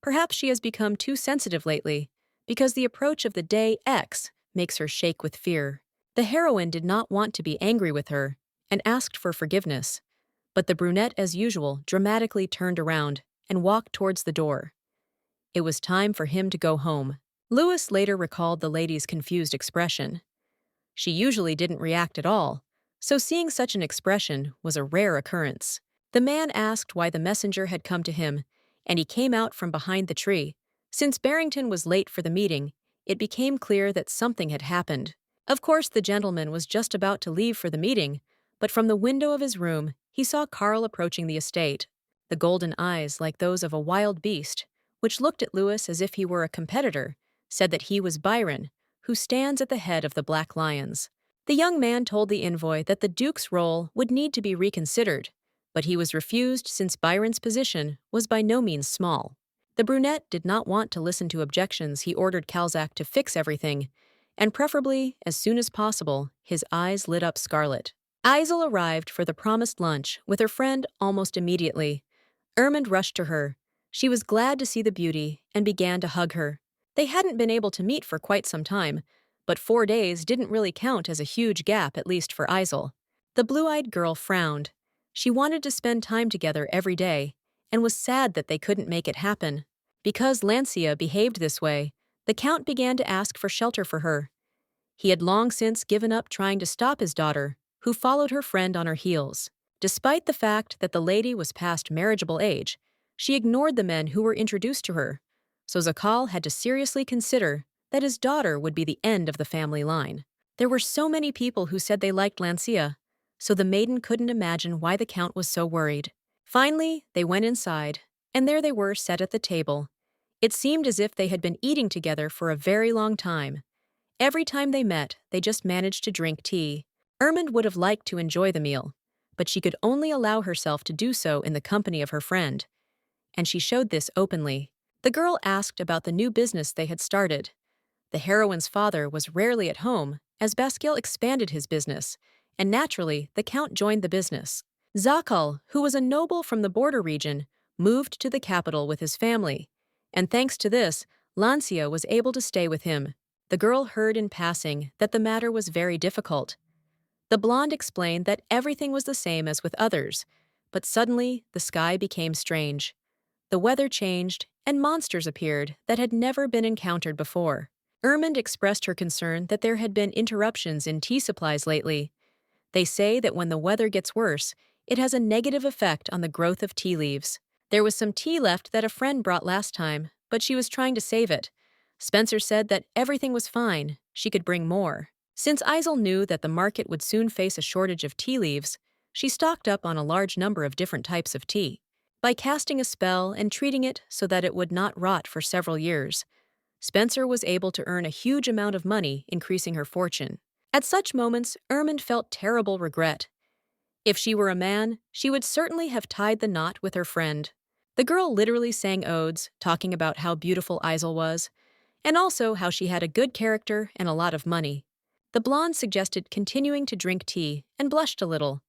Perhaps she has become too sensitive lately, because the approach of the day X makes her shake with fear. The heroine did not want to be angry with her and asked for forgiveness, but the brunette, as usual, dramatically turned around and walked towards the door. It was time for him to go home. Lewis later recalled the lady's confused expression. She usually didn't react at all, so seeing such an expression was a rare occurrence. The man asked why the messenger had come to him, and he came out from behind the tree, Since Barrington was late for the meeting, it became clear that something had happened. Of course, the gentleman was just about to leave for the meeting, but from the window of his room, he saw Carl approaching the estate. The golden eyes, like those of a wild beast, which looked at Lewis as if he were a competitor, said that he was Byron, who stands at the head of the Black Lions. The young man told the envoy that the Duke's role would need to be reconsidered, but he was refused since Byron's position was by no means small. The brunette did not want to listen to objections. He ordered Calzac to fix everything, and preferably as soon as possible. His eyes lit up scarlet. Isel arrived for the promised lunch with her friend almost immediately. Ermund rushed to her. She was glad to see the beauty and began to hug her. They hadn't been able to meet for quite some time, but 4 days didn't really count as a huge gap, at least for Isel. The blue-eyed girl frowned. She wanted to spend time together every day, and was sad that they couldn't make it happen. Because Lancia behaved this way, the Count began to ask for shelter for her. He had long since given up trying to stop his daughter, who followed her friend on her heels. Despite the fact that the lady was past marriageable age, she ignored the men who were introduced to her, so Zakal had to seriously consider that his daughter would be the end of the family line. There were so many people who said they liked Lancia, so the maiden couldn't imagine why the Count was so worried. Finally, they went inside, and there they were set at the table. It seemed as if they had been eating together for a very long time. Every time they met, they just managed to drink tea. Ermund would have liked to enjoy the meal, but she could only allow herself to do so in the company of her friend, and she showed this openly. The girl asked about the new business they had started. The heroine's father was rarely at home, as Basciel expanded his business, and naturally, the Count joined the business. Zakal, who was a noble from the border region, moved to the capital with his family, and thanks to this, Lancia was able to stay with him. The girl heard in passing that the matter was very difficult. The blonde explained that everything was the same as with others, but suddenly the sky became strange. The weather changed, and monsters appeared that had never been encountered before. Ermund expressed her concern that there had been interruptions in tea supplies lately. They say that when the weather gets worse, it has a negative effect on the growth of tea leaves. There was some tea left that a friend brought last time, but she was trying to save it. Spencer said that everything was fine, she could bring more. Since Isel knew that the market would soon face a shortage of tea leaves, she stocked up on a large number of different types of tea. By casting a spell and treating it so that it would not rot for several years, Spencer was able to earn a huge amount of money, increasing her fortune. At such moments, Ermund felt terrible regret. If she were a man, she would certainly have tied the knot with her friend. The girl literally sang odes, talking about how beautiful Isel was, and also how she had a good character and a lot of money. The blonde suggested continuing to drink tea and blushed a little.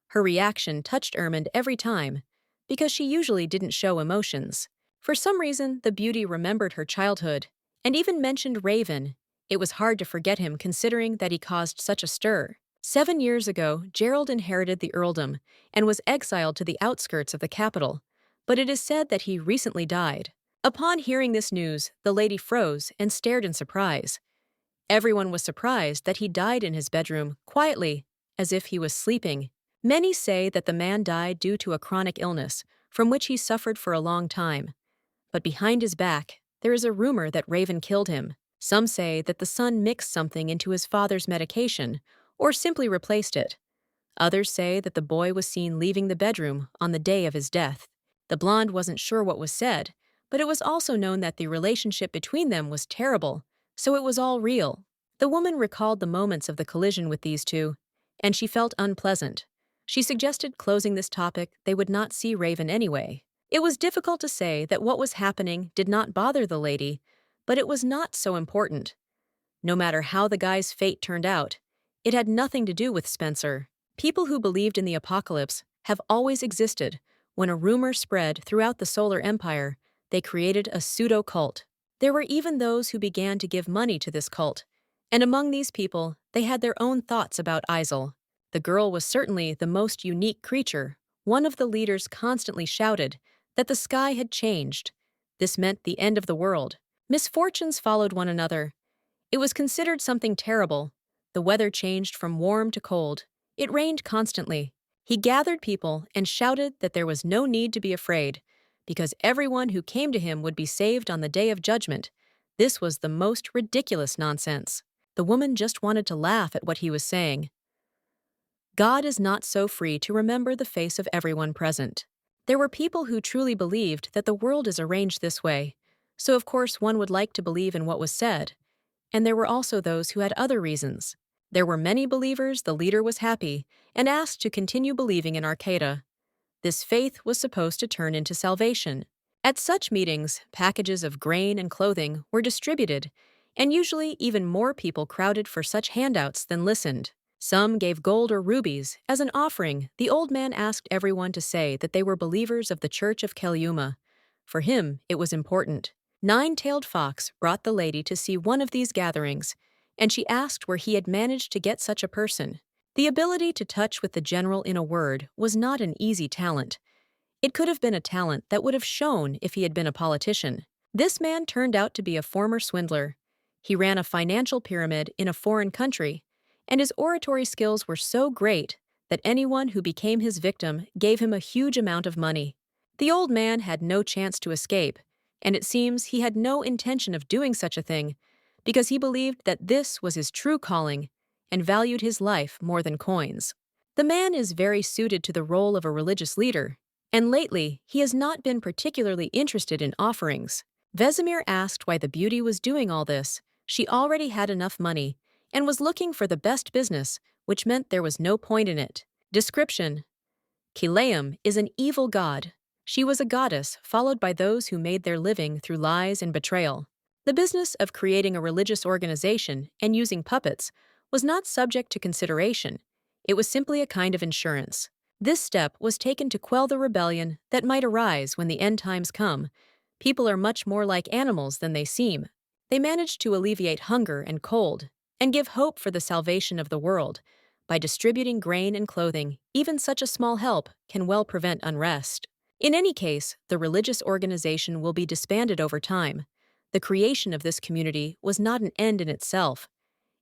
Her reaction touched Ermund every time, because she usually didn't show emotions. For some reason, the beauty remembered her childhood, and even mentioned Raven. It was hard to forget him considering that he caused such a stir. 7 years ago, Gerald inherited the earldom and was exiled to the outskirts of the capital, but it is said that he recently died. Upon hearing this news, the lady froze and stared in surprise. Everyone was surprised that he died in his bedroom, quietly, as if he was sleeping. Many say that the man died due to a chronic illness, from which he suffered for a long time. But behind his back, there is a rumor that Raven killed him. Some say that the son mixed something into his father's medication, or simply replaced it. Others say that the boy was seen leaving the bedroom on the day of his death. The blonde wasn't sure what was said, but it was also known that the relationship between them was terrible, so it was all real. The woman recalled the moments of the collision with these two, and she felt unpleasant. She suggested closing this topic. They would not see Raven anyway. It was difficult to say that what was happening did not bother the lady, but it was not so important. No matter how the guy's fate turned out, it had nothing to do with Spencer. People who believed in the apocalypse have always existed. When a rumor spread throughout the Solar Empire, they created a pseudo-cult. There were even those who began to give money to this cult, and among these people, they had their own thoughts about Isel. The girl was certainly the most unique creature. One of the leaders constantly shouted that the sky had changed. This meant the end of the world. Misfortunes followed one another. It was considered something terrible. The weather changed from warm to cold. It rained constantly. He gathered people and shouted that there was no need to be afraid, because everyone who came to him would be saved on the day of judgment. This was the most ridiculous nonsense. The woman just wanted to laugh at what he was saying. God is not so free to remember the face of everyone present. There were people who truly believed that the world is arranged this way, so of course one would like to believe in what was said. And there were also those who had other reasons. There were many believers the leader was happy and asked to continue believing in Arcata. This faith was supposed to turn into salvation. At such meetings, packages of grain and clothing were distributed, and usually even more people crowded for such handouts than listened. Some gave gold or rubies. As an offering, the old man asked everyone to say that they were believers of the Church of Keliuma. For him, it was important. Nine-tailed Fox brought the lady to see one of these gatherings, and she asked where he had managed to get such a person. The ability to touch with the general in a word was not an easy talent. It could have been a talent that would have shown if he had been a politician. This man turned out to be a former swindler. He ran a financial pyramid in a foreign country, and his oratory skills were so great that anyone who became his victim gave him a huge amount of money. The old man had no chance to escape, and it seems he had no intention of doing such a thing because he believed that this was his true calling and valued his life more than coins. The man is very suited to the role of a religious leader, and lately he has not been particularly interested in offerings. Vesemir asked why the beauty was doing all this. She already had enough money and was looking for the best business, which meant there was no point in it. Description: Kileum is an evil god. She was a goddess followed by those who made their living through lies and betrayal. The business of creating a religious organization and using puppets was not subject to consideration. It was simply a kind of insurance. This step was taken to quell the rebellion that might arise when the end times come. People are much more like animals than they seem. They managed to alleviate hunger and cold and give hope for the salvation of the world. By distributing grain and clothing, even such a small help can well prevent unrest. In any case, the religious organization will be disbanded over time. The creation of this community was not an end in itself.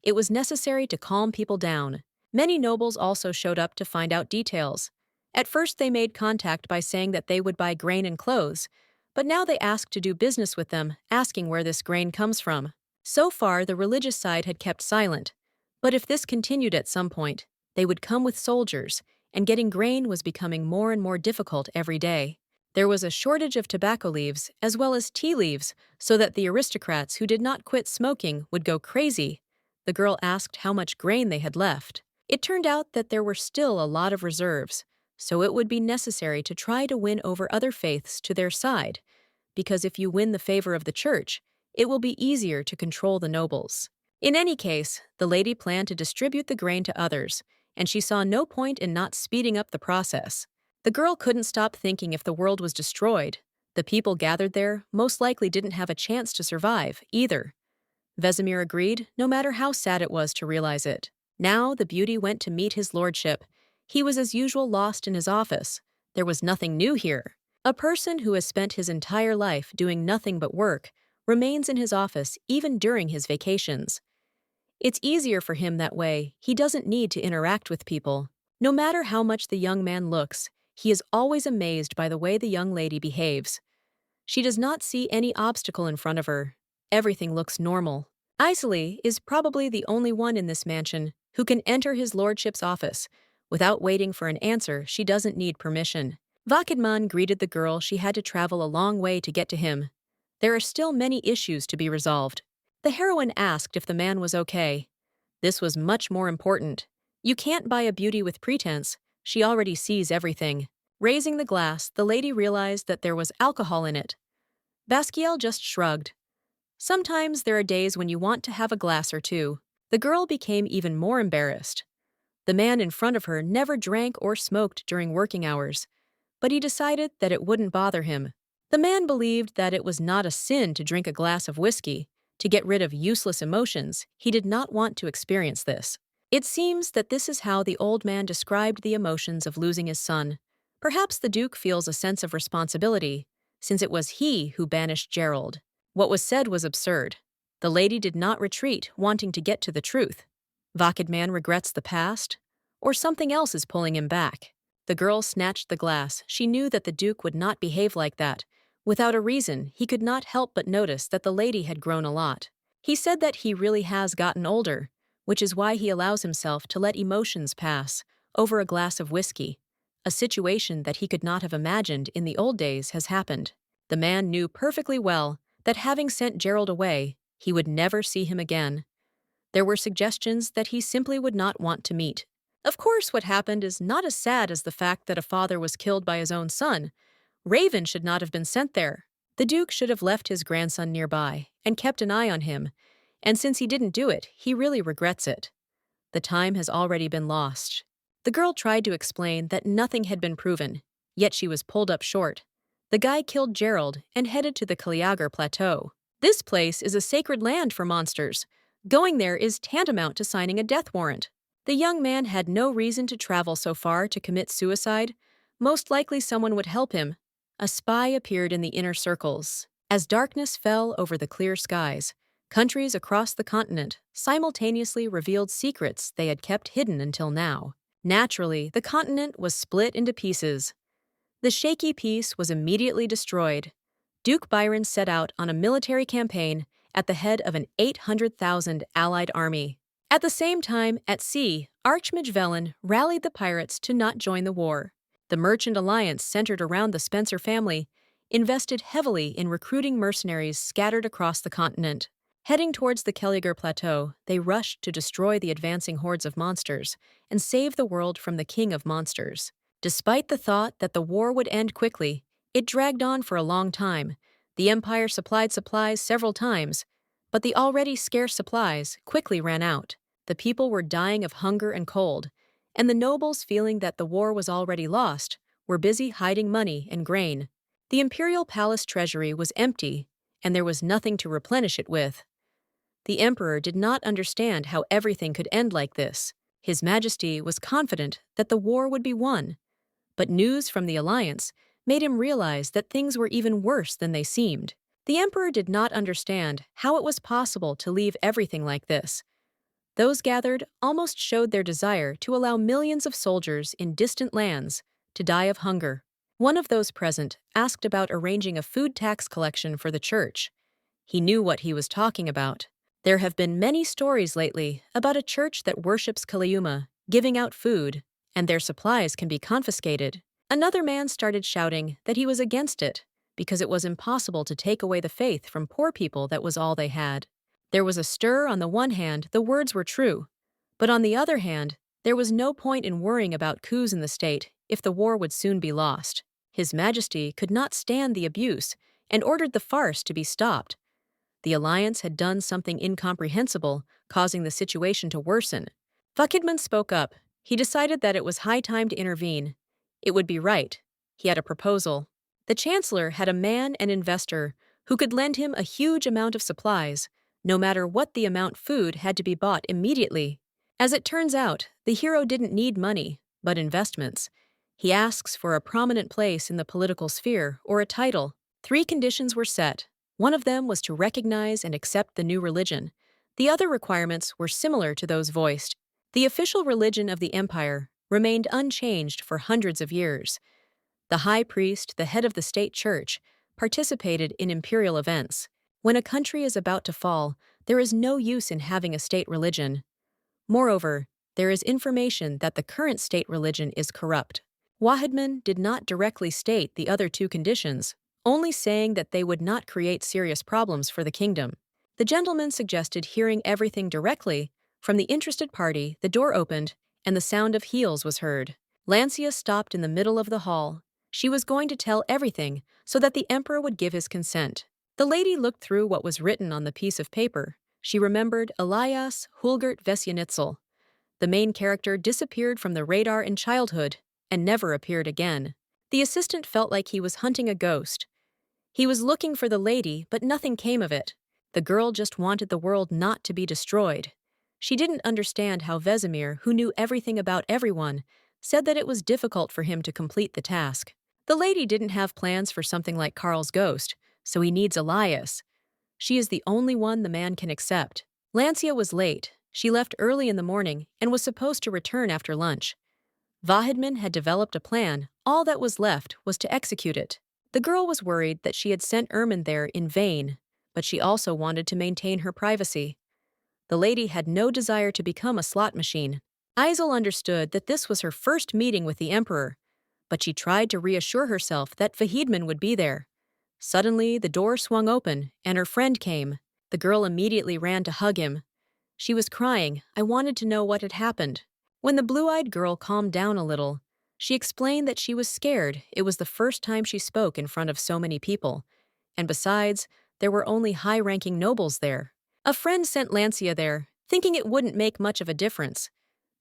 It was necessary to calm people down. Many nobles also showed up to find out details. At first they made contact by saying that they would buy grain and clothes, but now they asked to do business with them, asking where this grain comes from. So far, the religious side had kept silent, but if this continued at some point, they would come with soldiers, and getting grain was becoming more and more difficult every day. There was a shortage of tobacco leaves as well as tea leaves, so that the aristocrats who did not quit smoking would go crazy. The girl asked how much grain they had left. It turned out that there were still a lot of reserves, so it would be necessary to try to win over other faiths to their side, because if you win the favor of the church, it will be easier to control the nobles. In any case, the lady planned to distribute the grain to others, and she saw no point in not speeding up the process. The girl couldn't stop thinking if the world was destroyed, the people gathered there most likely didn't have a chance to survive, either. Vesemir agreed, no matter how sad it was to realize it. Now the beauty went to meet his lordship. He was as usual lost in his office. There was nothing new here. A person who has spent his entire life doing nothing but work remains in his office even during his vacations. It's easier for him that way. He doesn't need to interact with people. No matter how much the young man looks, he is always amazed by the way the young lady behaves. She does not see any obstacle in front of her. Everything looks normal. Isley is probably the only one in this mansion who can enter his lordship's office. Without waiting for an answer, she doesn't need permission. Vakidman greeted the girl. She had to travel a long way to get to him. There are still many issues to be resolved. The heroine asked if the man was okay. This was much more important. You can't buy a beauty with pretense. She already sees everything. Raising the glass, the lady realized that there was alcohol in it. Basciel just shrugged. Sometimes there are days when you want to have a glass or two. The girl became even more embarrassed. The man in front of her never drank or smoked during working hours, but he decided that it wouldn't bother him. The man believed that it was not a sin to drink a glass of whiskey. To get rid of useless emotions, he did not want to experience this. It seems that this is how the old man described the emotions of losing his son. Perhaps the Duke feels a sense of responsibility, since it was he who banished Gerald. What was said was absurd. The lady did not retreat, wanting to get to the truth. Vakidman regrets the past, or something else is pulling him back. The girl snatched the glass. She knew that the Duke would not behave like that. Without a reason, he could not help but notice that the lady had grown a lot. He said that he really has gotten older, which is why he allows himself to let emotions pass over a glass of whiskey. A situation that he could not have imagined in the old days has happened. The man knew perfectly well that having sent Gerald away, he would never see him again. There were suggestions that he simply would not want to meet. Of course, what happened is not as sad as the fact that a father was killed by his own son. Raven should not have been sent there. The Duke should have left his grandson nearby and kept an eye on him, and since he didn't do it, he really regrets it. The time has already been lost. The girl tried to explain that nothing had been proven, yet she was pulled up short. The guy killed Gerald and headed to the Kaliagar Plateau. This place is a sacred land for monsters. Going there is tantamount to signing a death warrant. The young man had no reason to travel so far to commit suicide. Most likely someone would help him. A spy appeared in the inner circles. As darkness fell over the clear skies, countries across the continent simultaneously revealed secrets they had kept hidden until now. Naturally, the continent was split into pieces. The shaky piece was immediately destroyed. Duke Byron set out on a military campaign at the head of an 800,000 allied army. At the same time, at sea, Archmage Velen rallied the pirates to not join the war. The merchant alliance centered around the Spencer family invested heavily in recruiting mercenaries scattered across the continent. Heading towards the Kaliagar Plateau, they rushed to destroy the advancing hordes of monsters and save the world from the king of monsters. Despite the thought that the war would end quickly, it dragged on for a long time. The Empire supplied supplies several times, but the already scarce supplies quickly ran out. The people were dying of hunger and cold, and the nobles, feeling that the war was already lost, were busy hiding money and grain. The imperial palace treasury was empty, and there was nothing to replenish it with. The emperor did not understand how everything could end like this. His Majesty was confident that the war would be won, but news from the alliance made him realize that things were even worse than they seemed. The emperor did not understand how it was possible to leave everything like this. Those gathered almost showed their desire to allow millions of soldiers in distant lands to die of hunger. One of those present asked about arranging a food tax collection for the church. He knew what he was talking about. There have been many stories lately about a church that worships Kaliuma, giving out food, and their supplies can be confiscated. Another man started shouting that he was against it, because it was impossible to take away the faith from poor people that was all they had. There was a stir. On the one hand, the words were true, but on the other hand, there was no point in worrying about coups in the state if the war would soon be lost. His Majesty could not stand the abuse and ordered the farce to be stopped. The alliance had done something incomprehensible, causing the situation to worsen. Vakidman spoke up. He decided that it was high time to intervene. It would be right. He had a proposal. The Chancellor had a man, an investor, who could lend him a huge amount of supplies. No matter what the amount, food had to be bought immediately. As it turns out, the hero didn't need money, but investments. He asks for a prominent place in the political sphere or a title. 3 conditions were set. One of them was to recognize and accept the new religion. The other requirements were similar to those voiced. The official religion of the empire remained unchanged for hundreds of years. The high priest, the head of the state church, participated in imperial events. When a country is about to fall, there is no use in having a state religion. Moreover, there is information that the current state religion is corrupt. Wahidman did not directly state the other 2 conditions, only saying that they would not create serious problems for the kingdom. The gentleman suggested hearing everything directly from the interested party. The door opened, and the sound of heels was heard. Lancia stopped in the middle of the hall. She was going to tell everything so that the emperor would give his consent. The lady looked through what was written on the piece of paper. She remembered Elias Hulgert Vesyanitzel. The main character disappeared from the radar in childhood and never appeared again. The assistant felt like he was hunting a ghost. He was looking for the lady, but nothing came of it. The girl just wanted the world not to be destroyed. She didn't understand how Vesemir, who knew everything about everyone, said that it was difficult for him to complete the task. The lady didn't have plans for something like Karl's ghost, so he needs Elias. She is the only one the man can accept. Lancia was late. She left early in the morning and was supposed to return after lunch. Vahidman had developed a plan. All that was left was to execute it. The girl was worried that she had sent Ermin there in vain, but she also wanted to maintain her privacy. The lady had no desire to become a slot machine. Isel understood that this was her first meeting with the Emperor, but she tried to reassure herself that Vahidman would be there. Suddenly, the door swung open, and her friend came. The girl immediately ran to hug him. She was crying. I wanted to know what had happened. When the blue-eyed girl calmed down a little, she explained that she was scared. It was the first time she spoke in front of so many people. And besides, there were only high-ranking nobles there. A friend sent Lancia there, thinking it wouldn't make much of a difference.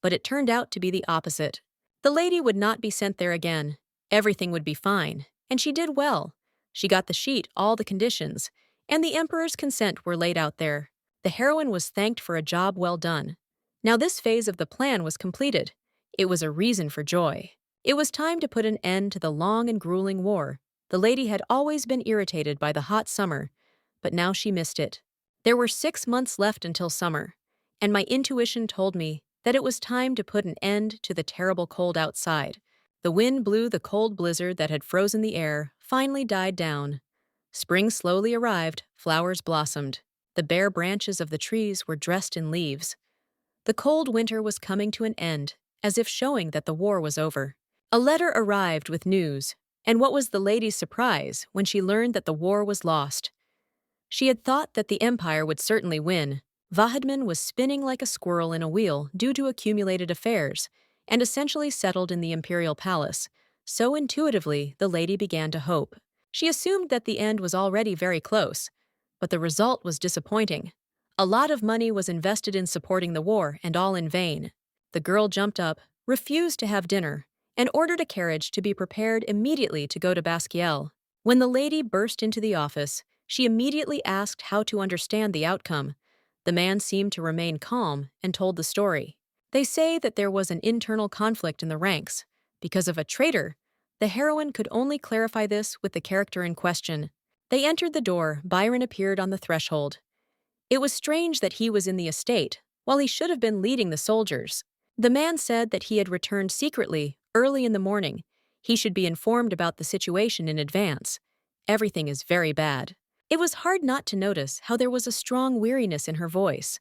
But it turned out to be the opposite. The lady would not be sent there again. Everything would be fine. And she did well. She got the sheet, all the conditions, and the Emperor's consent were laid out there. The heroine was thanked for a job well done. Now this phase of the plan was completed. It was a reason for joy. It was time to put an end to the long and grueling war. The lady had always been irritated by the hot summer, but now she missed it. There were 6 months left until summer, and my intuition told me that it was time to put an end to the terrible cold outside. The wind blew. The cold blizzard that had frozen the air finally died down. Spring slowly arrived. Flowers blossomed. The bare branches of the trees were dressed in leaves. The cold winter was coming to an end, as if showing that the war was over. A letter arrived with news, and what was the lady's surprise when she learned that the war was lost? She had thought that the Empire would certainly win. Vahidman was spinning like a squirrel in a wheel due to accumulated affairs, and essentially settled in the imperial palace. So intuitively, the lady began to hope. She assumed that the end was already very close, but the result was disappointing. A lot of money was invested in supporting the war, and all in vain. The girl jumped up, refused to have dinner, and ordered a carriage to be prepared immediately to go to Basciel. When the lady burst into the office, she immediately asked how to understand the outcome. The man seemed to remain calm and told the story. They say that there was an internal conflict in the ranks. Because of a traitor, the heroine could only clarify this with the character in question. They entered the door. Byron appeared on the threshold. It was strange that he was in the estate, while he should have been leading the soldiers. The man said that he had returned secretly, early in the morning. He should be informed about the situation in advance. Everything is very bad. It was hard not to notice how there was a strong weariness in her voice.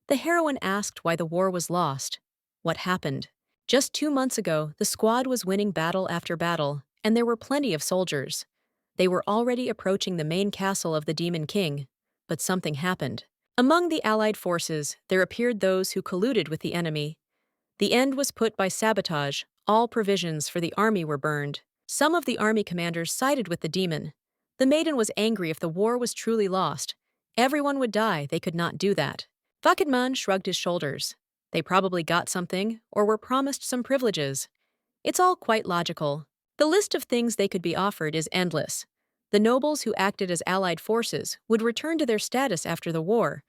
The heroine asked why the war was lost. What happened? Just 2 months ago, the squad was winning battle after battle, and there were plenty of soldiers. They were already approaching the main castle of the Demon King, but something happened. Among the allied forces, there appeared those who colluded with the enemy. The end was put by sabotage. All provisions for the army were burned. Some of the army commanders sided with the demon. The maiden was angry. If the war was truly lost, everyone would die. They could not do that. Vahidman shrugged his shoulders. They probably got something, or were promised some privileges. It's all quite logical. The list of things they could be offered is endless. The nobles who acted as allied forces would return to their status after the war,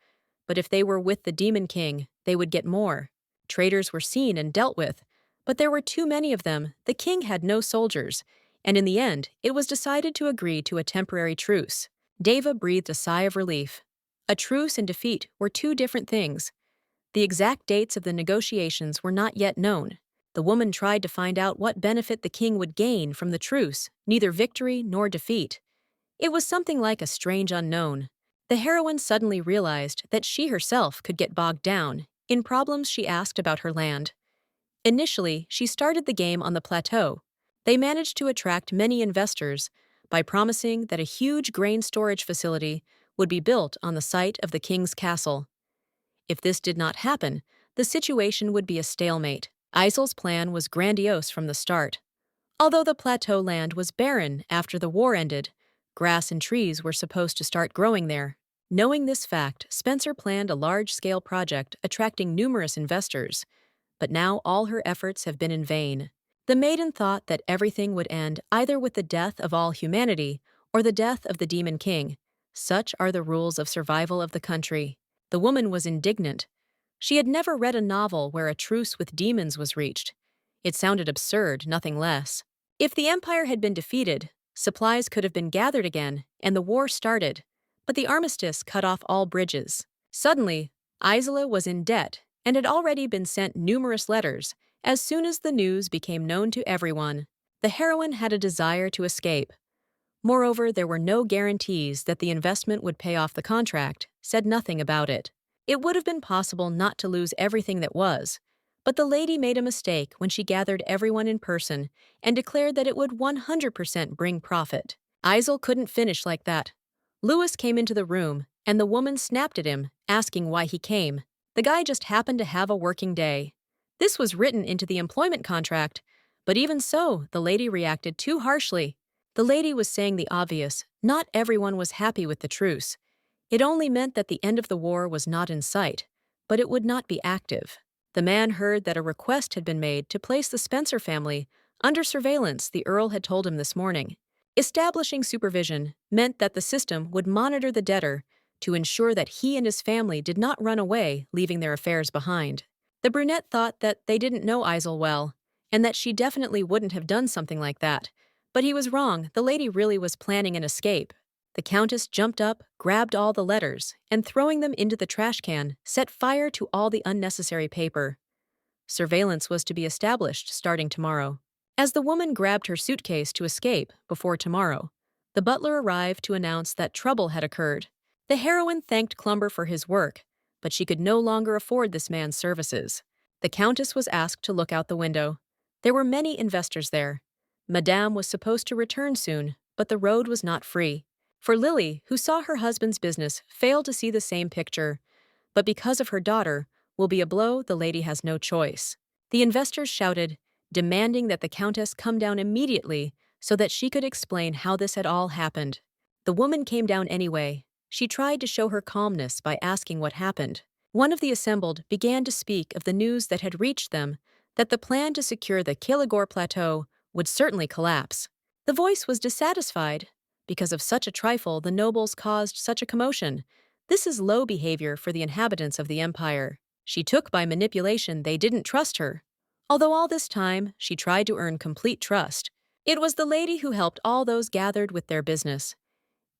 but if they were with the Demon King, they would get more. Traitors were seen and dealt with, but there were too many of them. The king had no soldiers, and in the end, it was decided to agree to a temporary truce. Deva breathed a sigh of relief. A truce and defeat were two different things. The exact dates of the negotiations were not yet known. The woman tried to find out what benefit the king would gain from the truce, neither victory nor defeat. It was something like a strange unknown. The heroine suddenly realized that she herself could get bogged down in problems. She asked about her land. Initially, she started the game on the plateau. They managed to attract many investors by promising that a huge grain storage facility would be built on the site of the king's castle. If this did not happen, the situation would be a stalemate. Isel's plan was grandiose from the start. Although the plateau land was barren after the war ended, grass and trees were supposed to start growing there. Knowing this fact, Spencer planned a large-scale project attracting numerous investors, but now all her efforts have been in vain. The maiden thought that everything would end either with the death of all humanity or the death of the Demon King. Such are the rules of survival of the country. The woman was indignant. She had never read a novel where a truce with demons was reached. It sounded absurd, nothing less. If the Empire had been defeated, supplies could have been gathered again, and the war started, but the armistice cut off all bridges. Suddenly, Isla was in debt and had already been sent numerous letters As soon as the news became known to everyone, the heroine had a desire to escape. Moreover, there were no guarantees that the investment would pay off the contract, said nothing about it. It would have been possible not to lose everything that was, but the lady made a mistake when she gathered everyone in person and declared that it would 100% bring profit. Isel couldn't finish like that. Lewis came into the room, and the woman snapped at him, asking why he came. The guy just happened to have a working day. This was written into the employment contract, but even so, the lady reacted too harshly. The lady was saying the obvious: not everyone was happy with the truce. It only meant that the end of the war was not in sight, but it would not be active. The man heard that a request had been made to place the Spencer family under surveillance, the Earl had told him this morning. Establishing supervision meant that the system would monitor the debtor to ensure that he and his family did not run away, leaving their affairs behind. The brunette thought that they didn't know Isel well, and that she definitely wouldn't have done something like that. But he was wrong. The lady really was planning an escape. The Countess jumped up, grabbed all the letters, and throwing them into the trash can, set fire to all the unnecessary paper. Surveillance was to be established starting tomorrow. As the woman grabbed her suitcase to escape before tomorrow, the butler arrived to announce that trouble had occurred. The heroine thanked Clumber for his work, but she could no longer afford this man's services. The Countess was asked to look out the window. There were many investors there. Madame was supposed to return soon, but the road was not free. For Lily, who saw her husband's business, failed to see the same picture. But because of her daughter, will be a blow, the lady has no choice. The investors shouted, demanding that the Countess come down immediately so that she could explain how this had all happened. The woman came down anyway. She tried to show her calmness by asking what happened. One of the assembled began to speak of the news that had reached them, that the plan to secure the Killigore Plateau would certainly collapse. The voice was dissatisfied. Because of such a trifle, the nobles caused such a commotion. This is low behavior for the inhabitants of the empire. She took by manipulation they didn't trust her. Although all this time, she tried to earn complete trust. It was the lady who helped all those gathered with their business.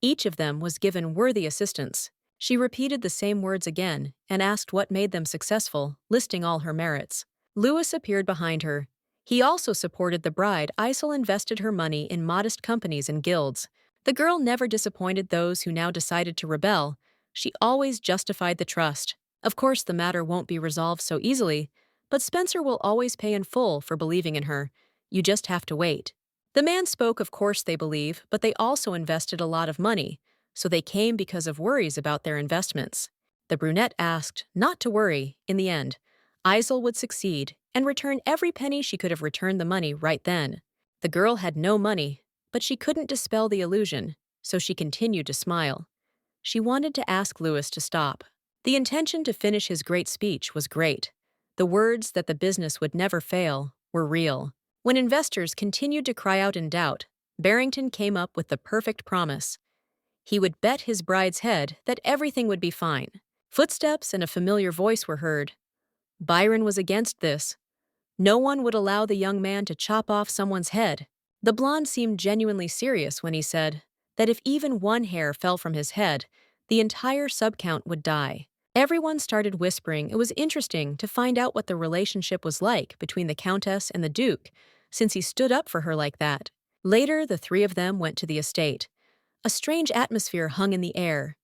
Each of them was given worthy assistance. She repeated the same words again and asked what made them successful, listing all her merits. Lewis appeared behind her. He also supported the bride. Isel invested her money in modest companies and guilds. The girl never disappointed those who now decided to rebel. She always justified the trust. Of course, the matter won't be resolved so easily, but Spencer will always pay in full for believing in her. You just have to wait. The man spoke, of course they believe, but they also invested a lot of money, so they came because of worries about their investments. The brunette asked not to worry. In the end, Isel would succeed and return every penny. She could have returned the money right then. The girl had no money, but she couldn't dispel the illusion, so she continued to smile. She wanted to ask Lewis to stop. The intention to finish his great speech was great. The words that the business would never fail were real. When investors continued to cry out in doubt, Barrington came up with the perfect promise. He would bet his bride's head that everything would be fine. Footsteps and a familiar voice were heard. Byron was against this. No one would allow the young man to chop off someone's head. The blonde seemed genuinely serious when he said that if even one hair fell from his head, the entire subcount would die. Everyone started whispering it was interesting to find out what the relationship was like between the Countess and the Duke, since he stood up for her like that. Later, the three of them went to the estate. A strange atmosphere hung in the air.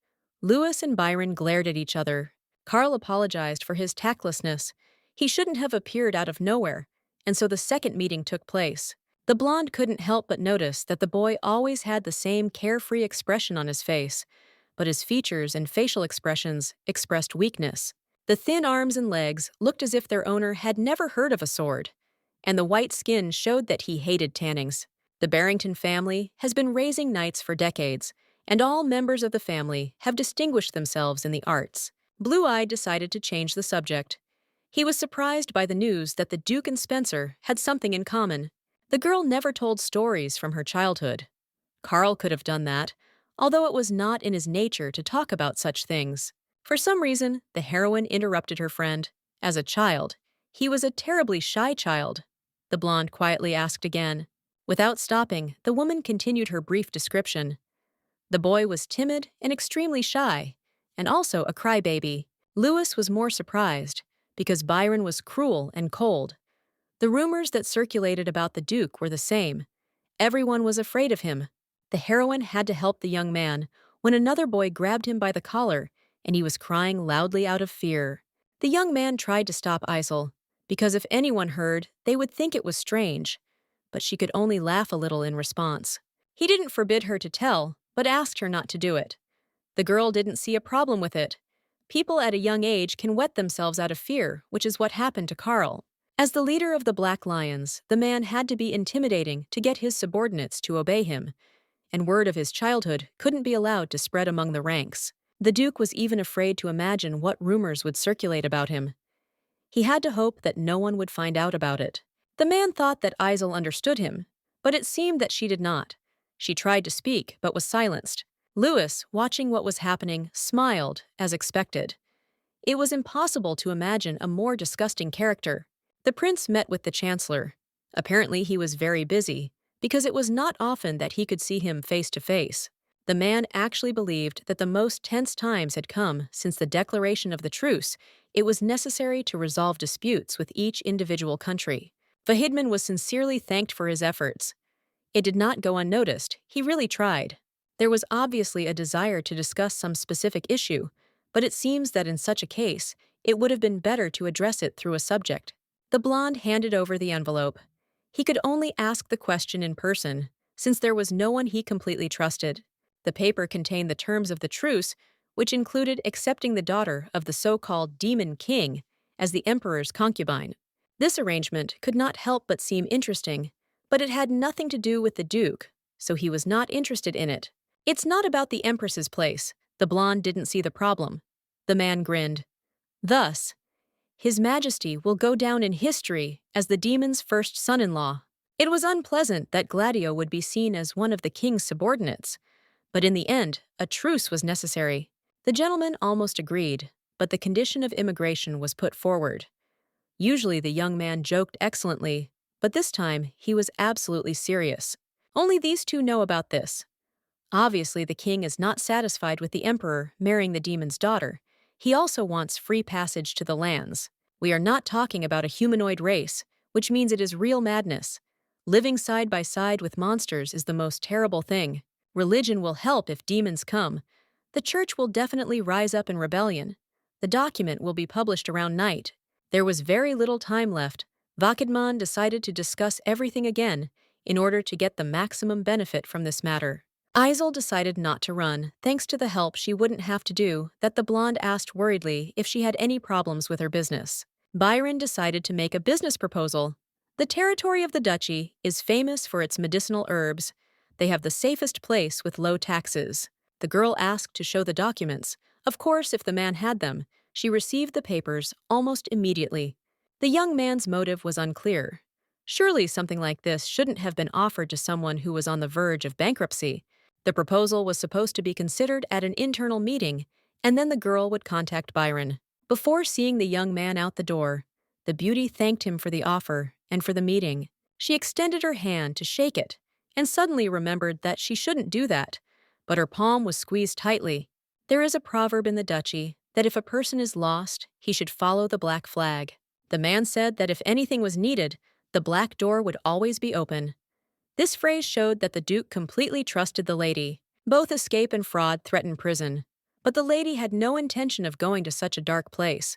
Lewis and Byron glared at each other. Carl apologized for his tactlessness. He shouldn't have appeared out of nowhere, and so the second meeting took place. The blonde couldn't help but notice that the boy always had the same carefree expression on his face, but his features and facial expressions expressed weakness. The thin arms and legs looked as if their owner had never heard of a sword, and the white skin showed that he hated tannings. The Barrington family has been raising knights for decades, and all members of the family have distinguished themselves in the arts. Blue-Eyed decided to change the subject. He was surprised by the news that the Duke and Spencer had something in common. The girl never told stories from her childhood. Carl could have done that, although it was not in his nature to talk about such things. For some reason, the heroine interrupted her friend. As a child, he was a terribly shy child, the blonde quietly asked again. Without stopping, the woman continued her brief description. The boy was timid and extremely shy, and also a crybaby. Lewis was more surprised, because Byron was cruel and cold. The rumors that circulated about the Duke were the same. Everyone was afraid of him. The heroine had to help the young man when another boy grabbed him by the collar and he was crying loudly out of fear. The young man tried to stop Isel, because if anyone heard, they would think it was strange, but she could only laugh a little in response. He didn't forbid her to tell, but asked her not to do it. The girl didn't see a problem with it. People at a young age can wet themselves out of fear, which is what happened to Carl. As the leader of the Black Lions, the man had to be intimidating to get his subordinates to obey him, and word of his childhood couldn't be allowed to spread among the ranks. The Duke was even afraid to imagine what rumors would circulate about him. He had to hope that no one would find out about it. The man thought that Isel understood him, but it seemed that she did not. She tried to speak, but was silenced. Louis, watching what was happening, smiled, as expected. It was impossible to imagine a more disgusting character. The prince met with the chancellor. Apparently he was very busy, because it was not often that he could see him face to face. The man actually believed that the most tense times had come since the declaration of the truce. It was necessary to resolve disputes with each individual country. Vahidman was sincerely thanked for his efforts. It did not go unnoticed. He really tried. There was obviously a desire to discuss some specific issue, but it seems that in such a case, it would have been better to address it through a subject. The blonde handed over the envelope. He could only ask the question in person, since there was no one he completely trusted. The paper contained the terms of the truce, which included accepting the daughter of the so-called Demon King as the Emperor's concubine. This arrangement could not help but seem interesting, but it had nothing to do with the Duke, so he was not interested in it. It's not about the Empress's place. The blonde didn't see the problem. The man grinned. Thus, His Majesty will go down in history as the demon's first son-in-law. It was unpleasant that Gladio would be seen as one of the king's subordinates, but in the end, a truce was necessary. The gentleman almost agreed, but the condition of immigration was put forward. Usually the young man joked excellently, but this time he was absolutely serious. Only these two know about this. Obviously, the king is not satisfied with the emperor marrying the demon's daughter. He also wants free passage to the lands. We are not talking about a humanoid race, which means it is real madness. Living side by side with monsters is the most terrible thing. Religion will help if demons come. The church will definitely rise up in rebellion. The document will be published around night. There was very little time left. Vakidman decided to discuss everything again in order to get the maximum benefit from this matter. Isel decided not to run, thanks to the help she wouldn't have to do, that the blonde asked worriedly if she had any problems with her business. Byron decided to make a business proposal. The territory of the duchy is famous for its medicinal herbs. They have the safest place with low taxes. The girl asked to show the documents. Of course, if the man had them, she received the papers almost immediately. The young man's motive was unclear. Surely something like this shouldn't have been offered to someone who was on the verge of bankruptcy. The proposal was supposed to be considered at an internal meeting, and then the girl would contact Byron. Before seeing the young man out the door, the beauty thanked him for the offer and for the meeting. She extended her hand to shake it, and suddenly remembered that she shouldn't do that, but her palm was squeezed tightly. There is a proverb in the duchy that if a person is lost, he should follow the black flag. The man said that if anything was needed, the black door would always be open. This phrase showed that the Duke completely trusted the lady. Both escape and fraud threatened prison, but the lady had no intention of going to such a dark place.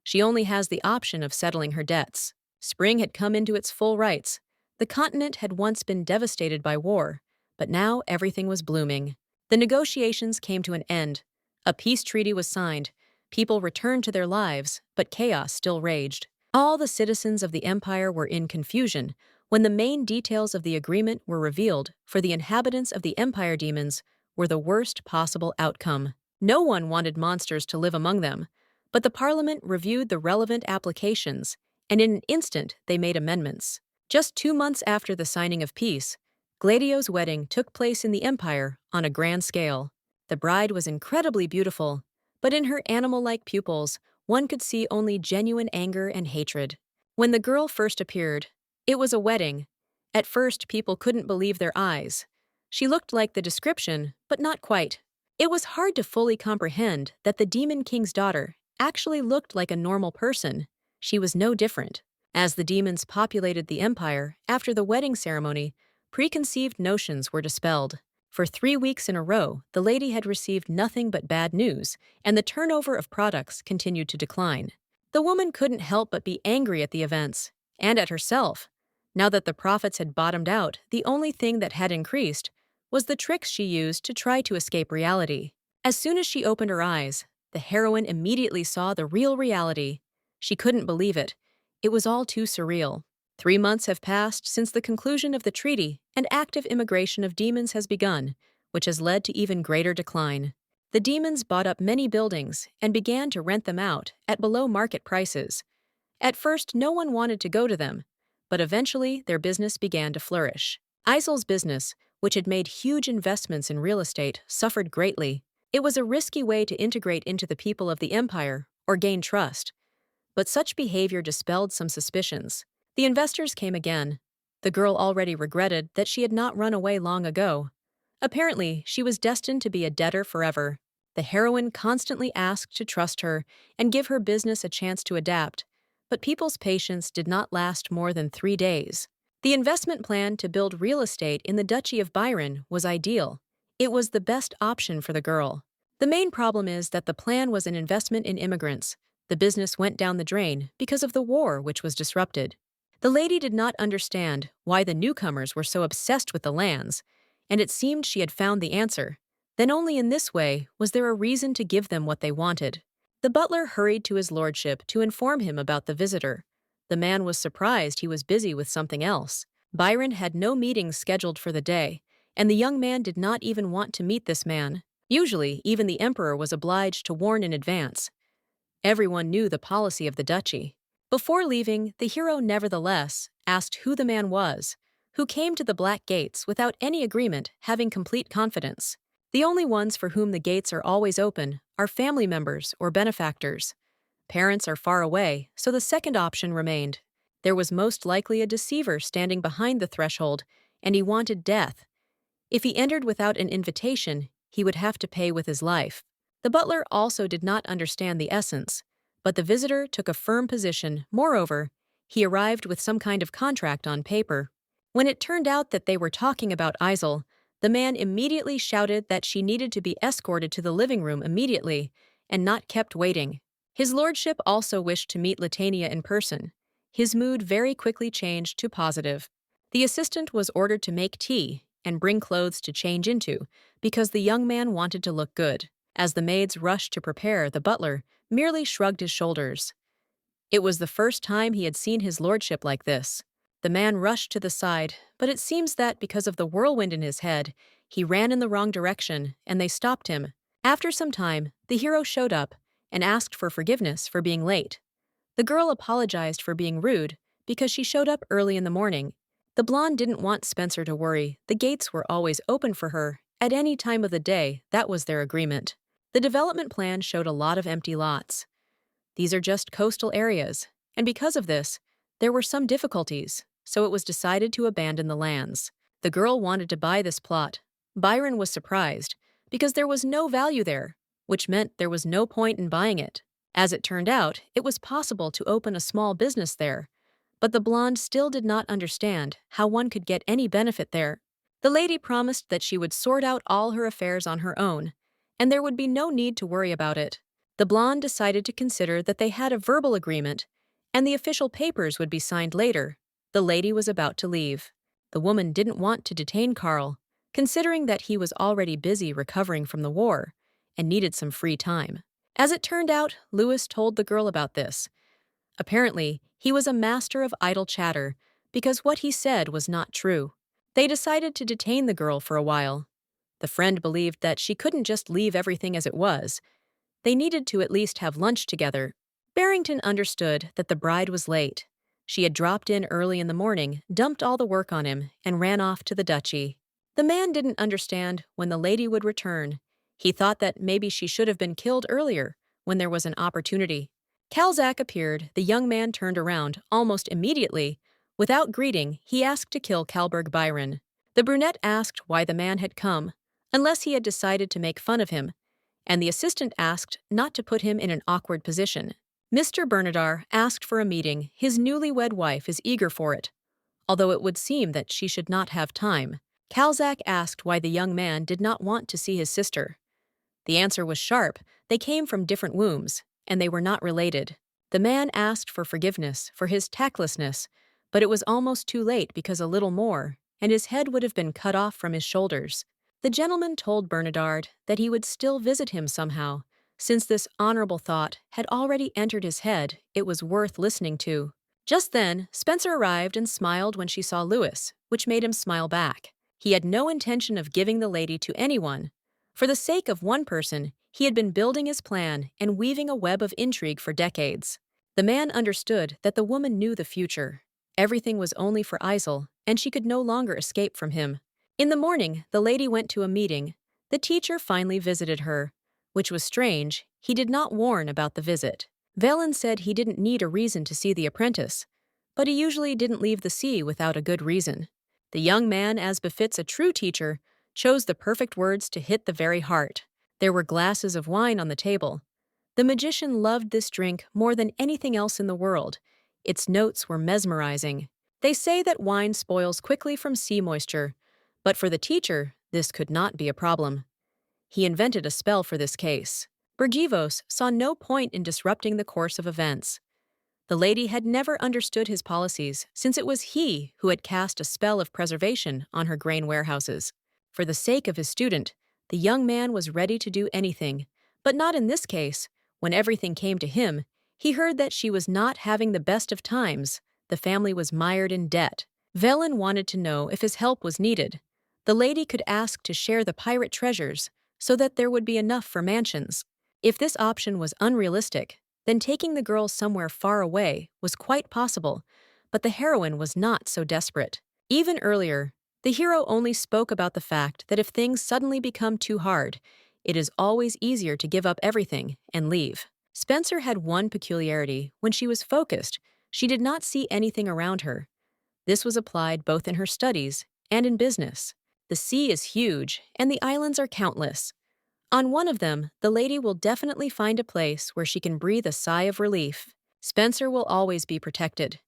She only has the option of settling her debts. Spring had come into its full rights. The continent had once been devastated by war, but now everything was blooming. The negotiations came to an end. A peace treaty was signed. People returned to their lives, but chaos still raged. All the citizens of the empire were in confusion when the main details of the agreement were revealed. For the inhabitants of the empire, demons were the worst possible outcome. No one wanted monsters to live among them, but the parliament reviewed the relevant applications, and in an instant they made amendments. Just 2 months after the signing of peace, Gladio's wedding took place in the empire on a grand scale. The bride was incredibly beautiful, but in her animal-like pupils, one could see only genuine anger and hatred. When the girl first appeared, it was a wedding. At first, people couldn't believe their eyes. She looked like the description, but not quite. It was hard to fully comprehend that the Demon King's daughter actually looked like a normal person. She was no different. As the demons populated the empire after the wedding ceremony, preconceived notions were dispelled. For 3 weeks in a row, the lady had received nothing but bad news, and the turnover of products continued to decline. The woman couldn't help but be angry at the events, and at herself. Now that the profits had bottomed out, the only thing that had increased was the tricks she used to try to escape reality. As soon as she opened her eyes, the heroine immediately saw the real reality. She couldn't believe it. It was all too surreal. 3 months have passed since the conclusion of the treaty, and active immigration of demons has begun, which has led to even greater decline. The demons bought up many buildings and began to rent them out at below market prices. At first, no one wanted to go to them, but eventually their business began to flourish. Isel's business, which had made huge investments in real estate, suffered greatly. It was a risky way to integrate into the people of the empire or gain trust. But such behavior dispelled some suspicions. The investors came again. The girl already regretted that she had not run away long ago. Apparently, she was destined to be a debtor forever. The heroine constantly asked to trust her and give her business a chance to adapt, but people's patience did not last more than 3 days. The investment plan to build real estate in the Duchy of Byron was ideal. It was the best option for the girl. The main problem is that the plan was an investment in immigrants. The business went down the drain because of the war which was disrupted. The lady did not understand why the newcomers were so obsessed with the lands, and it seemed she had found the answer. Then only in this way was there a reason to give them what they wanted. The butler hurried to his lordship to inform him about the visitor. The man was surprised he was busy with something else. Byron had no meetings scheduled for the day, and the young man did not even want to meet this man. Usually, even the emperor was obliged to warn in advance. Everyone knew the policy of the duchy. Before leaving, the hero nevertheless asked who the man was, who came to the Black Gates without any agreement, having complete confidence. The only ones for whom the gates are always open are family members or benefactors. Parents are far away, so the second option remained. There was most likely a deceiver standing behind the threshold, and he wanted death. If he entered without an invitation, he would have to pay with his life. The butler also did not understand the essence, but the visitor took a firm position. Moreover, he arrived with some kind of contract on paper. When it turned out that they were talking about Isel, the man immediately shouted that she needed to be escorted to the living room immediately and not kept waiting. His lordship also wished to meet Latania in person. His mood very quickly changed to positive. The assistant was ordered to make tea and bring clothes to change into, because the young man wanted to look good. As the maids rushed to prepare, the butler merely shrugged his shoulders. It was the first time he had seen his lordship like this. The man rushed to the side, but it seems that because of the whirlwind in his head, he ran in the wrong direction, and they stopped him. After some time, the hero showed up and asked for forgiveness for being late. The girl apologized for being rude because she showed up early in the morning. The blonde didn't want Spencer to worry. The gates were always open for her at any time of the day. That was their agreement. The development plan showed a lot of empty lots. These are just coastal areas, and because of this, there were some difficulties, so it was decided to abandon the lands. The girl wanted to buy this plot. Byron was surprised, because there was no value there, which meant there was no point in buying it. As it turned out, it was possible to open a small business there, but the blonde still did not understand how one could get any benefit there. The lady promised that she would sort out all her affairs on her own, and there would be no need to worry about it. The blonde decided to consider that they had a verbal agreement, and the official papers would be signed later. The lady was about to leave. The woman didn't want to detain Carl, considering that he was already busy recovering from the war and needed some free time. As it turned out, Lewis told the girl about this. Apparently, he was a master of idle chatter because what he said was not true. They decided to detain the girl for a while. The friend believed that she couldn't just leave everything as it was. They needed to at least have lunch together. Barrington understood that the bride was late. She had dropped in early in the morning, dumped all the work on him, and ran off to the duchy. The man didn't understand when the lady would return. He thought that maybe she should have been killed earlier, when there was an opportunity. Calzac appeared. The young man turned around almost immediately. Without greeting, he asked to kill Calberg Byron. The brunette asked why the man had come, unless he had decided to make fun of him, and the assistant asked not to put him in an awkward position. Mr. Bernardar asked for a meeting. His newlywed wife is eager for it, although it would seem that she should not have time. Calzac asked why the young man did not want to see his sister. The answer was sharp. They came from different wombs, and they were not related. The man asked for forgiveness for his tactlessness, but it was almost too late because a little more, and his head would have been cut off from his shoulders. The gentleman told Bernardard that he would still visit him somehow. Since this honorable thought had already entered his head, it was worth listening to. Just then, Spencer arrived and smiled when she saw Louis, which made him smile back. He had no intention of giving the lady to anyone. For the sake of one person, he had been building his plan and weaving a web of intrigue for decades. The man understood that the woman knew the future. Everything was only for Isel, and she could no longer escape from him. In the morning, the lady went to a meeting. The teacher finally visited her, which was strange. He did not warn about the visit. Velen said he didn't need a reason to see the apprentice, but he usually didn't leave the sea without a good reason. The young man, as befits a true teacher, chose the perfect words to hit the very heart. There were glasses of wine on the table. The magician loved this drink more than anything else in the world. Its notes were mesmerizing. They say that wine spoils quickly from sea moisture, but for the teacher, this could not be a problem. He invented a spell for this case. Bergivos saw no point in disrupting the course of events. The lady had never understood his policies, since it was he who had cast a spell of preservation on her grain warehouses. For the sake of his student, the young man was ready to do anything, but not in this case. When everything came to him, he heard that she was not having the best of times. The family was mired in debt. Velen wanted to know if his help was needed. The lady could ask to share the pirate treasures so that there would be enough for mansions. If this option was unrealistic, then taking the girl somewhere far away was quite possible, but the heroine was not so desperate. Even earlier, the hero only spoke about the fact that if things suddenly become too hard, it is always easier to give up everything and leave. Spencer had one peculiarity. When she was focused, she did not see anything around her. This was applied both in her studies and in business. The sea is huge, and the islands are countless. On one of them, the lady will definitely find a place where she can breathe a sigh of relief. Spencer will always be protected.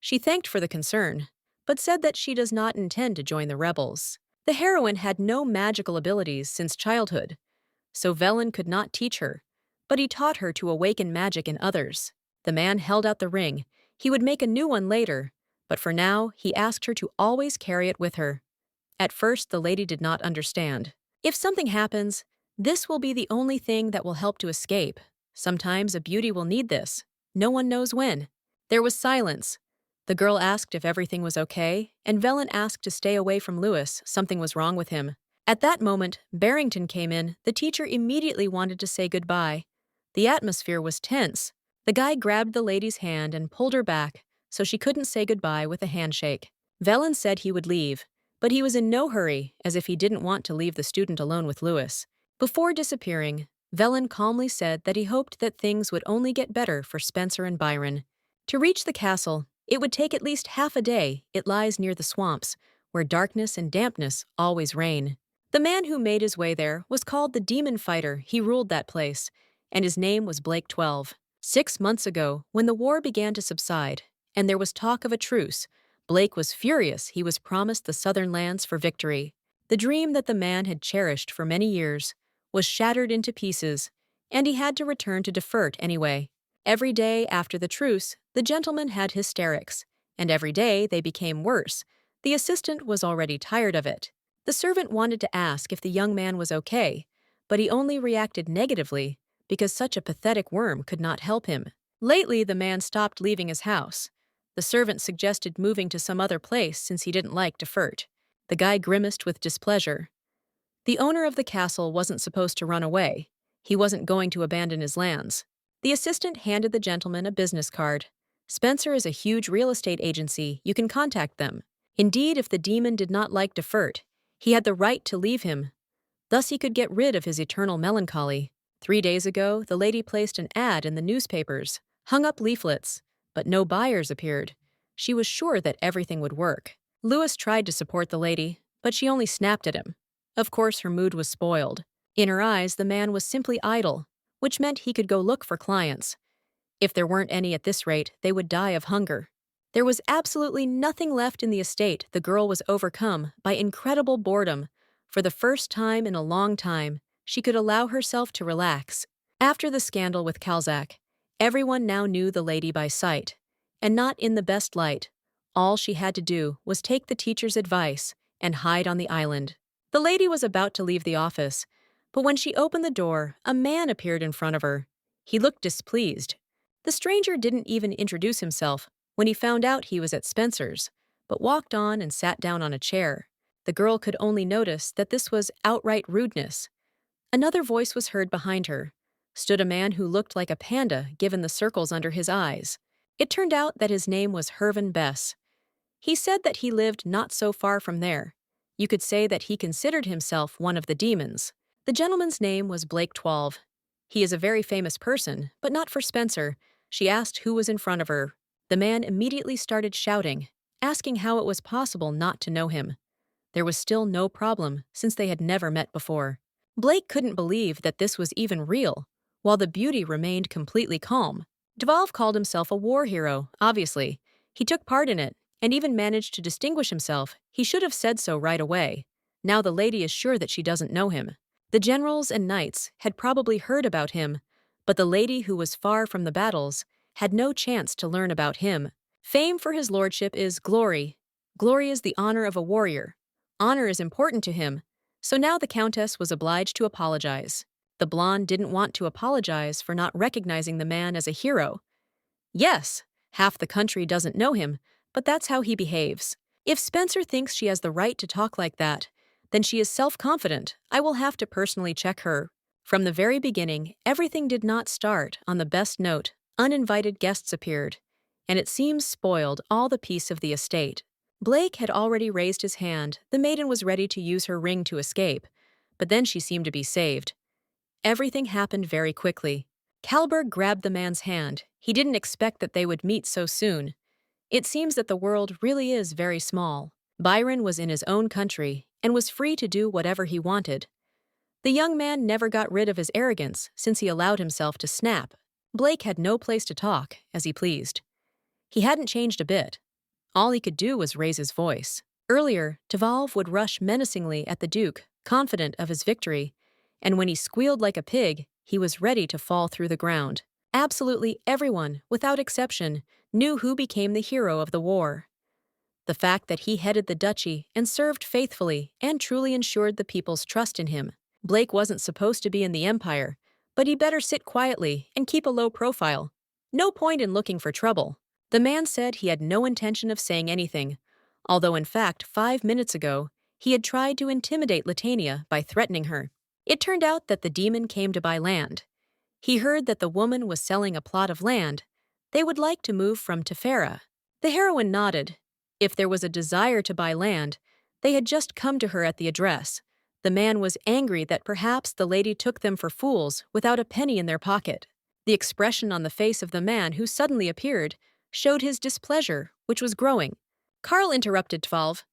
She thanked for the concern, but said that she does not intend to join the rebels. The heroine had no magical abilities since childhood, so Velen could not teach her, but he taught her to awaken magic in others. The man held out the ring. He would make a new one later, but for now, he asked her to always carry it with her. At first, the lady did not understand. If something happens, this will be the only thing that will help to escape. Sometimes a beauty will need this. No one knows when. There was silence. The girl asked if everything was okay, and Velen asked to stay away from Louis. Something was wrong with him. At that moment, Barrington came in. The teacher immediately wanted to say goodbye. The atmosphere was tense. The guy grabbed the lady's hand and pulled her back, so she couldn't say goodbye with a handshake. Velen said he would leave, but he was in no hurry, as if he didn't want to leave the student alone with Louis. Before disappearing, Velen calmly said that he hoped that things would only get better for Spencer and Byron. To reach the castle, it would take at least half a day. It lies near the swamps, where darkness and dampness always reign. The man who made his way there was called the Demon Fighter. He ruled that place, and his name was Blake 12. 6 months ago, when the war began to subside, and there was talk of a truce, Blake was furious. He was promised the southern lands for victory. The dream that the man had cherished for many years was shattered into pieces, and he had to return to Defert anyway. Every day after the truce, the gentleman had hysterics, and every day they became worse. The assistant was already tired of it. The servant wanted to ask if the young man was okay, but he only reacted negatively because such a pathetic worm could not help him. Lately, the man stopped leaving his house. The servant suggested moving to some other place since he didn't like Defert. The guy grimaced with displeasure. The owner of the castle wasn't supposed to run away. He wasn't going to abandon his lands. The assistant handed the gentleman a business card. Spencer is a huge real estate agency. You can contact them. Indeed, if the demon did not like Defert, he had the right to leave him. Thus he could get rid of his eternal melancholy. 3 days ago, the lady placed an ad in the newspapers, hung up leaflets, but no buyers appeared. She was sure that everything would work. Louis tried to support the lady, but she only snapped at him. Of course, her mood was spoiled. In her eyes, the man was simply idle, which meant he could go look for clients. If there weren't any at this rate, they would die of hunger. There was absolutely nothing left in the estate. The girl was overcome by incredible boredom. For the first time in a long time, she could allow herself to relax. After the scandal with Calzac, everyone now knew the lady by sight, and not in the best light. All she had to do was take the teacher's advice and hide on the island. The lady was about to leave the office, but when she opened the door, a man appeared in front of her. He looked displeased. The stranger didn't even introduce himself when he found out he was at Spencer's, but walked on and sat down on a chair. The girl could only notice that this was outright rudeness. Another voice was heard behind her. Stood a man who looked like a panda given the circles under his eyes. It turned out that his name was Hervin Bess. He said that he lived not so far from there. You could say that he considered himself one of the demons. The gentleman's name was Blake 12. He is a very famous person, but not for Spencer. She asked who was in front of her. The man immediately started shouting, asking how it was possible not to know him. There was still no problem, since they had never met before. Blake couldn't believe that this was even real, while the beauty remained completely calm. Dvalv called himself a war hero, obviously. He took part in it, and even managed to distinguish himself. He should have said so right away. Now the lady is sure that she doesn't know him. The generals and knights had probably heard about him, but the lady who was far from the battles had no chance to learn about him. Fame for his lordship is glory. Glory is the honor of a warrior. Honor is important to him, so now the countess was obliged to apologize. The blonde didn't want to apologize for not recognizing the man as a hero. Yes, half the country doesn't know him, but that's how he behaves. If Spencer thinks she has the right to talk like that, then she is self-confident. I will have to personally check her. From the very beginning, everything did not start on the best note. Uninvited guests appeared, and it seems spoiled all the peace of the estate. Blake had already raised his hand. The maiden was ready to use her ring to escape, but then she seemed to be saved. Everything happened very quickly. Kalberg grabbed the man's hand. He didn't expect that they would meet so soon. It seems that the world really is very small. Byron was in his own country and was free to do whatever he wanted. The young man never got rid of his arrogance since he allowed himself to snap. Blake had no place to talk as he pleased. He hadn't changed a bit. All he could do was raise his voice. Earlier, Dvalv would rush menacingly at the Duke, confident of his victory, and when he squealed like a pig, he was ready to fall through the ground. Absolutely everyone, without exception, knew who became the hero of the war. The fact that he headed the duchy and served faithfully and truly ensured the people's trust in him. Blake wasn't supposed to be in the Empire, but he better sit quietly and keep a low profile. No point in looking for trouble. The man said he had no intention of saying anything, although in fact 5 minutes ago, he had tried to intimidate Latania by threatening her. It turned out that the demon came to buy land. He heard that the woman was selling a plot of land. They would like to move from Tefera. The heroine nodded. If there was a desire to buy land, they had just come to her at the address. The man was angry that perhaps the lady took them for fools without a penny in their pocket. The expression on the face of the man who suddenly appeared showed his displeasure, which was growing. Karl interrupted Dvalv.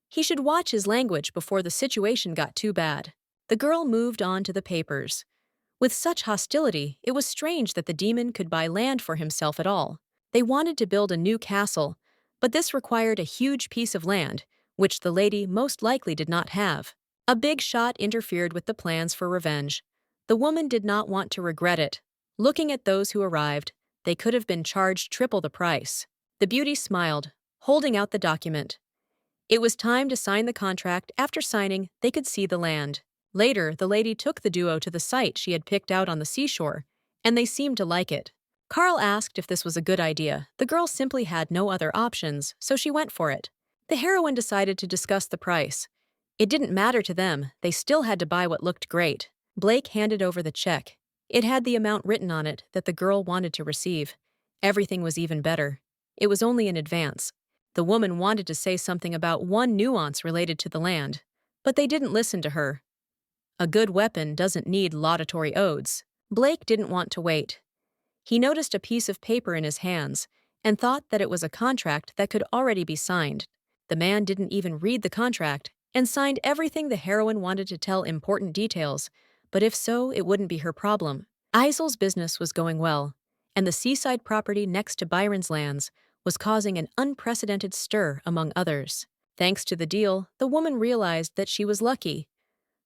He should watch his language before the situation got too bad. The girl moved on to the papers. With such hostility, it was strange that the demon could buy land for himself at all. They wanted to build a new castle, but this required a huge piece of land, which the lady most likely did not have. A big shot interfered with the plans for revenge. The woman did not want to regret it. Looking at those who arrived, they could have been charged triple the price. The beauty smiled, holding out the document. It was time to sign the contract. After signing, they could see the land. Later, the lady took the duo to the site she had picked out on the seashore, and they seemed to like it. Karl asked if this was a good idea. The girl simply had no other options, so she went for it. The heroine decided to discuss the price. It didn't matter to them. They still had to buy what looked great. Blake handed over the check. It had the amount written on it that the girl wanted to receive. Everything was even better. It was only in advance. The woman wanted to say something about one nuance related to the land, but they didn't listen to her. A good weapon doesn't need laudatory odes. Blake didn't want to wait. He noticed a piece of paper in his hands and thought that it was a contract that could already be signed. The man didn't even read the contract and signed everything. The heroine wanted to tell important details, but if so, it wouldn't be her problem. Isel's business was going well, and the seaside property next to Byron's lands was causing an unprecedented stir among others. Thanks to the deal, the woman realized that she was lucky.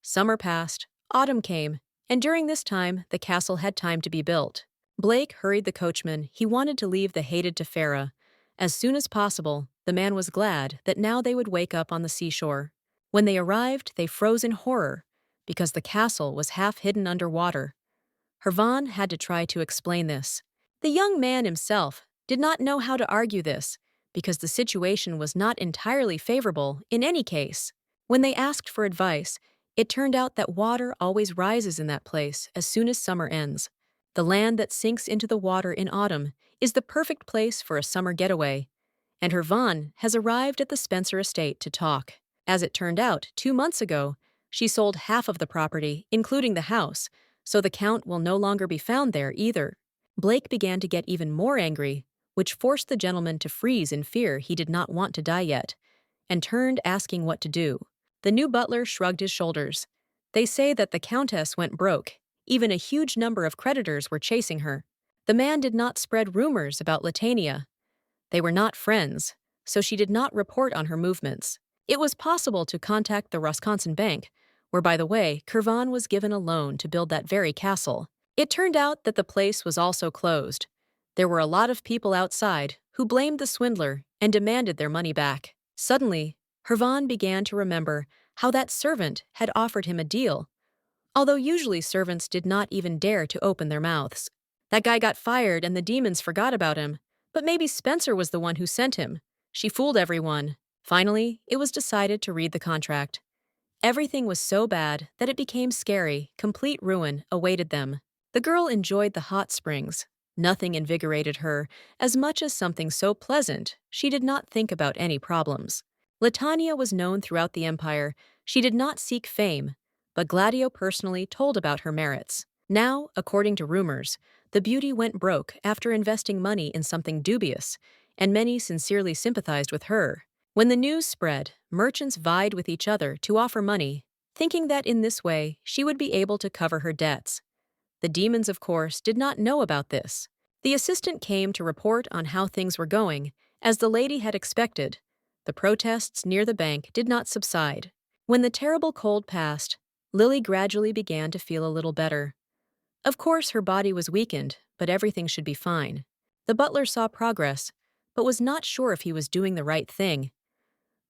Summer passed, autumn came, and during this time, the castle had time to be built. Blake hurried the coachman. He wanted to leave the hated Tefera. As soon as possible, the man was glad that now they would wake up on the seashore. When they arrived, they froze in horror, because the castle was half hidden under water. Hervan had to try to explain this. The young man himself did not know how to argue this, because the situation was not entirely favorable in any case. When they asked for advice, it turned out that water always rises in that place as soon as summer ends. The land that sinks into the water in autumn is the perfect place for a summer getaway. And Hervan has arrived at the Spencer estate to talk. As it turned out, 2 months ago, she sold half of the property, including the house, so the Count will no longer be found there either. Blake began to get even more angry, which forced the gentleman to freeze in fear he did not want to die yet, and turned asking what to do. The new butler shrugged his shoulders. They say that the Countess went broke. Even a huge number of creditors were chasing her. The man did not spread rumors about Latania. They were not friends, so she did not report on her movements. It was possible to contact the Wisconsin Bank, where, by the way, Hervan was given a loan to build that very castle. It turned out that the place was also closed. There were a lot of people outside who blamed the swindler and demanded their money back. Suddenly, Hervan began to remember how that servant had offered him a deal, although usually servants did not even dare to open their mouths. That guy got fired and the demons forgot about him, but maybe Spencer was the one who sent him. She fooled everyone. Finally, it was decided to read the contract. Everything was so bad that it became scary. Complete ruin awaited them. The girl enjoyed the hot springs. Nothing invigorated her as much as something so pleasant. She did not think about any problems. Latania was known throughout the empire. She did not seek fame, but Gladio personally told about her merits. Now, according to rumors, the beauty went broke after investing money in something dubious, and many sincerely sympathized with her. When the news spread, merchants vied with each other to offer money, thinking that in this way she would be able to cover her debts. The demons, of course, did not know about this. The assistant came to report on how things were going, as the lady had expected. The protests near the bank did not subside. When the terrible cold passed, Lily gradually began to feel a little better. Of course, her body was weakened, but everything should be fine. The butler saw progress, but was not sure if he was doing the right thing.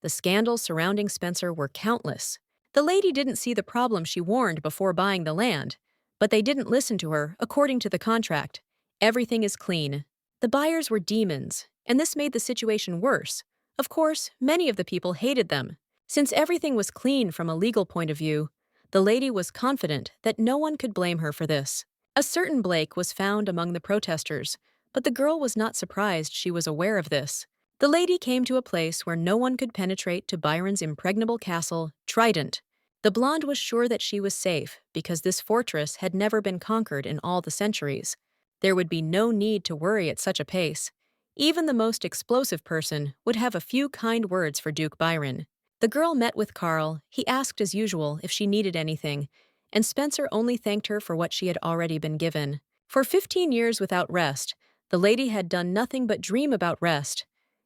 The scandals surrounding Spencer were countless. The lady didn't see the problem she warned before buying the land, but they didn't listen to her according to the contract. Everything is clean. The buyers were demons, and this made the situation worse. Of course, many of the people hated them. Since everything was clean from a legal point of view, the lady was confident that no one could blame her for this. A certain Blake was found among the protesters, but the girl was not surprised she was aware of this. The lady came to a place where no one could penetrate to Byron's impregnable castle, Trident. The blonde was sure that she was safe because this fortress had never been conquered in all the centuries. There would be no need to worry at such a pace. Even the most explosive person would have a few kind words for Duke Byron. The girl met with Carl. He asked as usual if she needed anything, and Spencer only thanked her for what she had already been given. For 15 years without rest, the lady had done nothing but dream about rest,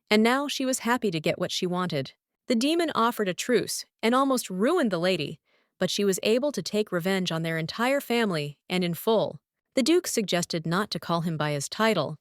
and now she was happy to get what she wanted. The demon offered a truce and almost ruined the lady, but she was able to take revenge on their entire family and in full. The Duke suggested not to call him by his title.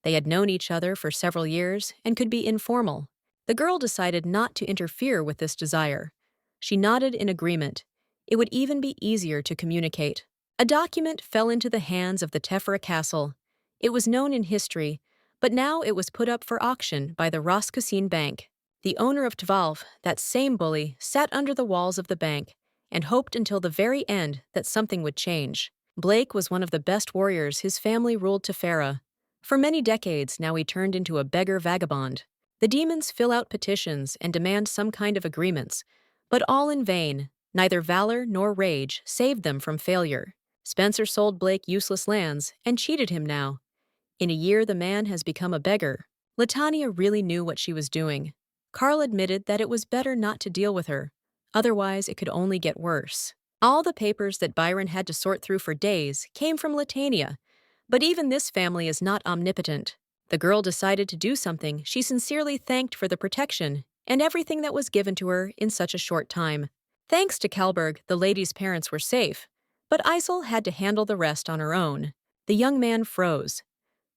They had known each other for several years and could be informal. The girl decided not to interfere with this desire. She nodded in agreement. It would even be easier to communicate. A document fell into the hands of the Tefera Castle. It was known in history, but now it was put up for auction by the Wisconsin Bank. The owner of Tvalf, that same bully, sat under the walls of the bank and hoped until the very end that something would change. Blake was one of the best warriors. His family ruled Tefera. For many decades now he turned into a beggar vagabond. The demons fill out petitions and demand some kind of agreements, but all in vain. Neither valor nor rage saved them from failure. Spencer sold Blake useless lands and cheated him now. In a year, the man has become a beggar. Latania really knew what she was doing. Carl admitted that it was better not to deal with her. Otherwise, it could only get worse. All the papers that Byron had to sort through for days came from Latania, But even this family is not omnipotent. The girl decided to do something she sincerely thanked for the protection and everything that was given to her in such a short time. Thanks to Kalberg, the lady's parents were safe, but Isel had to handle the rest on her own. The young man froze.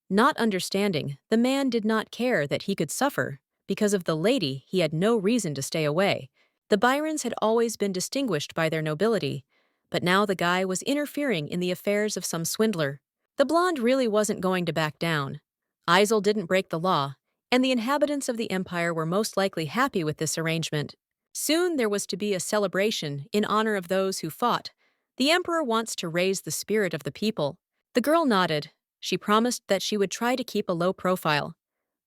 Not understanding, the man did not care that he could suffer. Because of the lady, he had no reason to stay away. The Byrons had always been distinguished by their nobility, but now the guy was interfering in the affairs of some swindler. The blonde really wasn't going to back down. Isel didn't break the law, and the inhabitants of the empire were most likely happy with this arrangement. Soon there was to be a celebration in honor of those who fought. The emperor wants to raise the spirit of the people. The girl nodded. She promised that she would try to keep a low profile.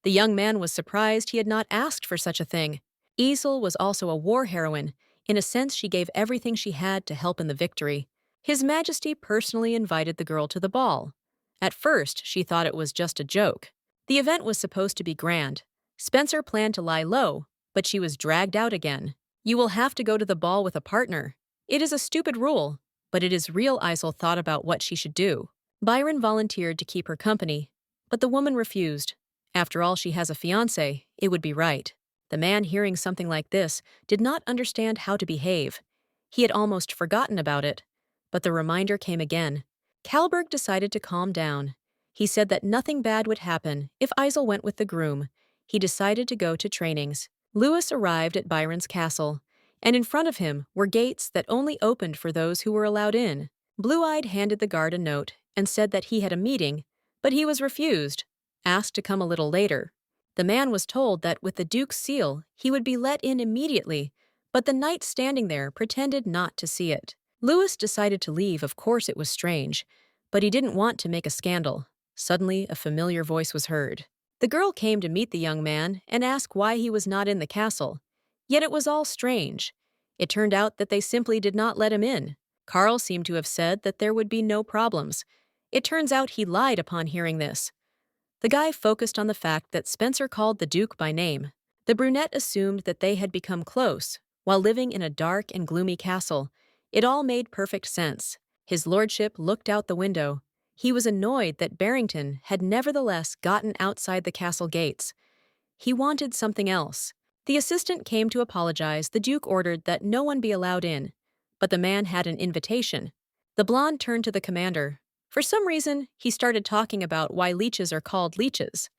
The young man was surprised he had not asked for such a thing. Isel was also a war heroine. In a sense, she gave everything she had to help in the victory. His Majesty personally invited the girl to the ball. At first, she thought it was just a joke. The event was supposed to be grand. Spencer planned to lie low, but she was dragged out again. You will have to go to the ball with a partner. It is a stupid rule, but it is real. Isel thought about what she should do. Byron volunteered to keep her company, but the woman refused. After all, she has a fiancé, it would be right. The man, hearing something like this, did not understand how to behave. He had almost forgotten about it, but the reminder came again. Kalberg decided to calm down. He said that nothing bad would happen if Isel went with the groom. He decided to go to trainings. Louis arrived at Byron's castle, and in front of him were gates that only opened for those who were allowed in. Blue-Eyed handed the guard a note and said that he had a meeting, but he was refused, asked to come a little later. The man was told that with the Duke's seal, he would be let in immediately, but the knight standing there pretended not to see it. Louis decided to leave. Of course it was strange, but he didn't want to make a scandal. Suddenly, a familiar voice was heard. The girl came to meet the young man and ask why he was not in the castle. Yet it was all strange. It turned out that they simply did not let him in. Karl seemed to have said that there would be no problems. It turns out he lied upon hearing this. The guy focused on the fact that Spencer called the Duke by name. The brunette assumed that they had become close, while living in a dark and gloomy castle. It all made perfect sense. His lordship looked out the window. He was annoyed that Barrington had nevertheless gotten outside the castle gates. He wanted something else. The assistant came to apologize. The Duke ordered that no one be allowed in, but the man had an invitation. The blonde turned to the commander. For some reason, he started talking about why leeches are called leeches.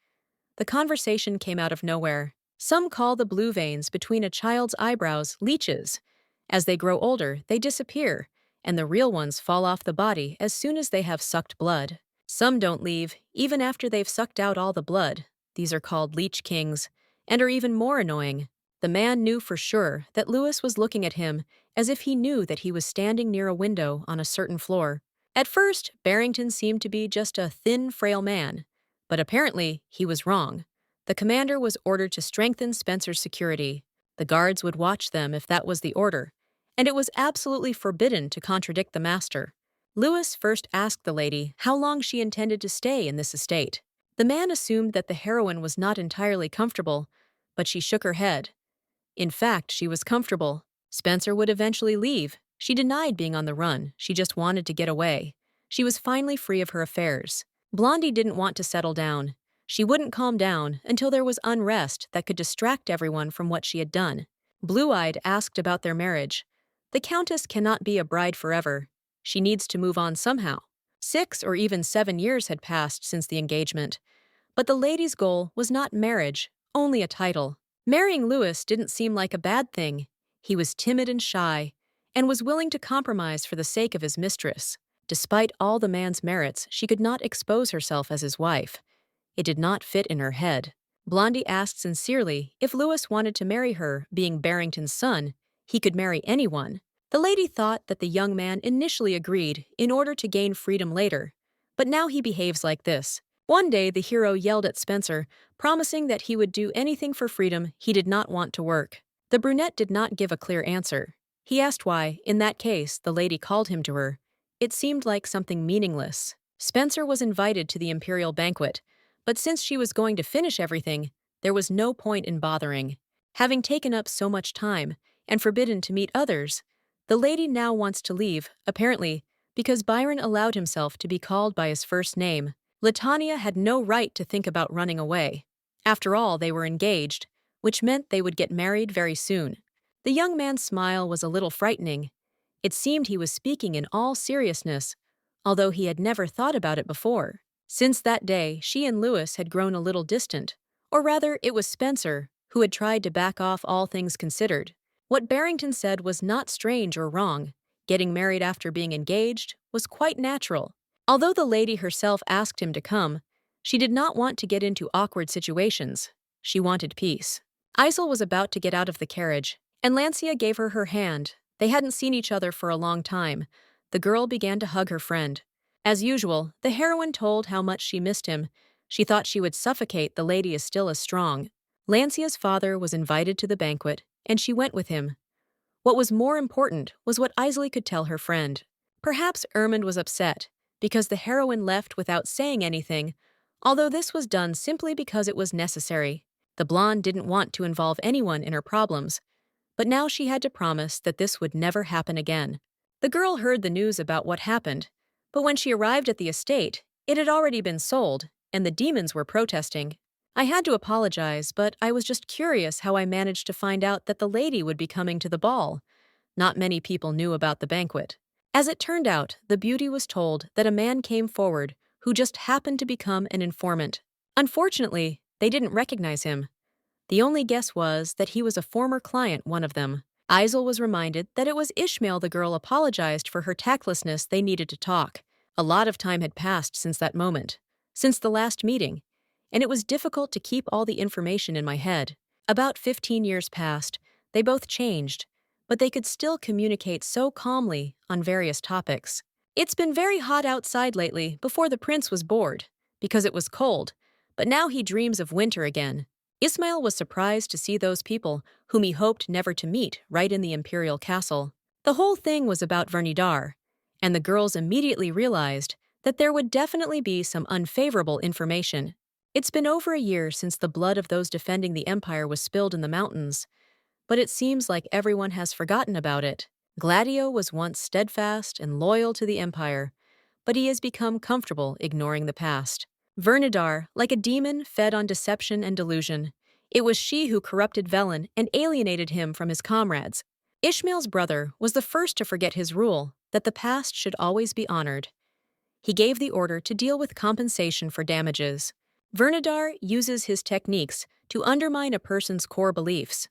The conversation came out of nowhere. Some call the blue veins between a child's eyebrows leeches. As they grow older, they disappear, and the real ones fall off the body as soon as they have sucked blood. Some don't leave, even after they've sucked out all the blood. These are called leech kings, and are even more annoying. The man knew for sure that Louis was looking at him as if he knew that he was standing near a window on a certain floor. At first, Barrington seemed to be just a thin, frail man, but apparently he was wrong. The commander was ordered to strengthen Spencer's security. The guards would watch them if that was the order, and it was absolutely forbidden to contradict the master. Louis first asked the lady how long she intended to stay in this estate. The man assumed that the heroine was not entirely comfortable, but she shook her head. In fact, she was comfortable. Spencer would eventually leave. She denied being on the run. She just wanted to get away. She was finally free of her affairs. Blondie didn't want to settle down. She wouldn't calm down until there was unrest that could distract everyone from what she had done. Blue-Eyed asked about their marriage. The Countess cannot be a bride forever. She needs to move on somehow. 6 or even 7 years had passed since the engagement. But the lady's goal was not marriage, only a title. Marrying Louis didn't seem like a bad thing. He was timid and shy, and was willing to compromise for the sake of his mistress. Despite all the man's merits, she could not expose herself as his wife. It did not fit in her head. Blondie asked sincerely if Louis wanted to marry her. Being Barrington's son, he could marry anyone. The lady thought that the young man initially agreed in order to gain freedom later, but now he behaves like this. One day, the hero yelled at Spencer, promising that he would do anything for freedom. He did not want to work. The brunette did not give a clear answer. He asked why, in that case, the lady called him to her. It seemed like something meaningless. Spencer was invited to the imperial banquet, but since she was going to finish everything, there was no point in bothering. Having taken up so much time and forbidden to meet others, the lady now wants to leave. Apparently, because Byron allowed himself to be called by his first name. Latanya had no right to think about running away. After all, they were engaged, which meant they would get married very soon. The young man's smile was a little frightening. It seemed he was speaking in all seriousness, although he had never thought about it before. Since that day, she and Lewis had grown a little distant, or rather, it was Spencer who had tried to back off all things considered. What Barrington said was not strange or wrong. Getting married after being engaged was quite natural. Although the lady herself asked him to come, she did not want to get into awkward situations. She wanted peace. Isel was about to get out of the carriage, and Lancia gave her her hand. They hadn't seen each other for a long time. The girl began to hug her friend. As usual, the heroine told how much she missed him. She thought she would suffocate, the lady is still as strong. Lancia's father was invited to the banquet, and she went with him. What was more important was what Isley could tell her friend. Perhaps Ermund was upset, because the heroine left without saying anything, although this was done simply because it was necessary. The blonde didn't want to involve anyone in her problems, but now she had to promise that this would never happen again. The girl heard the news about what happened, but when she arrived at the estate, it had already been sold, and the demons were protesting. I had to apologize, but I was just curious how I managed to find out that the lady would be coming to the ball. Not many people knew about the banquet. As it turned out, the beauty was told that a man came forward who just happened to become an informant. Unfortunately, they didn't recognize him. The only guess was that he was a former client, one of them. Isel was reminded that it was Ishmael. The girl apologized for her tactlessness. They needed to talk. A lot of time had passed since that moment, since the last meeting, and it was difficult to keep all the information in my head. About 15 years passed. They both changed, but they could still communicate so calmly on various topics. It's been very hot outside lately. Before, the prince was bored because it was cold, but now he dreams of winter again. Ismail was surprised to see those people whom he hoped never to meet right in the imperial castle. The whole thing was about Vernidar, and the girls immediately realized that there would definitely be some unfavorable information. It's been over a year since the blood of those defending the empire was spilled in the mountains, but it seems like everyone has forgotten about it. Gladio was once steadfast and loyal to the empire, but he has become comfortable ignoring the past. Vernidar, like a demon, fed on deception and delusion. It was she who corrupted Velen and alienated him from his comrades. Ishmael's brother was the first to forget his rule, that the past should always be honored. He gave the order to deal with compensation for damages. Vernidar uses his techniques to undermine a person's core beliefs.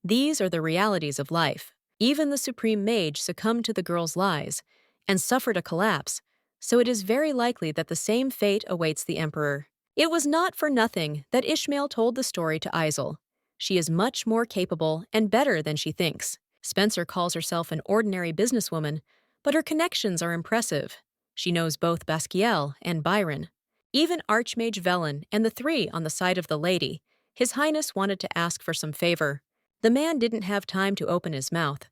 These are the realities of life. Even the supreme mage succumbed to the girl's lies and suffered a collapse, so it is very likely that the same fate awaits the emperor. It was not for nothing that Ishmael told the story to Isel. She is much more capable and better than she thinks. Spencer calls herself an ordinary businesswoman, but her connections are impressive. She knows both Basciel and Byron. Even Archmage Velen and the three on the side of the lady. His Highness wanted to ask for some favor. The man didn't have time to open his mouth.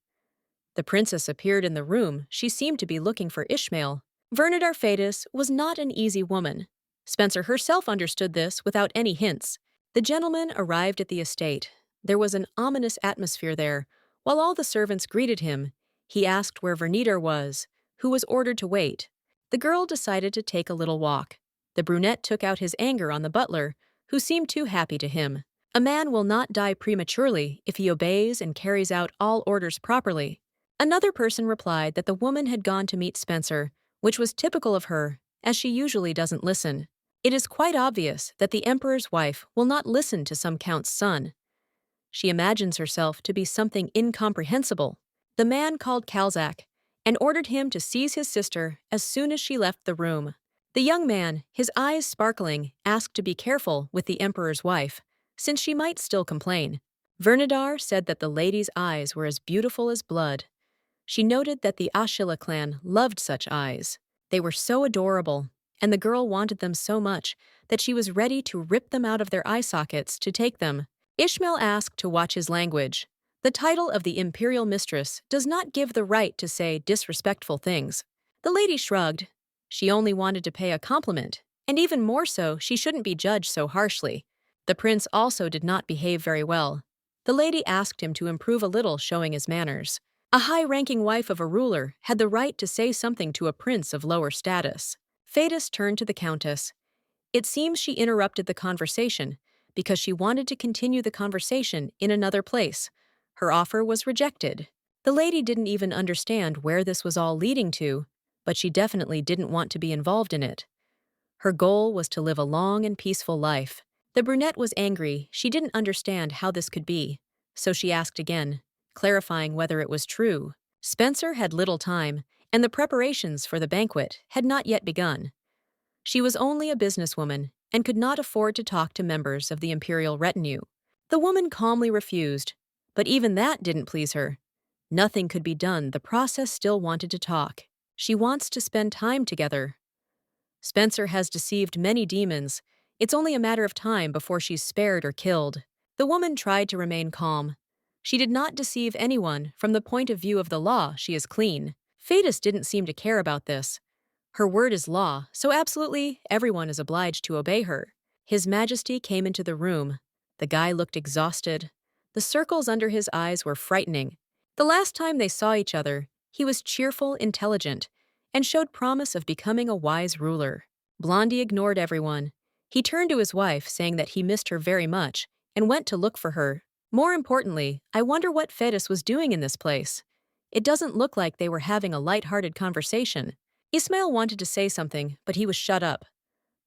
The princess appeared in the room. She seemed to be looking for Ishmael. Vernidar Fadis was not an easy woman. Spencer herself understood this without any hints. The gentleman arrived at the estate. There was an ominous atmosphere there. While all the servants greeted him, he asked where Vernidar was, who was ordered to wait. The girl decided to take a little walk. The brunette took out his anger on the butler, who seemed too happy to him. A man will not die prematurely if he obeys and carries out all orders properly. Another person replied that the woman had gone to meet Spencer, which was typical of her, as she usually doesn't listen. It is quite obvious that the emperor's wife will not listen to some count's son. She imagines herself to be something incomprehensible. The man called Kalzak and ordered him to seize his sister as soon as she left the room. The young man, his eyes sparkling, asked to be careful with the emperor's wife, since she might still complain. Vernidar said that the lady's eyes were as beautiful as blood. She noted that the Ashila clan loved such eyes. They were so adorable, and the girl wanted them so much that she was ready to rip them out of their eye sockets to take them. Ishmael asked to watch his language. The title of the imperial mistress does not give the right to say disrespectful things. The lady shrugged. She only wanted to pay a compliment, and even more so, she shouldn't be judged so harshly. The prince also did not behave very well. The lady asked him to improve a little, showing his manners. A high-ranking wife of a ruler had the right to say something to a prince of lower status. Thetis turned to the countess. It seems she interrupted the conversation because she wanted to continue the conversation in another place. Her offer was rejected. The lady didn't even understand where this was all leading to, but she definitely didn't want to be involved in it. Her goal was to live a long and peaceful life. The brunette was angry. She didn't understand how this could be, so she asked again, clarifying whether it was true. Spencer had little time, and the preparations for the banquet had not yet begun. She was only a businesswoman and could not afford to talk to members of the imperial retinue. The woman calmly refused, but even that didn't please her. Nothing could be done. The process still wanted to talk. She wants to spend time together. Spencer has deceived many demons. It's only a matter of time before she's spared or killed. The woman tried to remain calm. She did not deceive anyone. From the point of view of the law, she is clean. Thetis didn't seem to care about this. Her word is law, so absolutely everyone is obliged to obey her. His Majesty came into the room. The guy looked exhausted. The circles under his eyes were frightening. The last time they saw each other, he was cheerful, intelligent, and showed promise of becoming a wise ruler. Blondie ignored everyone. He turned to his wife, saying that he missed her very much, and went to look for her. More importantly, I wonder what Thetis was doing in this place. It doesn't look like they were having a light-hearted conversation. Ismail wanted to say something, but he was shut up.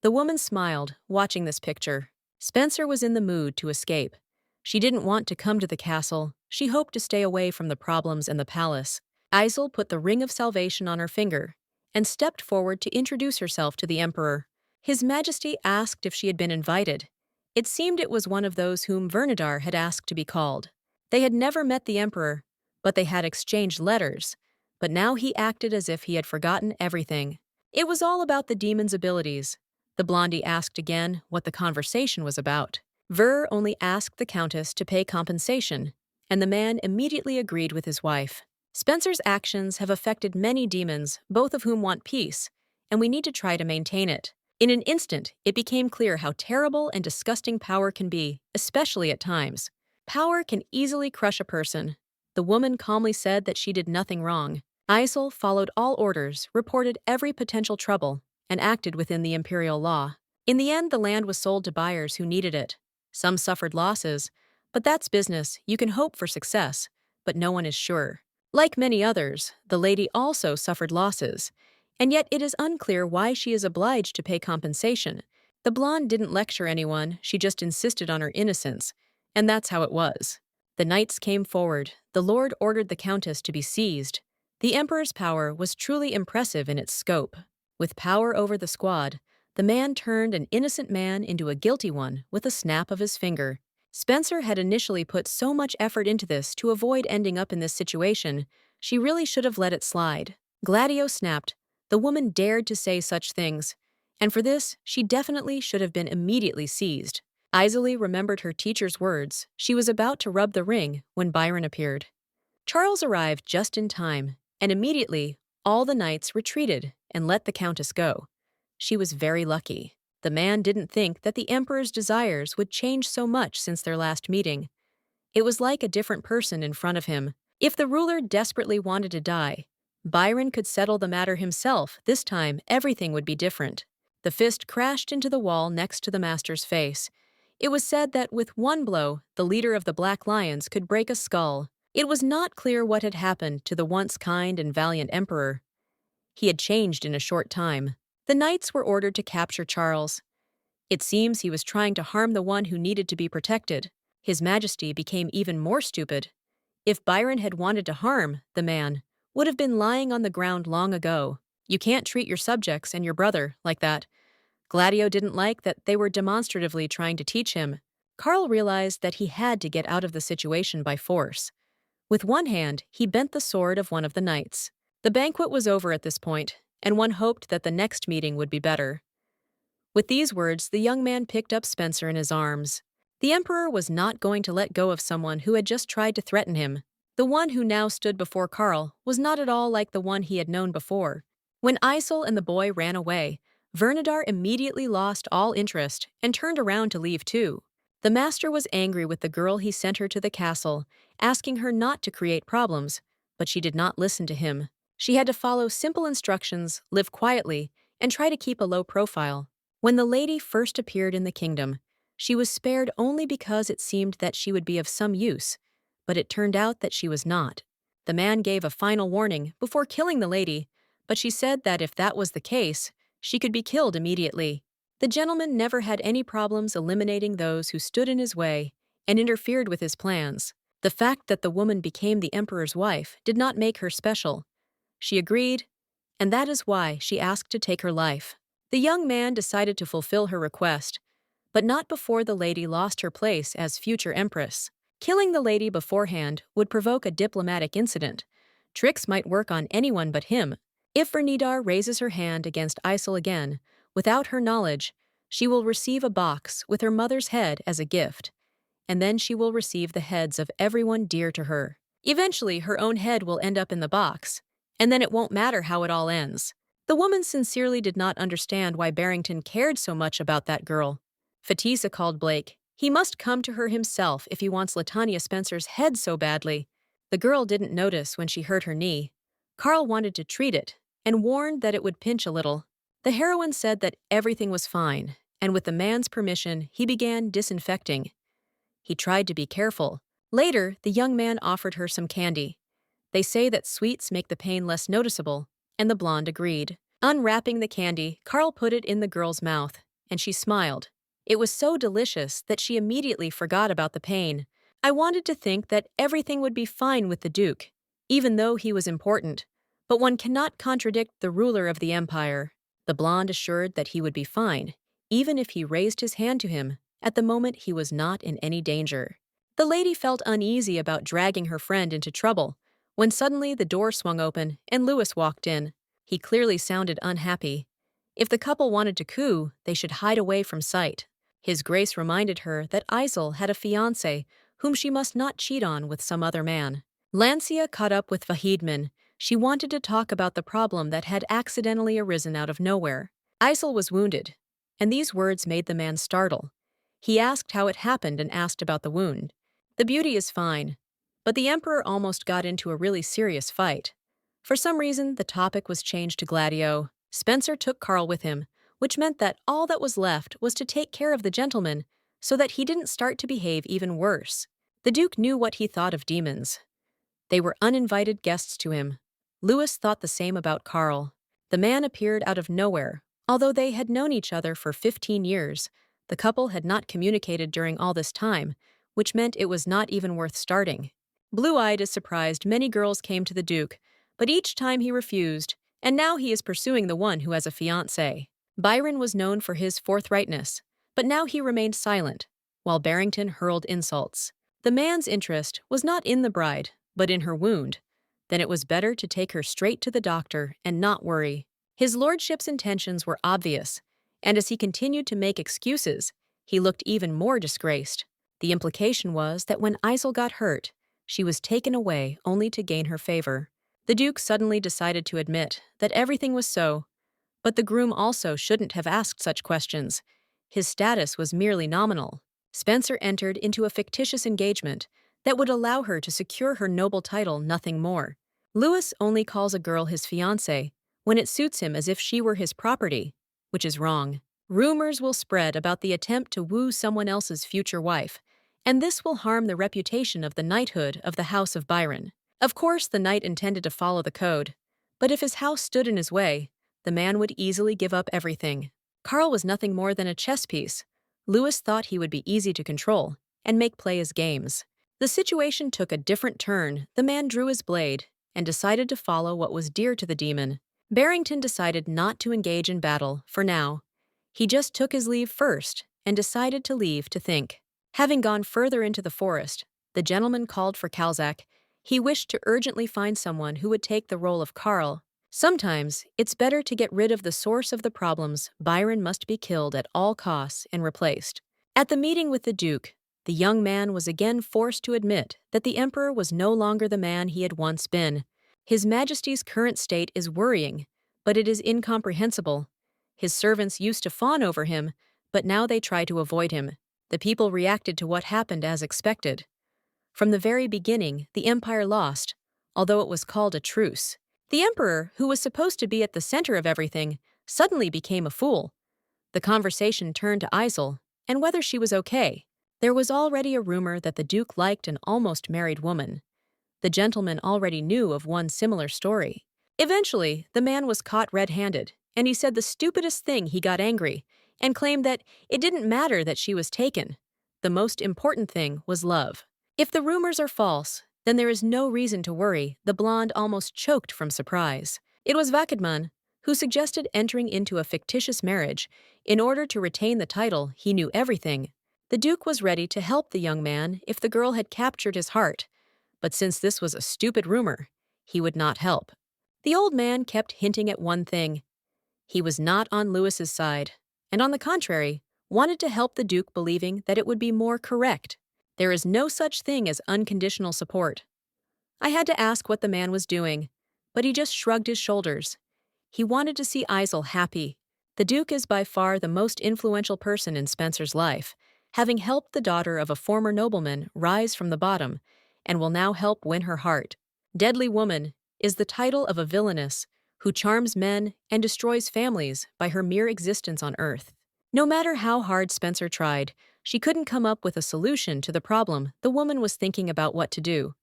The woman smiled, watching this picture. Spencer was in the mood to escape. She didn't want to come to the castle. She hoped to stay away from the problems in the palace. Isel put the ring of salvation on her finger and stepped forward to introduce herself to the emperor. His Majesty asked if she had been invited. It seemed it was one of those whom Vernadar had asked to be called. They had never met the emperor, but they had exchanged letters. But now he acted as if he had forgotten everything. It was all about the demon's abilities. The blondie asked again what the conversation was about. Ver only asked the countess to pay compensation, and the man immediately agreed with his wife. Spencer's actions have affected many demons, both of whom want peace, and we need to try to maintain it. In an instant, it became clear how terrible and disgusting power can be, especially at times. Power can easily crush a person. The woman calmly said that she did nothing wrong. Isel followed all orders, reported every potential trouble, and acted within the imperial law. In the end, the land was sold to buyers who needed it. Some suffered losses, but that's business. You can hope for success, but no one is sure. Like many others, the lady also suffered losses, and yet it is unclear why she is obliged to pay compensation. The blonde didn't lecture anyone, she just insisted on her innocence, and that's how it was. The knights came forward. The lord ordered the countess to be seized. The emperor's power was truly impressive in its scope. With power over the squad, the man turned an innocent man into a guilty one with a snap of his finger. Spencer had initially put so much effort into this to avoid ending up in this situation, she really should have let it slide. Gladio snapped. The woman dared to say such things, and for this, she definitely should have been immediately seized. Iseli remembered her teacher's words. She was about to rub the ring when Byron appeared. Charles arrived just in time, and immediately, all the knights retreated and let the countess go. She was very lucky. The man didn't think that the emperor's desires would change so much since their last meeting. It was like a different person in front of him. If the ruler desperately wanted to die, Byron could settle the matter himself. This time, everything would be different. The fist crashed into the wall next to the master's face. It was said that with one blow, the leader of the Black Lions could break a skull. It was not clear what had happened to the once kind and valiant emperor. He had changed in a short time. The knights were ordered to capture Charles. It seems he was trying to harm the one who needed to be protected. His Majesty became even more stupid. If Byron had wanted to harm the man, would have been lying on the ground long ago. You can't treat your subjects and your brother like that. Gladio didn't like that they were demonstratively trying to teach him. Karl realized that he had to get out of the situation by force. With one hand, he bent the sword of one of the knights. The banquet was over at this point, and one hoped that the next meeting would be better. With these words, the young man picked up Spencer in his arms. The emperor was not going to let go of someone who had just tried to threaten him. The one who now stood before Karl was not at all like the one he had known before. When Isel and the boy ran away, Vernadar immediately lost all interest and turned around to leave too. The master was angry with the girl. He sent her to the castle, asking her not to create problems, But she did not listen to him. She had to follow simple instructions, live quietly, and try to keep a low profile. When the lady first appeared in the kingdom, she was spared only because it seemed that she would be of some use, but it turned out that she was not. The man gave a final warning before killing the lady, but she said that if that was the case, she could be killed immediately. The gentleman never had any problems eliminating those who stood in his way and interfered with his plans. The fact that the woman became the emperor's wife did not make her special. She agreed, and that is why she asked to take her life. The young man decided to fulfill her request, but not before the lady lost her place as future empress. Killing the lady beforehand would provoke a diplomatic incident. Tricks might work on anyone but him. If Vernidar raises her hand against Isel again, without her knowledge, she will receive a box with her mother's head as a gift, and then she will receive the heads of everyone dear to her. Eventually, her own head will end up in the box, and then it won't matter how it all ends. The woman sincerely did not understand why Barrington cared so much about that girl. Fatisa called Blake. He must come to her himself if he wants Latanya Spencer's head so badly. The girl didn't notice when she hurt her knee. Carl wanted to treat it, and warned that it would pinch a little. The heroine said that everything was fine, and with the man's permission, he began disinfecting. He tried to be careful. Later, the young man offered her some candy. They say that sweets make the pain less noticeable, and the blonde agreed. Unwrapping the candy, Carl put it in the girl's mouth, and she smiled. It was so delicious that she immediately forgot about the pain. I wanted to think that everything would be fine with the Duke, even though he was important. But one cannot contradict the ruler of the empire. The blonde assured that he would be fine, even if he raised his hand to him. At the moment, he was not in any danger. The lady felt uneasy about dragging her friend into trouble, when suddenly the door swung open and Louis walked in. He clearly sounded unhappy. If the couple wanted to coup, they should hide away from sight. His Grace reminded her that Isel had a fiancé whom she must not cheat on with some other man. Lancia caught up with Vahidman. She wanted to talk about the problem that had accidentally arisen out of nowhere. Isel was wounded, and these words made the man startle. He asked how it happened and asked about the wound. The beauty is fine, but the emperor almost got into a really serious fight. For some reason, the topic was changed to Gladio. Spencer took Carl with him, which meant that all that was left was to take care of the gentleman so that he didn't start to behave even worse. The Duke knew what he thought of demons. They were uninvited guests to him. Louis thought the same about Carl. The man appeared out of nowhere. Although they had known each other for 15 years, the couple had not communicated during all this time, which meant it was not even worth starting. Blue-eyed as surprised, many girls came to the Duke, but each time he refused, and now he is pursuing the one who has a fiancé. Byron was known for his forthrightness, but now he remained silent, while Barrington hurled insults. The man's interest was not in the bride, but in her wound. Then it was better to take her straight to the doctor and not worry. His lordship's intentions were obvious, and as he continued to make excuses, he looked even more disgraced. The implication was that when Isel got hurt, she was taken away only to gain her favor. The Duke suddenly decided to admit that everything was so, but the groom also shouldn't have asked such questions. His status was merely nominal. Spencer entered into a fictitious engagement that would allow her to secure her noble title, nothing more. Louis only calls a girl his fiancé when it suits him, as if she were his property, which is wrong. Rumors will spread about the attempt to woo someone else's future wife, and this will harm the reputation of the knighthood of the House of Byron. Of course, the knight intended to follow the code, but if his house stood in his way, the man would easily give up everything. Carl was nothing more than a chess piece. Louis thought he would be easy to control and make play his games. The situation took a different turn. The man drew his blade and decided to follow what was dear to the demon. Barrington decided not to engage in battle for now. He just took his leave first and decided to leave to think. Having gone further into the forest, the gentleman called for Calzac. He wished to urgently find someone who would take the role of Carl. Sometimes, it's better to get rid of the source of the problems. Byron must be killed at all costs and replaced. At the meeting with the Duke, the young man was again forced to admit that the Emperor was no longer the man he had once been. His Majesty's current state is worrying, but it is incomprehensible. His servants used to fawn over him, but now they try to avoid him. The people reacted to what happened as expected. From the very beginning, the Empire lost. although it was called a truce. The emperor, who was supposed to be at the center of everything, suddenly became a fool. The conversation turned to Isel and whether she was okay. There was already a rumor that the duke liked an almost married woman. The gentleman already knew of one similar story. Eventually, the man was caught red-handed, and he said the stupidest thing. He got angry and claimed that it didn't matter that she was taken. The most important thing was love. If the rumors are false, then there is no reason to worry. The blonde almost choked from surprise. It was Vakadman who suggested entering into a fictitious marriage in order to retain the title. He knew everything. The duke was ready to help the young man if the girl had captured his heart. But since this was a stupid rumor, he would not help. The old man kept hinting at one thing. He was not on Louis's side, and on the contrary, wanted to help the duke, believing that it would be more correct. There is no such thing as unconditional support. I had to ask what the man was doing, but he just shrugged his shoulders. He wanted to see Isel happy. The duke is by far the most influential person in Spencer's life, having helped the daughter of a former nobleman rise from the bottom, and will now help win her heart. Deadly Woman is the title of a villainess who charms men and destroys families by her mere existence on Earth. No matter how hard Spencer tried, she couldn't come up with a solution to the problem. The woman was thinking about what to do.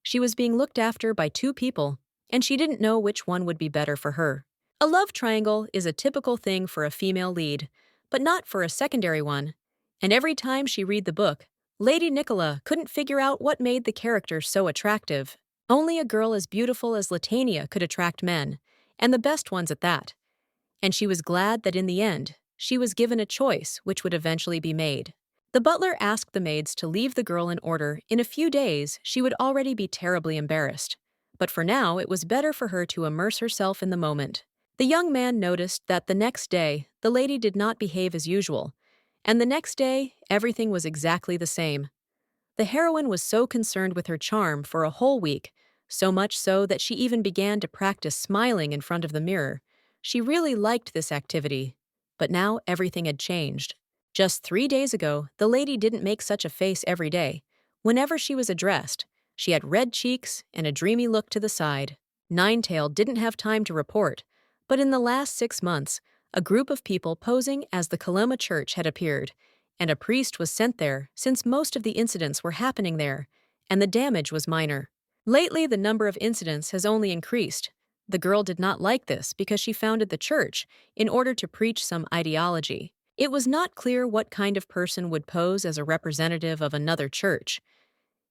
She was being looked after by two people, and she didn't know which one would be better for her. A love triangle is a typical thing for a female lead, but not for a secondary one. And every time she read the book, Lady Nicola couldn't figure out what made the character so attractive. Only a girl as beautiful as Latania could attract men, and the best ones at that. And she was glad that in the end, she was given a choice which would eventually be made. The butler asked the maids to leave the girl in order. In a few days, she would already be terribly embarrassed. But for now, it was better for her to immerse herself in the moment. The young man noticed that the next day, the lady did not behave as usual. And the next day, everything was exactly the same. The heroine was so concerned with her charm for a whole week, so much so that she even began to practice smiling in front of the mirror. She really liked this activity. But now everything had changed. Just 3 days ago, the lady didn't make such a face every day. Whenever she was addressed, she had red cheeks and a dreamy look to the side. Ninetail didn't have time to report, but in the last 6 months, a group of people posing as the Kalema Church had appeared, and a priest was sent there since most of the incidents were happening there, and the damage was minor. Lately, the number of incidents has only increased. The girl did not like this because she founded the church in order to preach some ideology. It was not clear what kind of person would pose as a representative of another church.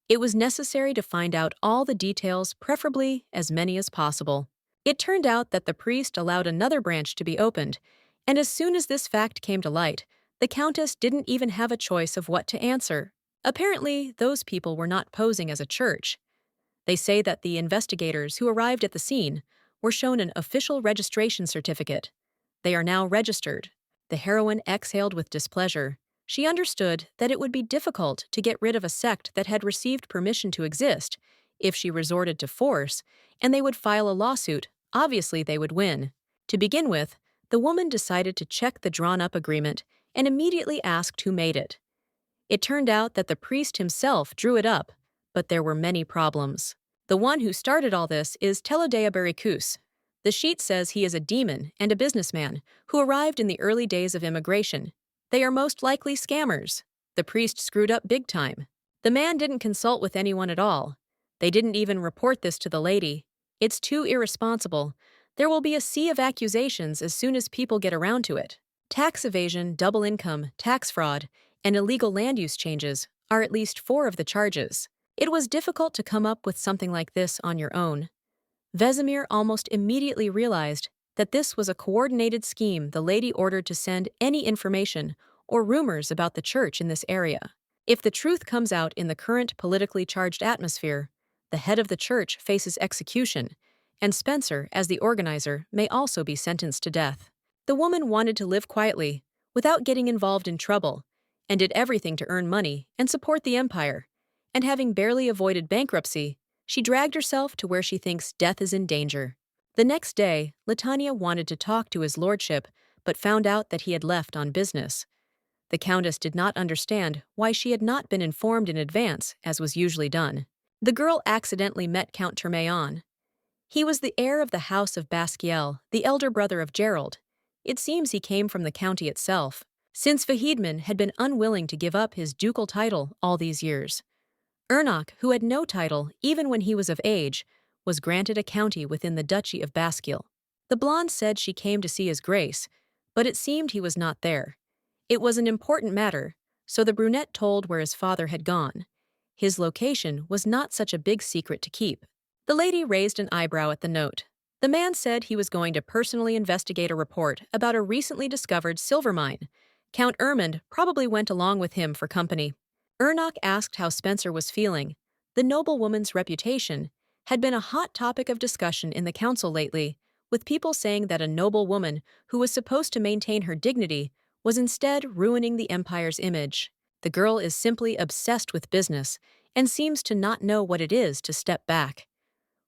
It was necessary to find out all the details, preferably as many as possible. It turned out that the priest allowed another branch to be opened, and as soon as this fact came to light, the countess didn't even have a choice of what to answer. Apparently, those people were not posing as a church. They say that the investigators who arrived at the scene were shown an official registration certificate. They are now registered. The heroine exhaled with displeasure. She understood that it would be difficult to get rid of a sect that had received permission to exist if she resorted to force, and they would file a lawsuit. Obviously, they would win. To begin with, the woman decided to check the drawn-up agreement and immediately asked who made it. It turned out that the priest himself drew it up, but there were many problems. The one who started all this is Telodea Baricus. The sheet says he is a demon and a businessman who arrived in the early days of immigration. They are most likely scammers. The priest screwed up big time. The man didn't consult with anyone at all. They didn't even report this to the lady. It's too irresponsible. There will be a sea of accusations as soon as people get around to it. Tax evasion, double income, tax fraud, and illegal land use changes are at least 4 of the charges. It was difficult to come up with something like this on your own. Vesemir almost immediately realized that this was a coordinated scheme. The lady ordered to send any information or rumors about the church in this area. If the truth comes out in the current politically charged atmosphere, the head of the church faces execution, and Spencer, as the organizer, may also be sentenced to death. The woman wanted to live quietly, without getting involved in trouble, and did everything to earn money and support the empire. And having barely avoided bankruptcy, she dragged herself to where she thinks death is in danger. The next day, Latania wanted to talk to his lordship, but found out that he had left on business. The countess did not understand why she had not been informed in advance, as was usually done. The girl accidentally met Count Termeon. He was the heir of the house of Basciel, the elder brother of Gerald. It seems he came from the county itself, since Vahidman had been unwilling to give up his ducal title all these years. Ernok, who had no title even when he was of age, was granted a county within the Duchy of Basciel. The blonde said she came to see his grace, but it seemed he was not there. It was an important matter, so the brunette told where his father had gone. His location was not such a big secret to keep. The lady raised an eyebrow at the note. The man said he was going to personally investigate a report about a recently discovered silver mine. Count Ermund probably went along with him for company. Ernok asked how Spencer was feeling. The noblewoman's reputation had been a hot topic of discussion in the council lately, with people saying that a noble woman who was supposed to maintain her dignity was instead ruining the empire's image. The girl is simply obsessed with business and seems to not know what it is to step back.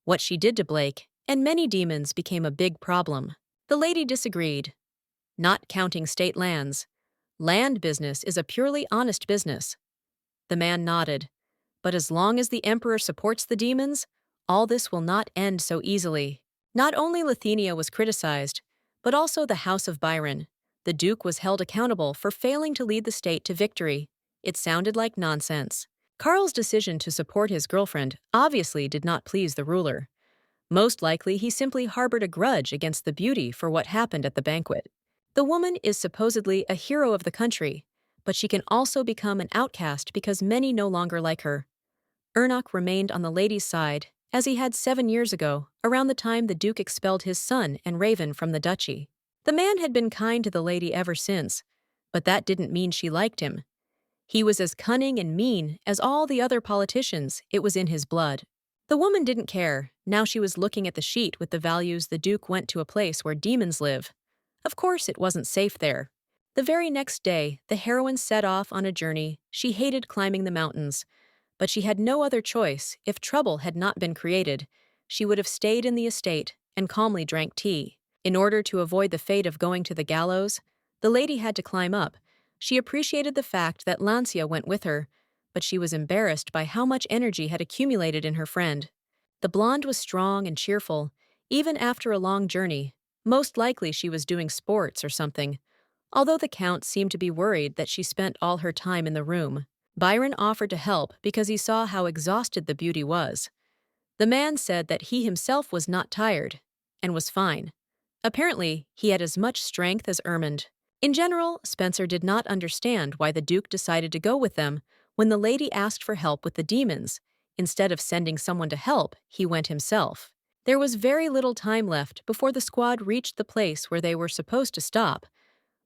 What she did to Blake and many demons became a big problem. The lady disagreed. Not counting state lands. Land business is a purely honest business. The man nodded. But as long as the emperor supports the demons, all this will not end so easily. Not only Lithuania was criticized, but also the House of Byron. The Duke was held accountable for failing to lead the state to victory. It sounded like nonsense. Karl's decision to support his girlfriend obviously did not please the ruler. Most likely, he simply harbored a grudge against the beauty for what happened at the banquet. The woman is supposedly a hero of the country, but she can also become an outcast because many no longer like her. Ernok remained on the lady's side, as he had 7 years ago, around the time the Duke expelled his son and Raven from the duchy. The man had been kind to the lady ever since, but that didn't mean she liked him. He was as cunning and mean as all the other politicians. It was in his blood. The woman didn't care. Now she was looking at the sheet with the values. The Duke went to a place where demons live. Of course it wasn't safe there. The very next day, the heroine set off on a journey. She hated climbing the mountains, but she had no other choice. If trouble had not been created, she would have stayed in the estate and calmly drank tea. In order to avoid the fate of going to the gallows, the lady had to climb up. She appreciated the fact that Lancia went with her, but she was embarrassed by how much energy had accumulated in her friend. The blonde was strong and cheerful, even after a long journey. Most likely she was doing sports or something, although the count seemed to be worried that she spent all her time in the room. Byron offered to help because he saw how exhausted the beauty was. The man said that he himself was not tired and was fine. Apparently, he had as much strength as Ermund. In general, Spencer did not understand why the Duke decided to go with them when the lady asked for help with the demons. Instead of sending someone to help, he went himself. There was very little time left before the squad reached the place where they were supposed to stop,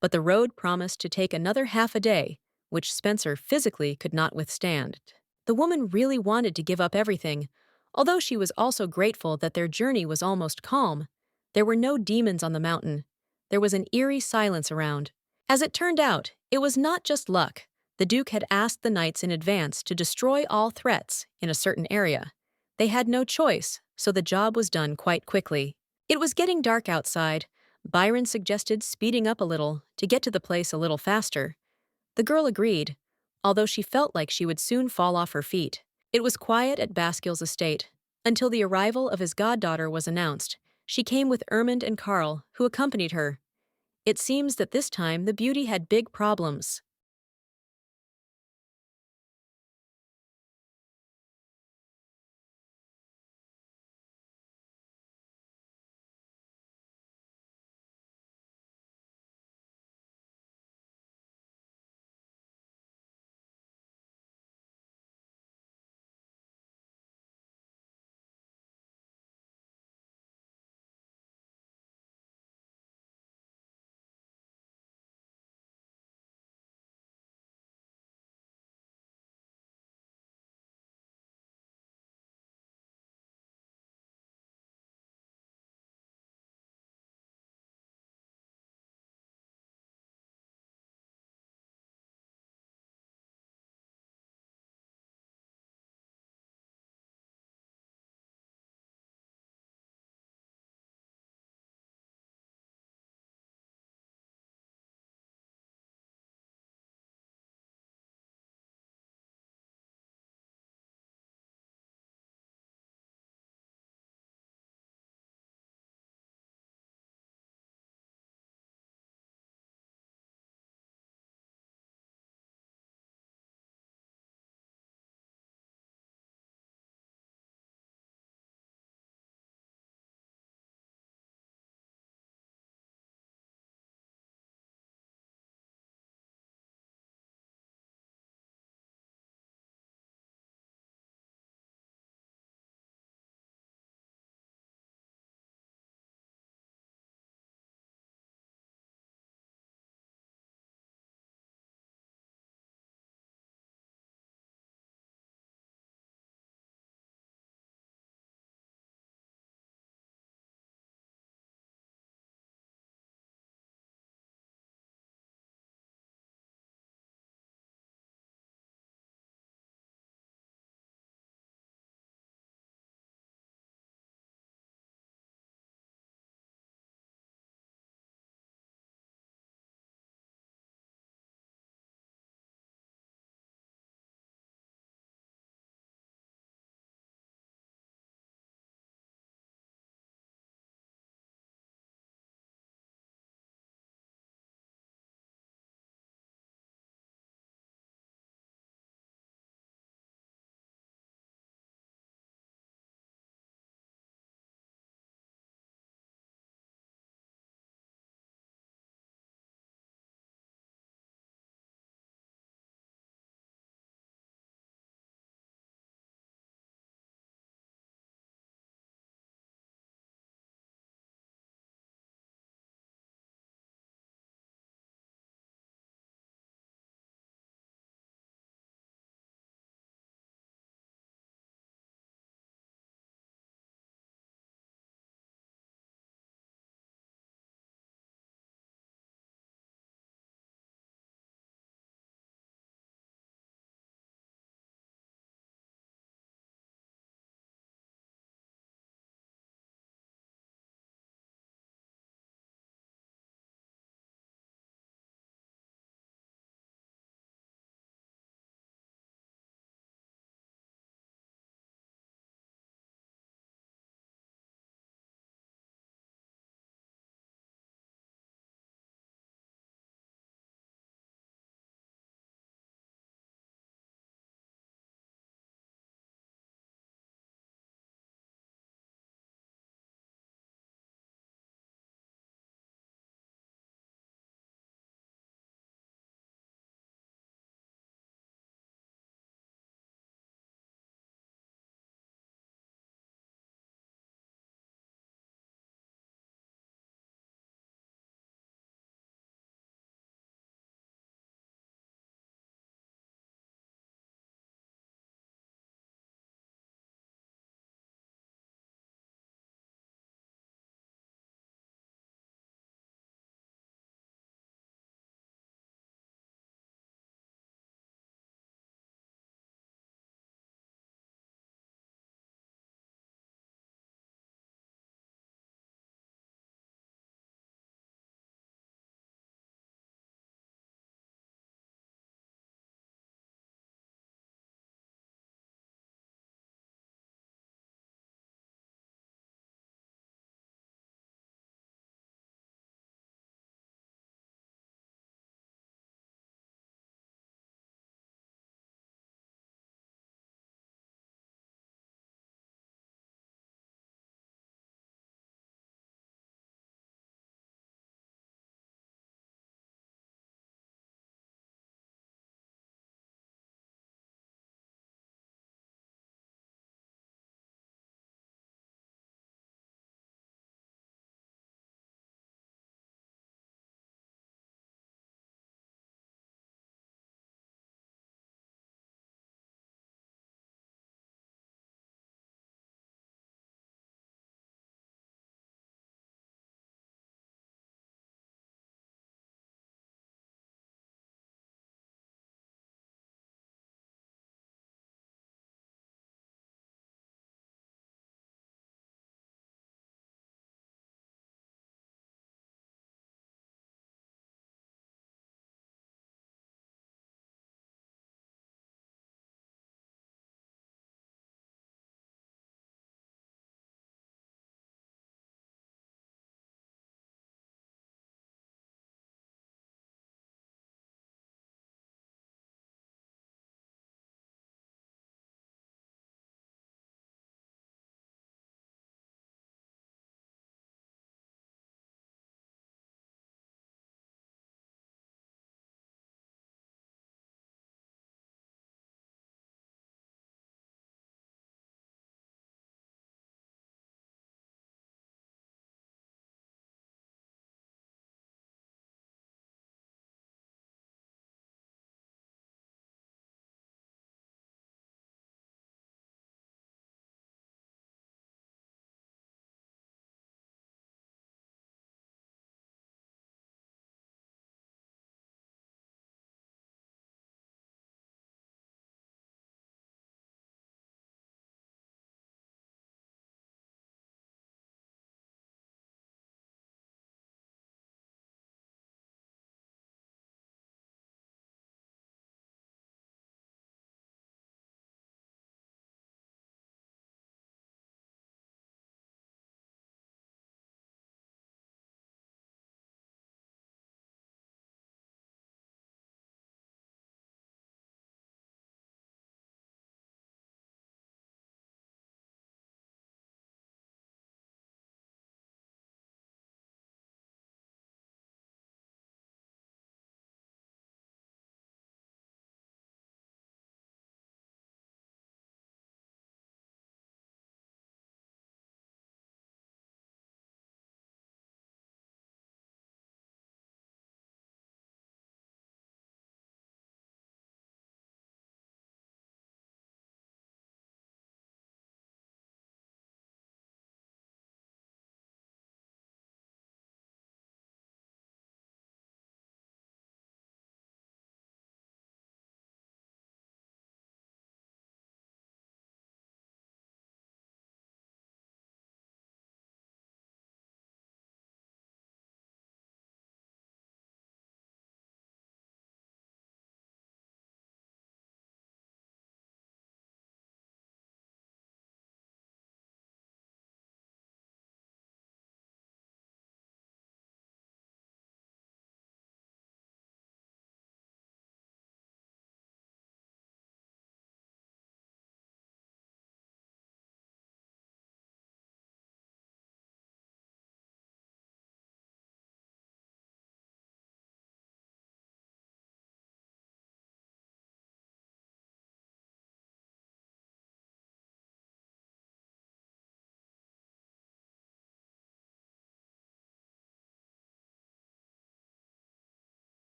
but the road promised to take another half a day, which Spencer physically could not withstand. The woman really wanted to give up everything, although she was also grateful that their journey was almost calm. There were no demons on the mountain. There was an eerie silence around. As it turned out, it was not just luck. The Duke had asked the knights in advance to destroy all threats in a certain area. They had no choice, so the job was done quite quickly. It was getting dark outside. Byron suggested speeding up a little to get to the place a little faster. The girl agreed, although she felt like she would soon fall off her feet. It was quiet at Basciel's estate until the arrival of his goddaughter was announced. She came with Ermund and Karl, who accompanied her. It seems that this time the beauty had big problems.